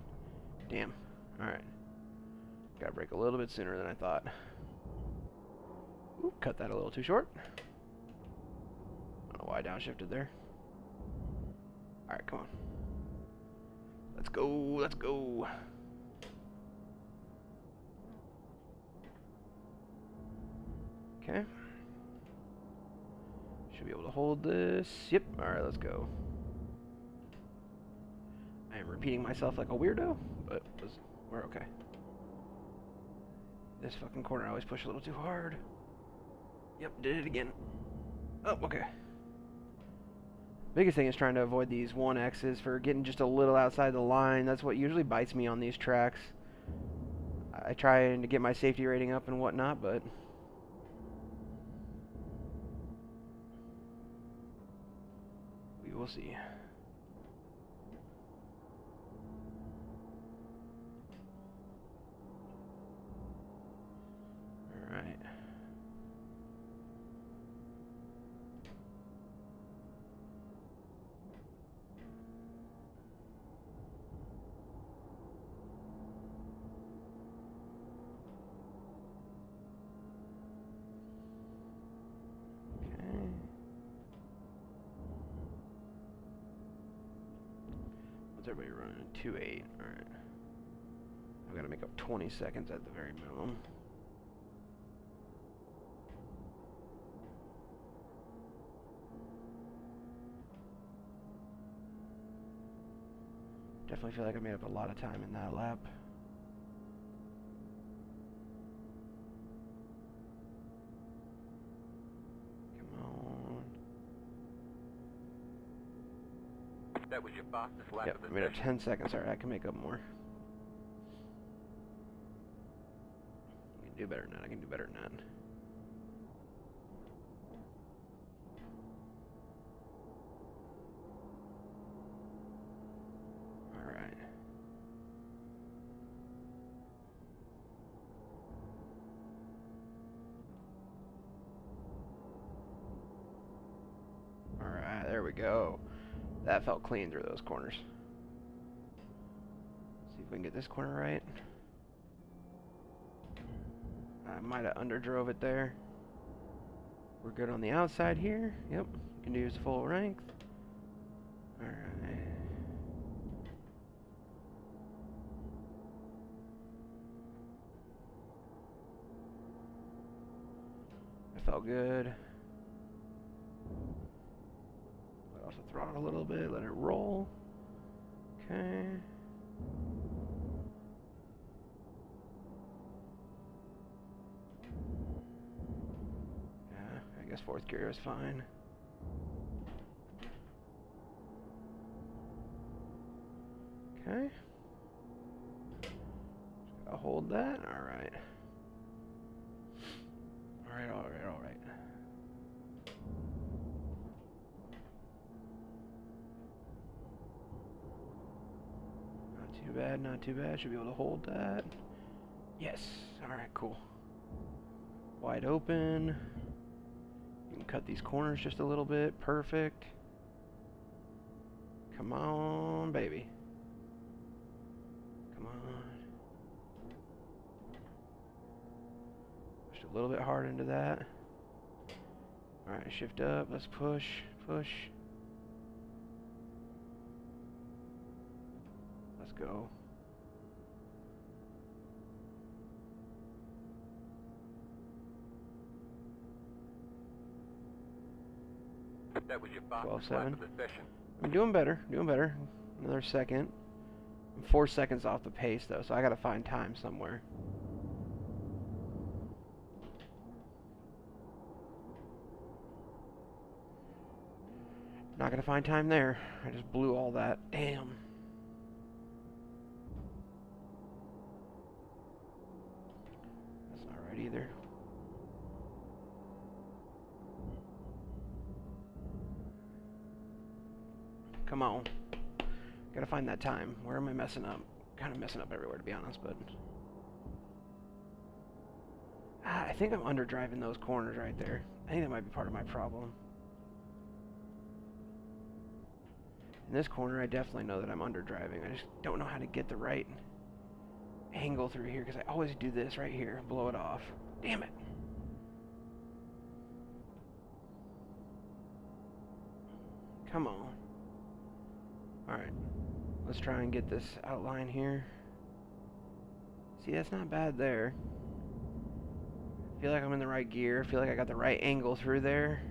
Damn. Alright. Gotta brake a little bit sooner than I thought. Ooh, cut that a little too short. I don't know why I downshifted there. Alright, come on. Let's go. Let's go. Okay. Should be able to hold this. Yep. Alright, let's go. I am repeating myself like a weirdo, but we're okay. This fucking corner I always push a little too hard. Yep, did it again. Oh, okay. Biggest thing is trying to avoid these 1Xs for getting just a little outside the line. That's what usually bites me on these tracks. I try to get my safety rating up and whatnot, but we will see. Alright. What's everybody running? 2.8. Alright. I've got to make up 20 seconds at the very minimum. Definitely feel like I made up a lot of time in that lap. Come on. That was your fastest lap Yep, of the I made up session. 10 seconds. Alright, I can make up more. I can do better than that. I can do better than that. Alright. Alright, there we go. That felt clean through those corners. See if we can get this corner right. I might have underdrove it there. We're good on the outside here. Yep, can use full length. Alright. I felt good. Let off the throttle a little bit, let it roll. Okay. guess fourth gear is fine. Okay. I'll hold that. Alright. Alright, alright, alright. Not too bad, not too bad. Should be able to hold that. Yes. Alright, cool. Wide open. You can cut these corners just a little bit. Perfect. Come on, baby. Come on. Pushed a little bit hard into that. Alright, shift up. Let's push. Push. Let's go. That was your fastest 12-7. lap of the session. I'm doing better. Doing better. Another second. I'm 4 seconds off the pace, though, so I gotta find time somewhere. Not gonna find time there. I just blew all that. Damn. That's not right either. Come on. Gotta find that time. Where am I messing up? Kind of messing up everywhere, to be honest, but... I think I'm underdriving those corners right there. I think that might be part of my problem. In this corner, I definitely know that I'm underdriving. I just don't know how to get the right angle through here, because I always do this right here. Blow it off. Damn it. Come on. Alright, let's try and get this outline here. See, that's not bad there. I feel like I'm in the right gear. I feel like I got the right angle through there.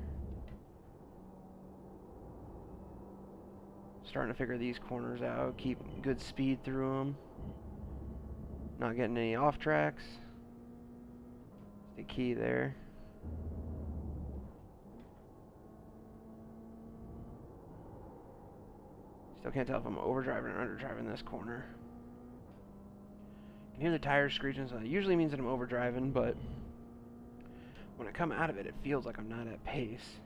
Starting to figure these corners out. Keep good speed through them. Not getting any off tracks. That's the key there. Still can't tell if I'm overdriving or underdriving this corner. You can hear the tires screeching, so that usually means that I'm overdriving, but when I come out of it, it feels like I'm not at pace.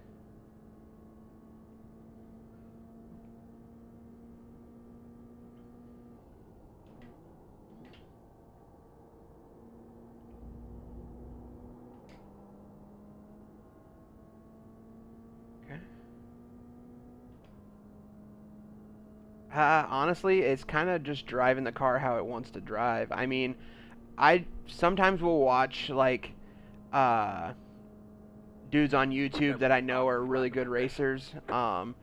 Honestly, it's kind of just driving the car how it wants to drive. I mean, I sometimes will watch, like, dudes on YouTube that I know are really good racers, and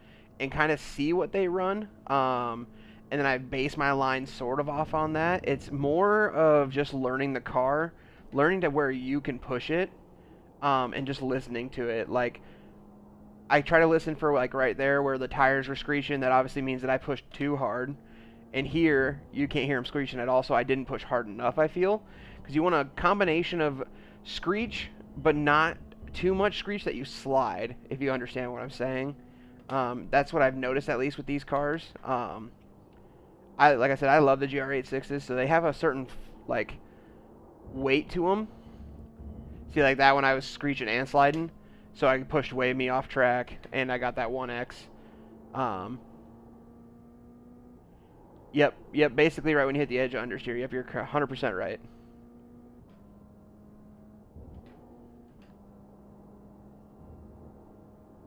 kind of see what they run, and then I base my line sort of off on that. It's more of just learning the car, learning to where you can push it, and just listening to it. Like, I try to listen for, like, right there where the tires were screeching. That obviously means that I pushed too hard. And here, you can't hear them screeching at all, so I didn't push hard enough, I feel. Because you want a combination of screech, but not too much screech that you slide, if you understand what I'm saying. That's what I've noticed, at least with these cars. Like I said, I love the GR86s, so they have a certain, like, weight to them. See, like that one I was screeching and sliding. So I pushed way me off track, and I got that 1X. Yep, basically right when you hit the edge of understeer. Yep, you're 100% right.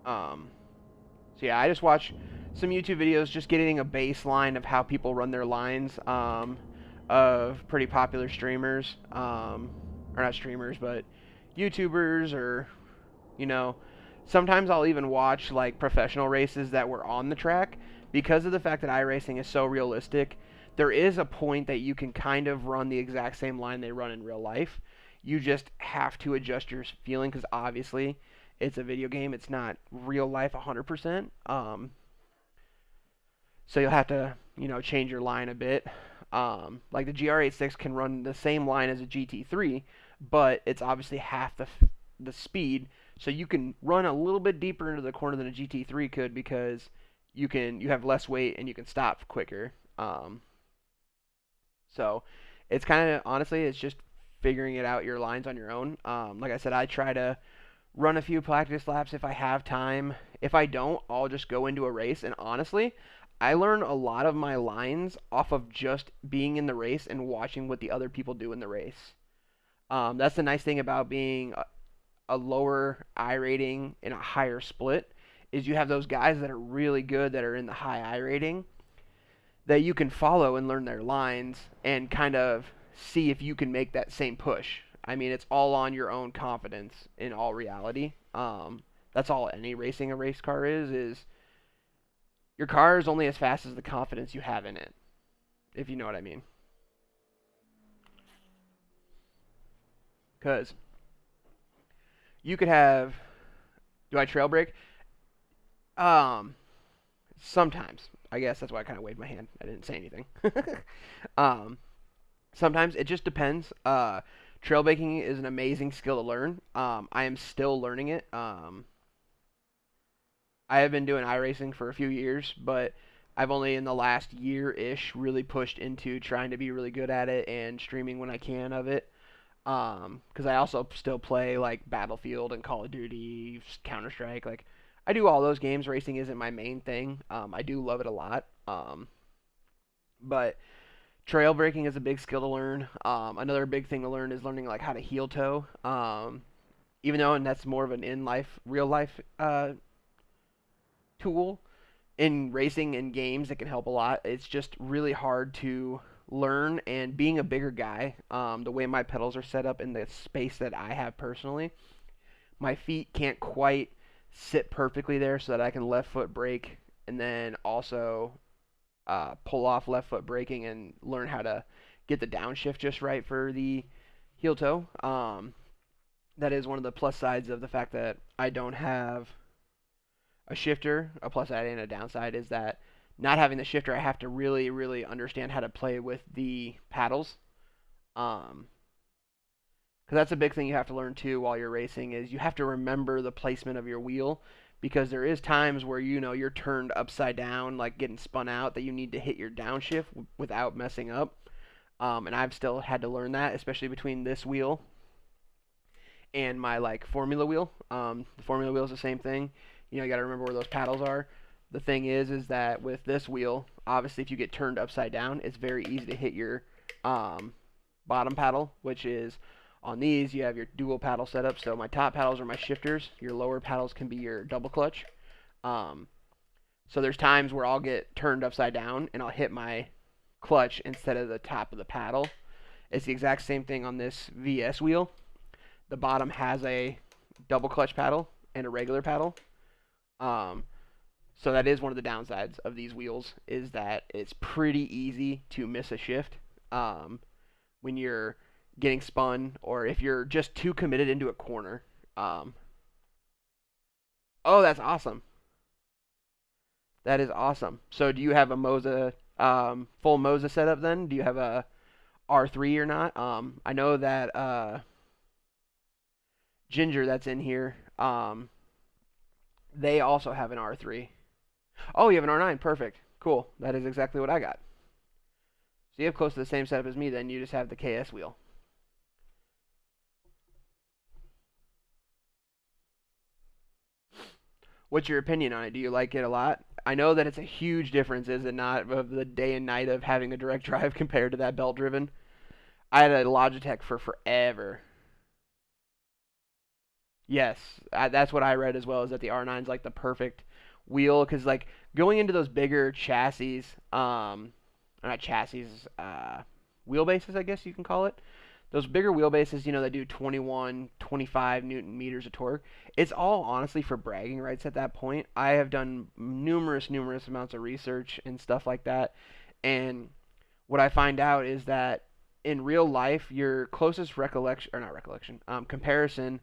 So yeah, I just watch some YouTube videos just getting a baseline of how people run their lines, of pretty popular streamers, or not streamers, but YouTubers, or, you know, sometimes I'll even watch, like, professional races that were on the track. Because of the fact that iRacing is so realistic, there is a point that you can kind of run the exact same line they run in real life. You just have to adjust your feeling, because obviously it's a video game. It's not real life 100%. So you'll have to, you know, change your line a bit. Like the GR86 can run the same line as a GT3, but it's obviously half the speed, So you can run a little bit deeper into the corner than a GT3 could because you have less weight and you can stop quicker. So it's kind of, honestly, it's just figuring it out your lines on your own. Like I said, I try to run a few practice laps if I have time. If I don't, I'll just go into a race. And honestly, I learn a lot of my lines off of just being in the race and watching what the other people do in the race. That's the nice thing about being a lower I rating and a higher split is you have those guys that are really good that are in the high I rating that you can follow and learn their lines and kind of see if you can make that same push. I mean, it's all on your own confidence in all reality. That's all any racing a race car is your car is only as fast as the confidence you have in it, if you know what I mean. Because you could have, do I trail brake? Sometimes. I guess that's why I kind of waved my hand. I didn't say anything. Sometimes it just depends. Trail braking is an amazing skill to learn. I am still learning it. I have been doing iRacing for a few years, but I've only in the last year-ish really pushed into trying to be really good at it and streaming when I can of it. Because I also still play like Battlefield and Call of Duty, Counter-Strike. Like, I do all those games. Racing isn't my main thing. I do love it a lot. But trail braking is a big skill to learn. Another big thing to learn is learning like how to heel toe. Even though, and that's more of an real life tool. In racing and games, it can help a lot. It's just really hard to learn, and being a bigger guy, the way my pedals are set up in the space that I have personally, my feet can't quite sit perfectly there so that I can left foot brake and then also pull off left foot braking and learn how to get the downshift just right for the heel toe. That is one of the plus sides of the fact that I don't have a shifter. A plus side and a downside is that not having the shifter, I have to really, really understand how to play with the paddles. Because that's a big thing you have to learn too while you're racing is you have to remember the placement of your wheel, because there is times where you're turned upside down, like getting spun out, that you need to hit your downshift without messing up. And I've still had to learn that, especially between this wheel and my like formula wheel. The formula wheel is the same thing. You got to remember where those paddles are. The thing is that with this wheel, obviously if you get turned upside down, it's very easy to hit your bottom paddle, which is on these you have your dual paddle setup. So my top paddles are my shifters. Your lower paddles can be your double clutch. So there's times where I'll get turned upside down and I'll hit my clutch instead of the top of the paddle. It's the exact same thing on this VS wheel. The bottom has a double clutch paddle and a regular paddle. So that is one of the downsides of these wheels, is that it's pretty easy to miss a shift when you're getting spun, or if you're just too committed into a corner. Oh, that's awesome. That is awesome. So do you have a Moza, full Moza setup then? Do you have a R3 or not? I know that Ginger that's in here, they also have an R3. Oh, you have an R9. Perfect. Cool. That is exactly what I got. So you have close to the same setup as me then. You just have the KS wheel. What's your opinion on it? Do you like it a lot? I know that it's a huge difference, is it not, of the day and night of having a direct drive compared to that belt driven? I had a Logitech for forever. Yes, that's what I read as well, is that the R9's like the perfect wheel, because like going into those bigger chassis, not chassis, wheelbases, I guess you can call it. Those bigger wheelbases, that do 21, 25 Newton meters of torque. It's all honestly for bragging rights at that point. I have done numerous amounts of research and stuff like that, and what I find out is that in real life, your closest comparison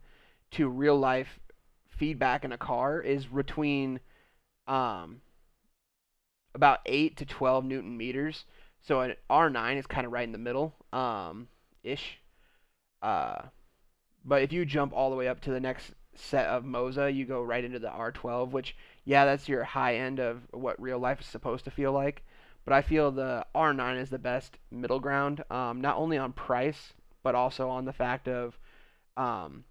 to real life feedback in a car is between about 8 to 12 Newton meters. So an R9 is kind of right in the middle, ish. But if you jump all the way up to the next set of Moza, you go right into the R12, which, yeah, that's your high end of what real life is supposed to feel like. But I feel the R9 is the best middle ground, not only on price, but also on the fact of um,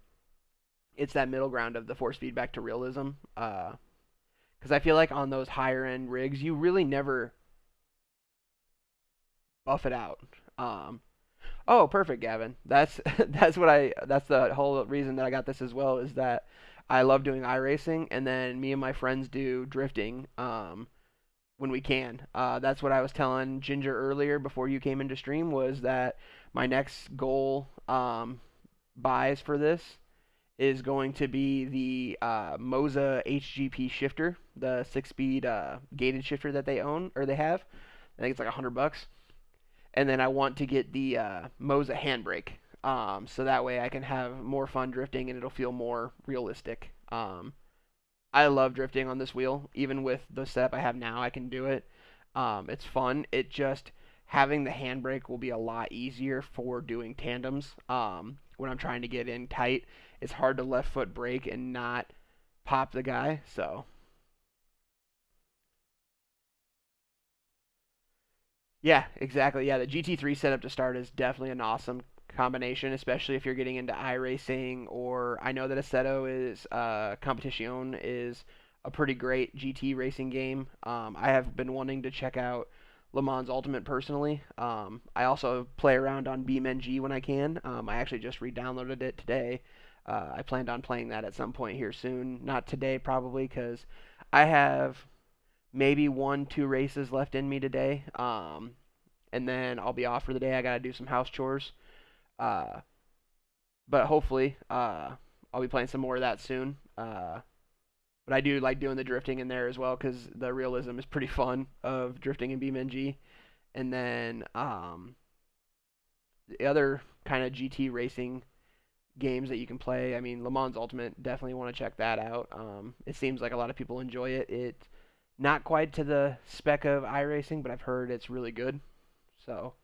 it's that middle ground of the force feedback to realism. Because I feel like on those higher end rigs, you really never buff it out. Oh, perfect, Gavin. That's that's the whole reason that I got this as well, is that I love doing iRacing, and then me and my friends do drifting when we can. That's what I was telling Ginger earlier before you came into stream, was that my next goal buys for this is going to be the Moza HGP shifter, the 6-speed gated shifter that they own, or they have. I think it's like $100. And then I want to get the Moza handbrake, so that way I can have more fun drifting and it'll feel more realistic. I love drifting on this wheel. Even with the setup I have now, I can do it. It's fun. It just, having the handbrake will be a lot easier for doing tandems. When I'm trying to get in tight, it's hard to left foot brake and not pop the guy. So yeah, exactly. Yeah, the GT3 setup to start is definitely an awesome combination, especially if you're getting into iRacing, or I know that Assetto is Competition is a pretty great GT racing game. I have been wanting to check out Le Mans Ultimate personally. I also play around on BeamNG when I can. I actually just re-downloaded it today. I planned on playing that at some point here soon. Not today probably, because I have maybe 1-2 races left in me today. And then I'll be off for the day. I gotta do some house chores. But hopefully, I'll be playing some more of that soon. But I do like doing the drifting in there as well, because the realism is pretty fun of drifting in BeamNG. And then the other kind of GT racing games that you can play, I mean, Le Mans Ultimate, definitely want to check that out. It seems like a lot of people enjoy it. It's not quite to the spec of iRacing, but I've heard it's really good. So,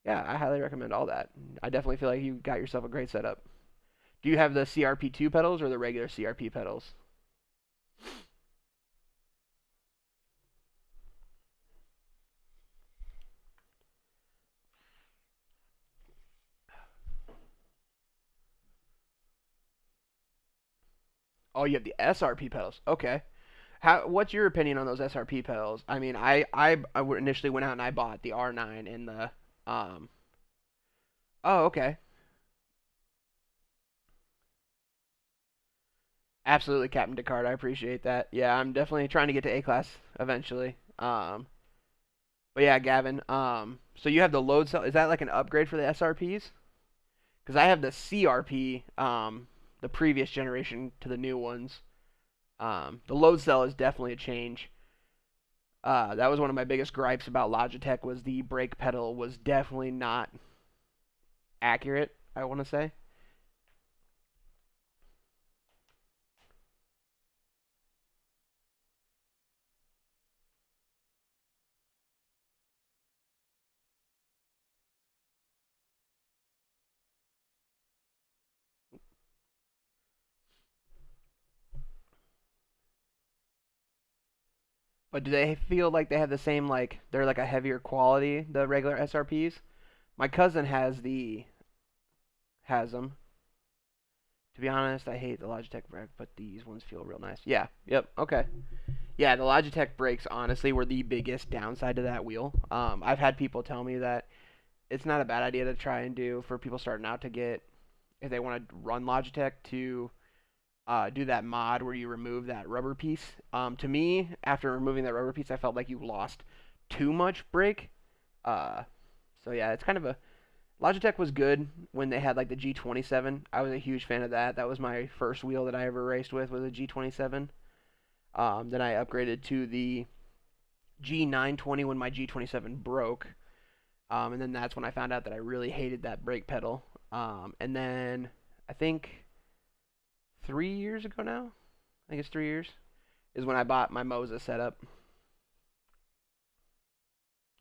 yeah, I highly recommend all that. I definitely feel like you got yourself a great setup. Do you have the CRP2 pedals or the regular CRP pedals? Oh, you have the SRP pedals. Okay. What's your opinion on those SRP pedals? I mean, I initially went out and I bought the R9 and the Oh, okay. Absolutely, Captain Descartes. I appreciate that. Yeah, I'm definitely trying to get to A class eventually. But yeah, Gavin. So you have the load cell. Is that like an upgrade for the SRPs? Because I have the CRP, the previous generation to the new ones. The load cell is definitely a change. That was one of my biggest gripes about Logitech, was the brake pedal was definitely not accurate, I want to say. But do they feel like they have the same, like, they're like a heavier quality, the regular SRPs? My cousin has them. To be honest, I hate the Logitech brake, but these ones feel real nice. Yeah, yep, okay. Yeah, the Logitech brakes, honestly, were the biggest downside to that wheel. I've had people tell me that it's not a bad idea to try and do for people starting out to get, if they want to run Logitech, to do that mod where you remove that rubber piece. To me, after removing that rubber piece, I felt like you lost too much brake. So yeah, it's kind of a... Logitech was good when they had like the G27. I was a huge fan of that. That was my first wheel that I ever raced with, was a G27. Then I upgraded to the G920 when my G27 broke. And then that's when I found out that I really hated that brake pedal. And then I think 3 years ago now, I think it's 3 years, is when I bought my Moza setup.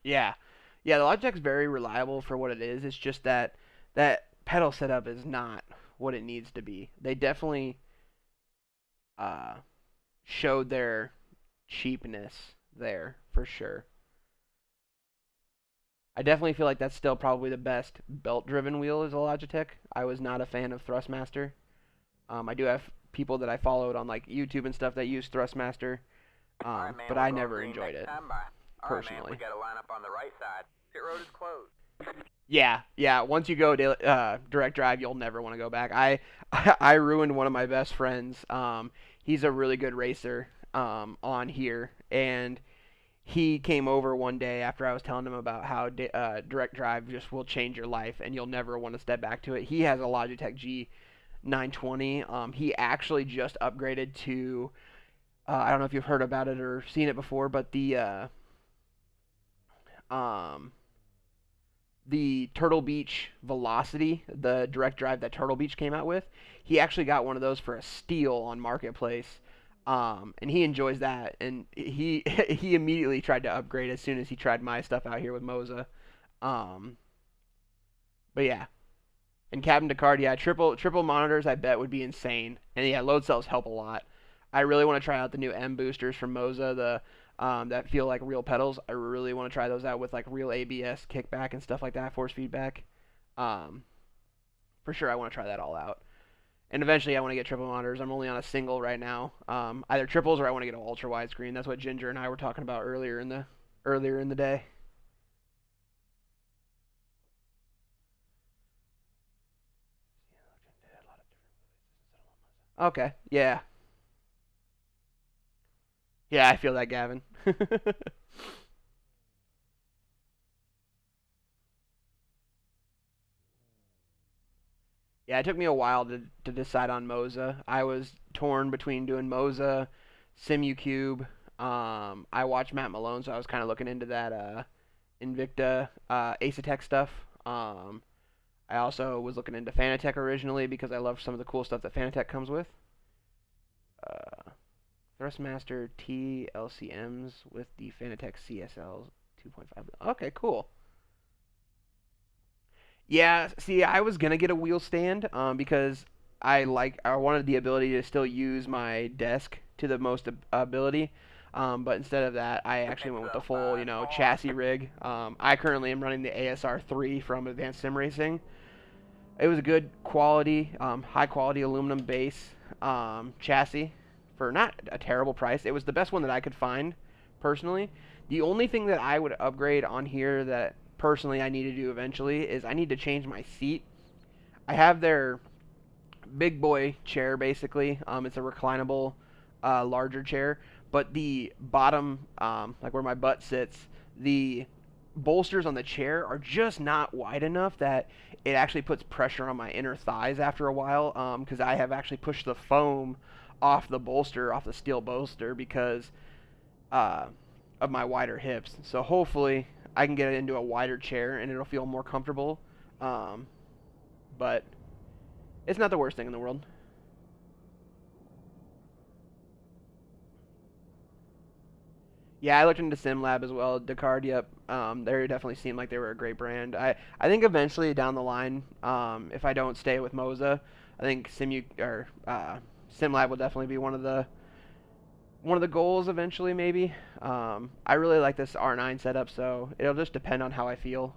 Yeah. Yeah, the Logitech's very reliable for what it is. It's just that that pedal setup is not what it needs to be. They definitely showed their cheapness there for sure. I definitely feel like that's still probably the best belt-driven wheel is a Logitech. I was not a fan of Thrustmaster. I do have people that I followed on like YouTube and stuff that use Thrustmaster, Alright, man, but we're I going never green enjoyed next it time, bye. Alright, man, personally. we got to line up on the right side. Pit road is closed. Yeah. Once you go direct drive, you'll never want to go back. I ruined one of my best friends. He's a really good racer on here, and he came over one day after I was telling him about how direct drive just will change your life, and you'll never want to step back to it. He has a Logitech G920. He actually just upgraded to I don't know if you've heard about it or seen it before, but the Turtle Beach Velocity, the direct drive that Turtle Beach came out with, he actually got one of those for a steal on Marketplace, and he enjoys that. And he he immediately tried to upgrade as soon as he tried my stuff out here with Moza. But yeah, and cabin to card, yeah, triple monitors I bet would be insane. And yeah, load cells help a lot. I really want to try out the new M boosters from Moza, that feel like real pedals. I really want to try those out with like real ABS kickback and stuff like that, force feedback. For sure, I want to try that all out. And eventually, I want to get triple monitors. I'm only on a single right now, either triples or I want to get an ultra widescreen. That's what Ginger and I were talking about earlier in the day. Okay, yeah. Yeah, I feel that, Gavin. Yeah, it took me a while to decide on Moza. I was torn between doing Moza, SimuCube. I watched Matt Malone, so I was kind of looking into that Invicta Asetek stuff. I also was looking into Fanatec originally because I love some of the cool stuff that Fanatec comes with. Thrustmaster T LCMs with the Fanatec CSL 2.5. Okay, cool. Yeah, see, I was gonna get a wheel stand because I wanted the ability to still use my desk to the most ability. But instead of that, I actually went with the full, chassis rig. I currently am running the ASR3 from Advanced Sim Racing. It was a good quality, high quality aluminum base chassis for not a terrible price. It was the best one that I could find, personally. The only thing that I would upgrade on here that personally I need to do eventually is I need to change my seat. I have their big boy chair, basically. It's a reclinable, larger chair, but the bottom, like where my butt sits, the bolsters on the chair are just not wide enough that it actually puts pressure on my inner thighs after a while, because I have actually pushed the foam off the steel bolster because of my wider hips. So hopefully I can get it into a wider chair and it'll feel more comfortable. But it's not the worst thing in the world. Yeah, I looked into SimLab as well. Descartes, yep. They definitely seemed like they were a great brand. I think eventually down the line, if I don't stay with Moza, I think SimLab will definitely be one of the goals eventually, maybe. I really like this R9 setup, so it'll just depend on how I feel.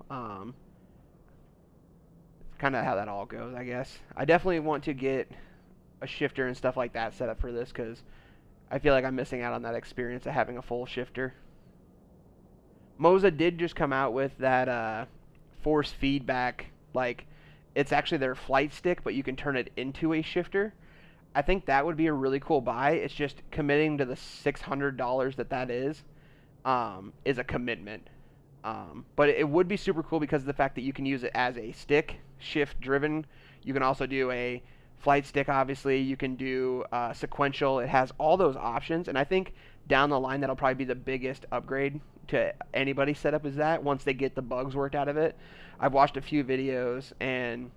It's kind of how that all goes, I guess. I definitely want to get a shifter and stuff like that set up for this because I feel like I'm missing out on that experience of having a full shifter. Moza did just come out with that force feedback, like it's actually their flight stick, but you can turn it into a shifter. I think that would be a really cool buy. It's just committing to the $600 that is a commitment. But it would be super cool because of the fact that you can use it as a stick, shift driven. You can also do a flight stick, obviously. You can do sequential. It has all those options, and I think down the line that'll probably be the biggest upgrade to anybody's setup is that once they get the bugs worked out of it. I've watched a few videos, and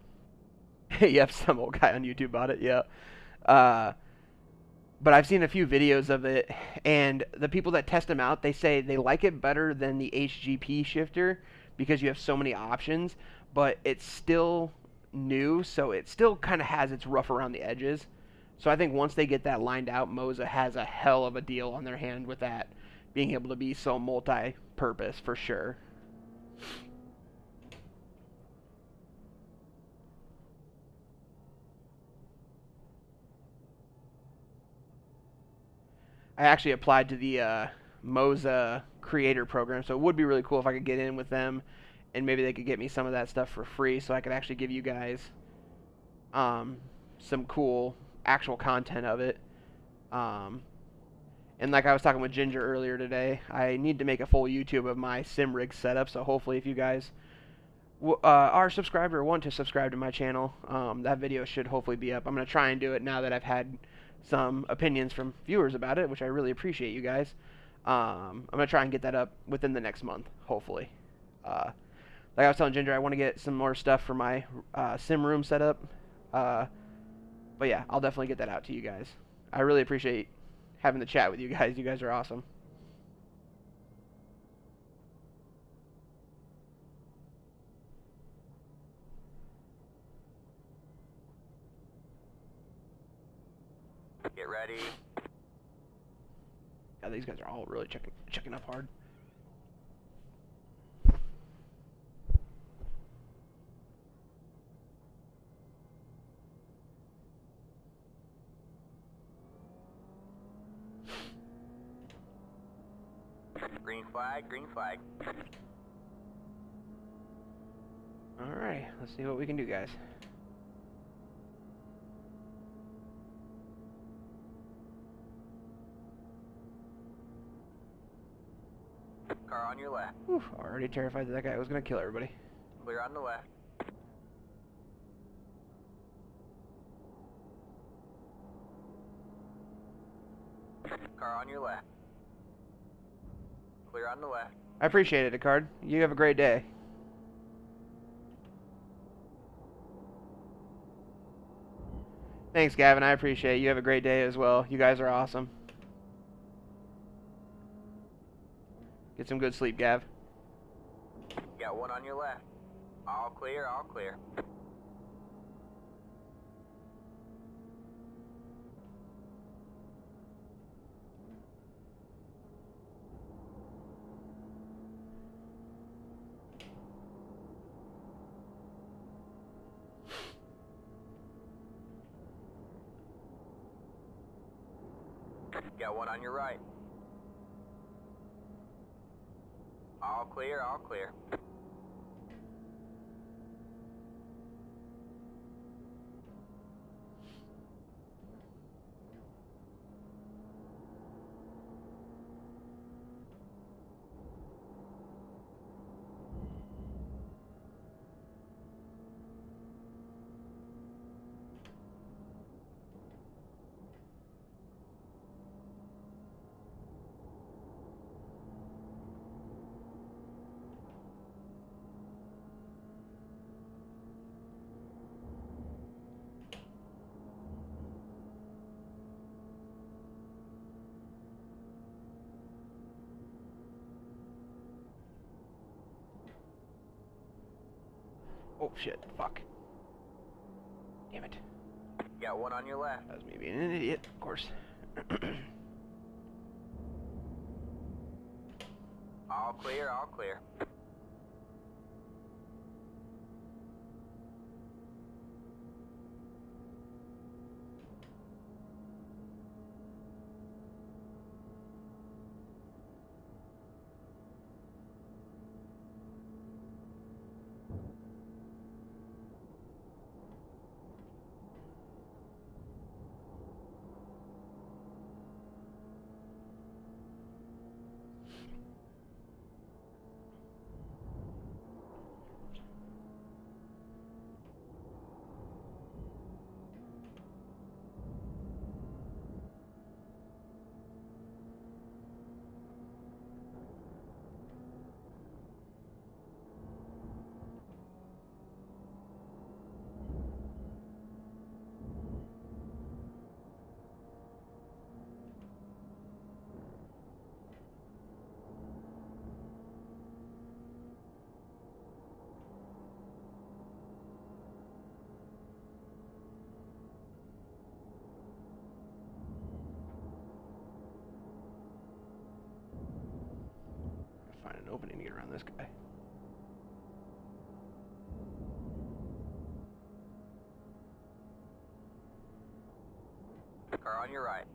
yep, some old guy on YouTube bought it, yeah. But I've seen a few videos of it, and the people that test them out, they say they like it better than the HGP shifter because you have so many options, but it's still new, so it still kind of has its rough around the edges. So I think once they get that lined out, Moza has a hell of a deal on their hand with that, being able to be so multi-purpose for sure. I actually applied to the Moza creator program, so it would be really cool if I could get in with them, and maybe they could get me some of that stuff for free, so I could actually give you guys some cool actual content of it. And like I was talking with Ginger earlier today, I need to make a full YouTube of my sim rig setup, so hopefully if you guys are subscribed or want to subscribe to my channel, that video should hopefully be up. I'm going to try and do it now that I've had some opinions from viewers about it, which I really appreciate, you guys. I'm going to try and get that up within the next month, hopefully. Like I was telling Ginger, I want to get some more stuff for my sim room setup. But yeah, I'll definitely get that out to you guys. I really appreciate having the chat with you guys. You guys are awesome. Get ready. God, these guys are all really checking up hard. Green flag, green flag. Alright, let's see what we can do, guys. Car on your left. Whew, already terrified that guy was going to kill everybody. Clear on the left. Car on your left. Clear on the left. I appreciate it, Icard. You have a great day. Thanks, Gavin. I appreciate it. You have a great day as well. You guys are awesome. Get some good sleep, Gav. Got one on your left. All clear, all clear. Got one on your right. All clear, all clear. Oh, shit. Fuck. Damn it. Got one on your left. That was me being an idiot, of course. All clear, all clear. around this guy. Car on your right.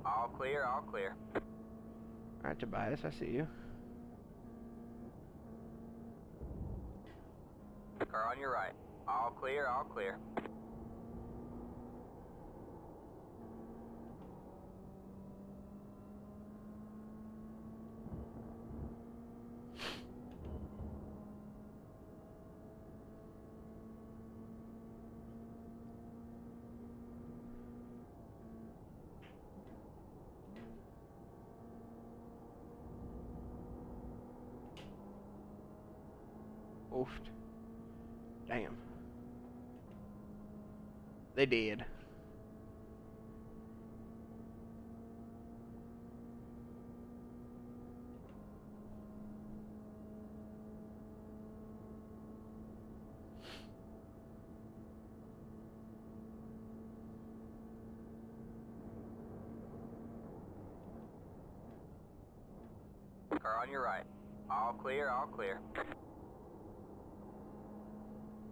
All clear, all clear. Alright, Tobias, I see you. Car on your right. All clear, all clear. Oofed. Damn. They did. Car on your right. All clear, all clear.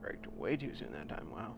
Braked way too soon that time, wow.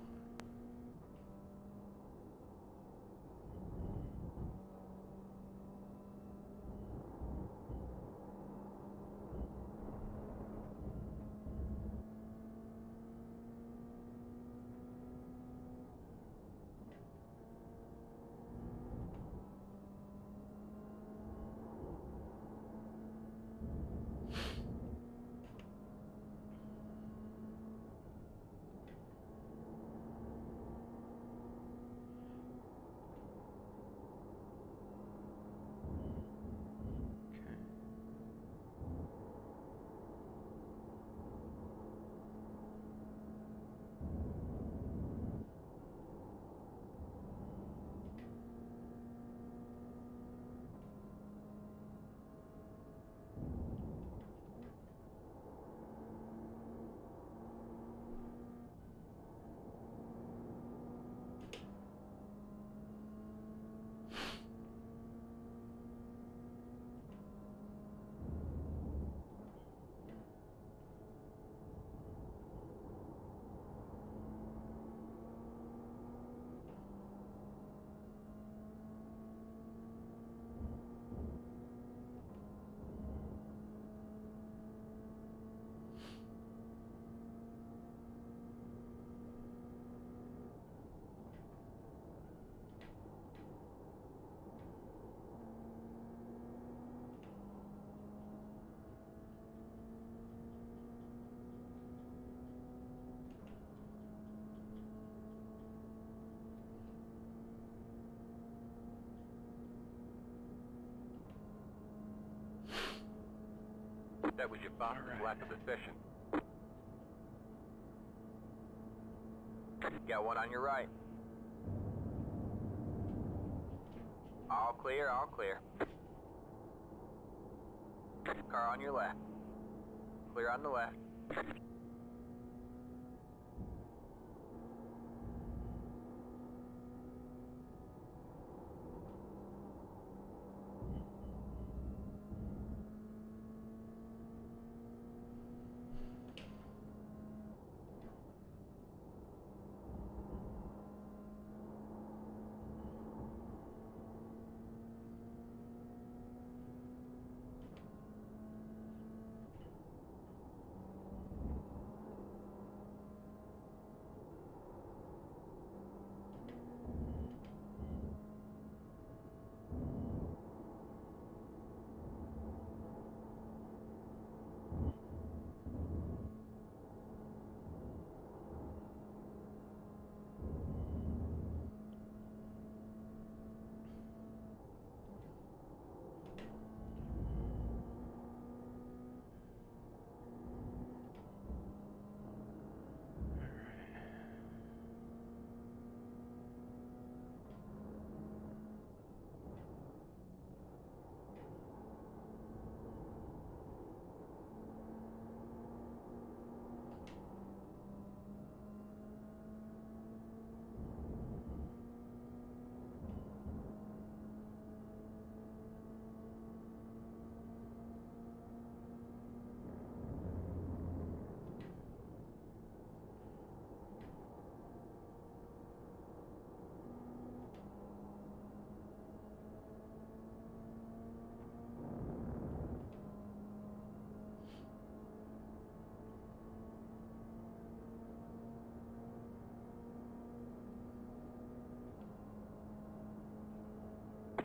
That was your fastest lap of the session. Got one on your right. All clear, all clear. Car on your left. Clear on the left.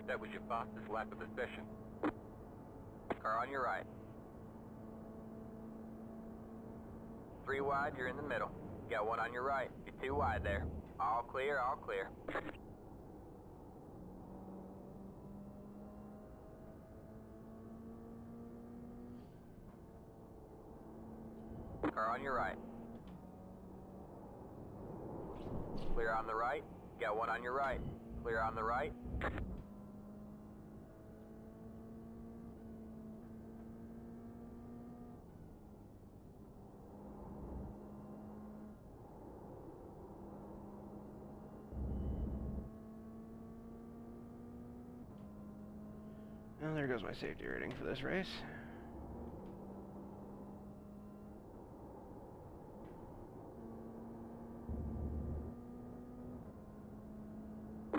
That was your fastest lap of the session. Car on your right. 3 wide, you're in the middle. Got 1 on your right. You're 2 wide there. All clear, all clear. Car on your right. Clear on the right. Got 1 on your right. Clear on the right. Well, there goes my safety rating for this race.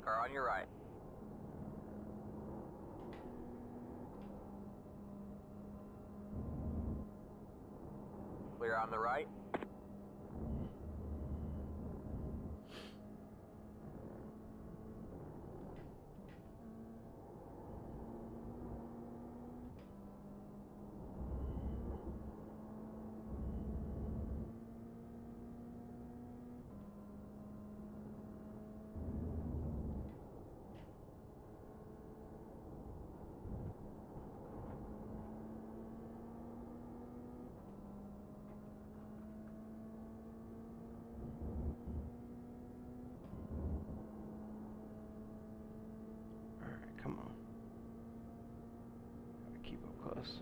Car on your right. Clear on the right. Alright, come on. Gotta keep up close.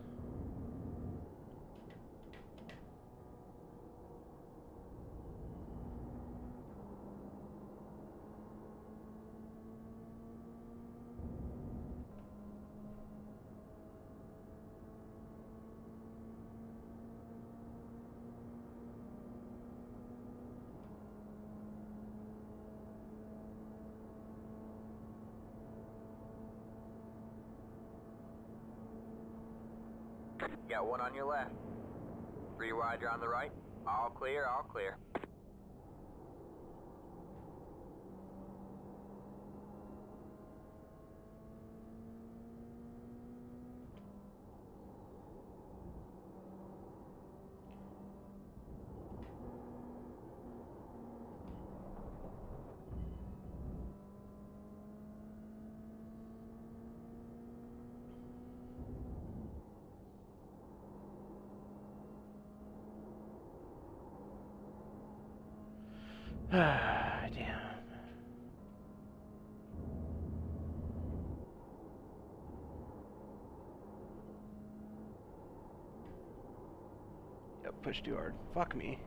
Got 1 on your left. 3 wide, you're on the right. All clear, all clear. Damn. Yep, push too hard. Fuck me.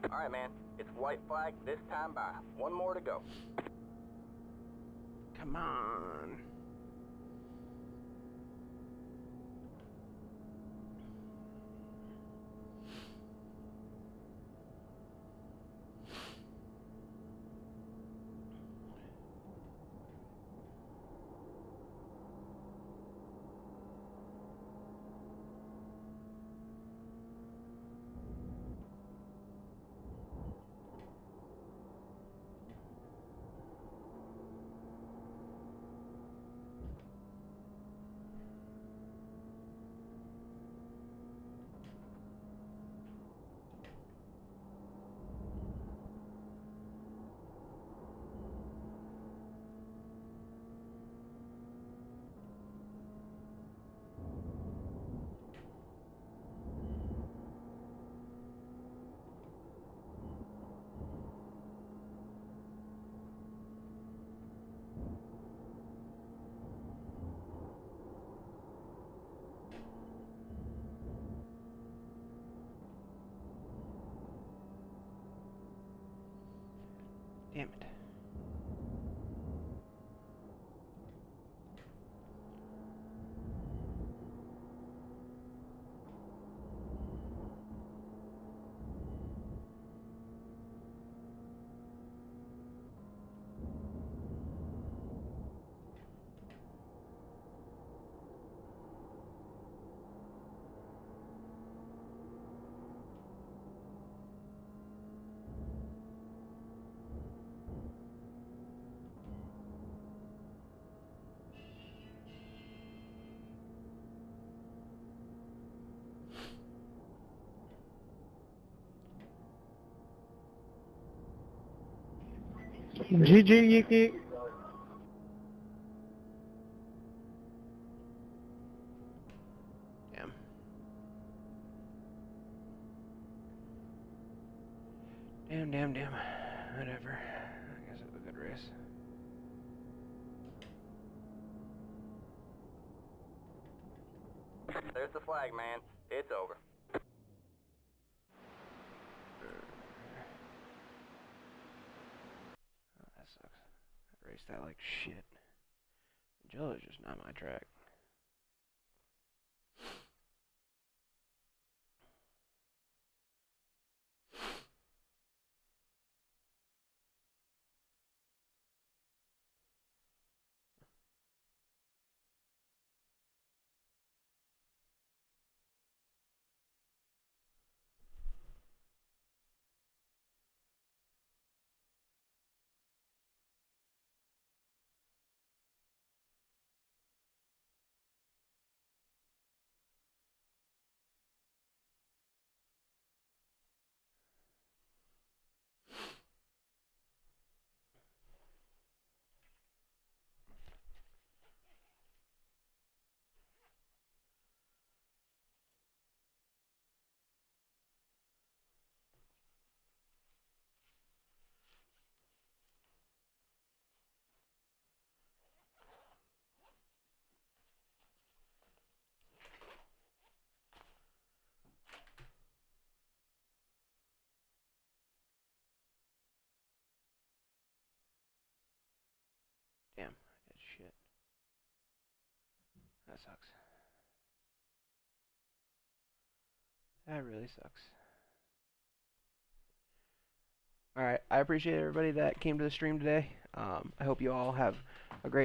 Alright, man. It's white flag this time by. 1 more to go. Come on. Damn it. GG, Yiki. Damn. Damn. Whatever. I guess it was a good race. There's the flag, man. It's over. Oh, that sucks. I raced that like shit. Magello's just not my track. Damn, I did shit. That sucks. That really sucks. Alright, I appreciate everybody that came to the stream today. I hope you all have a great day.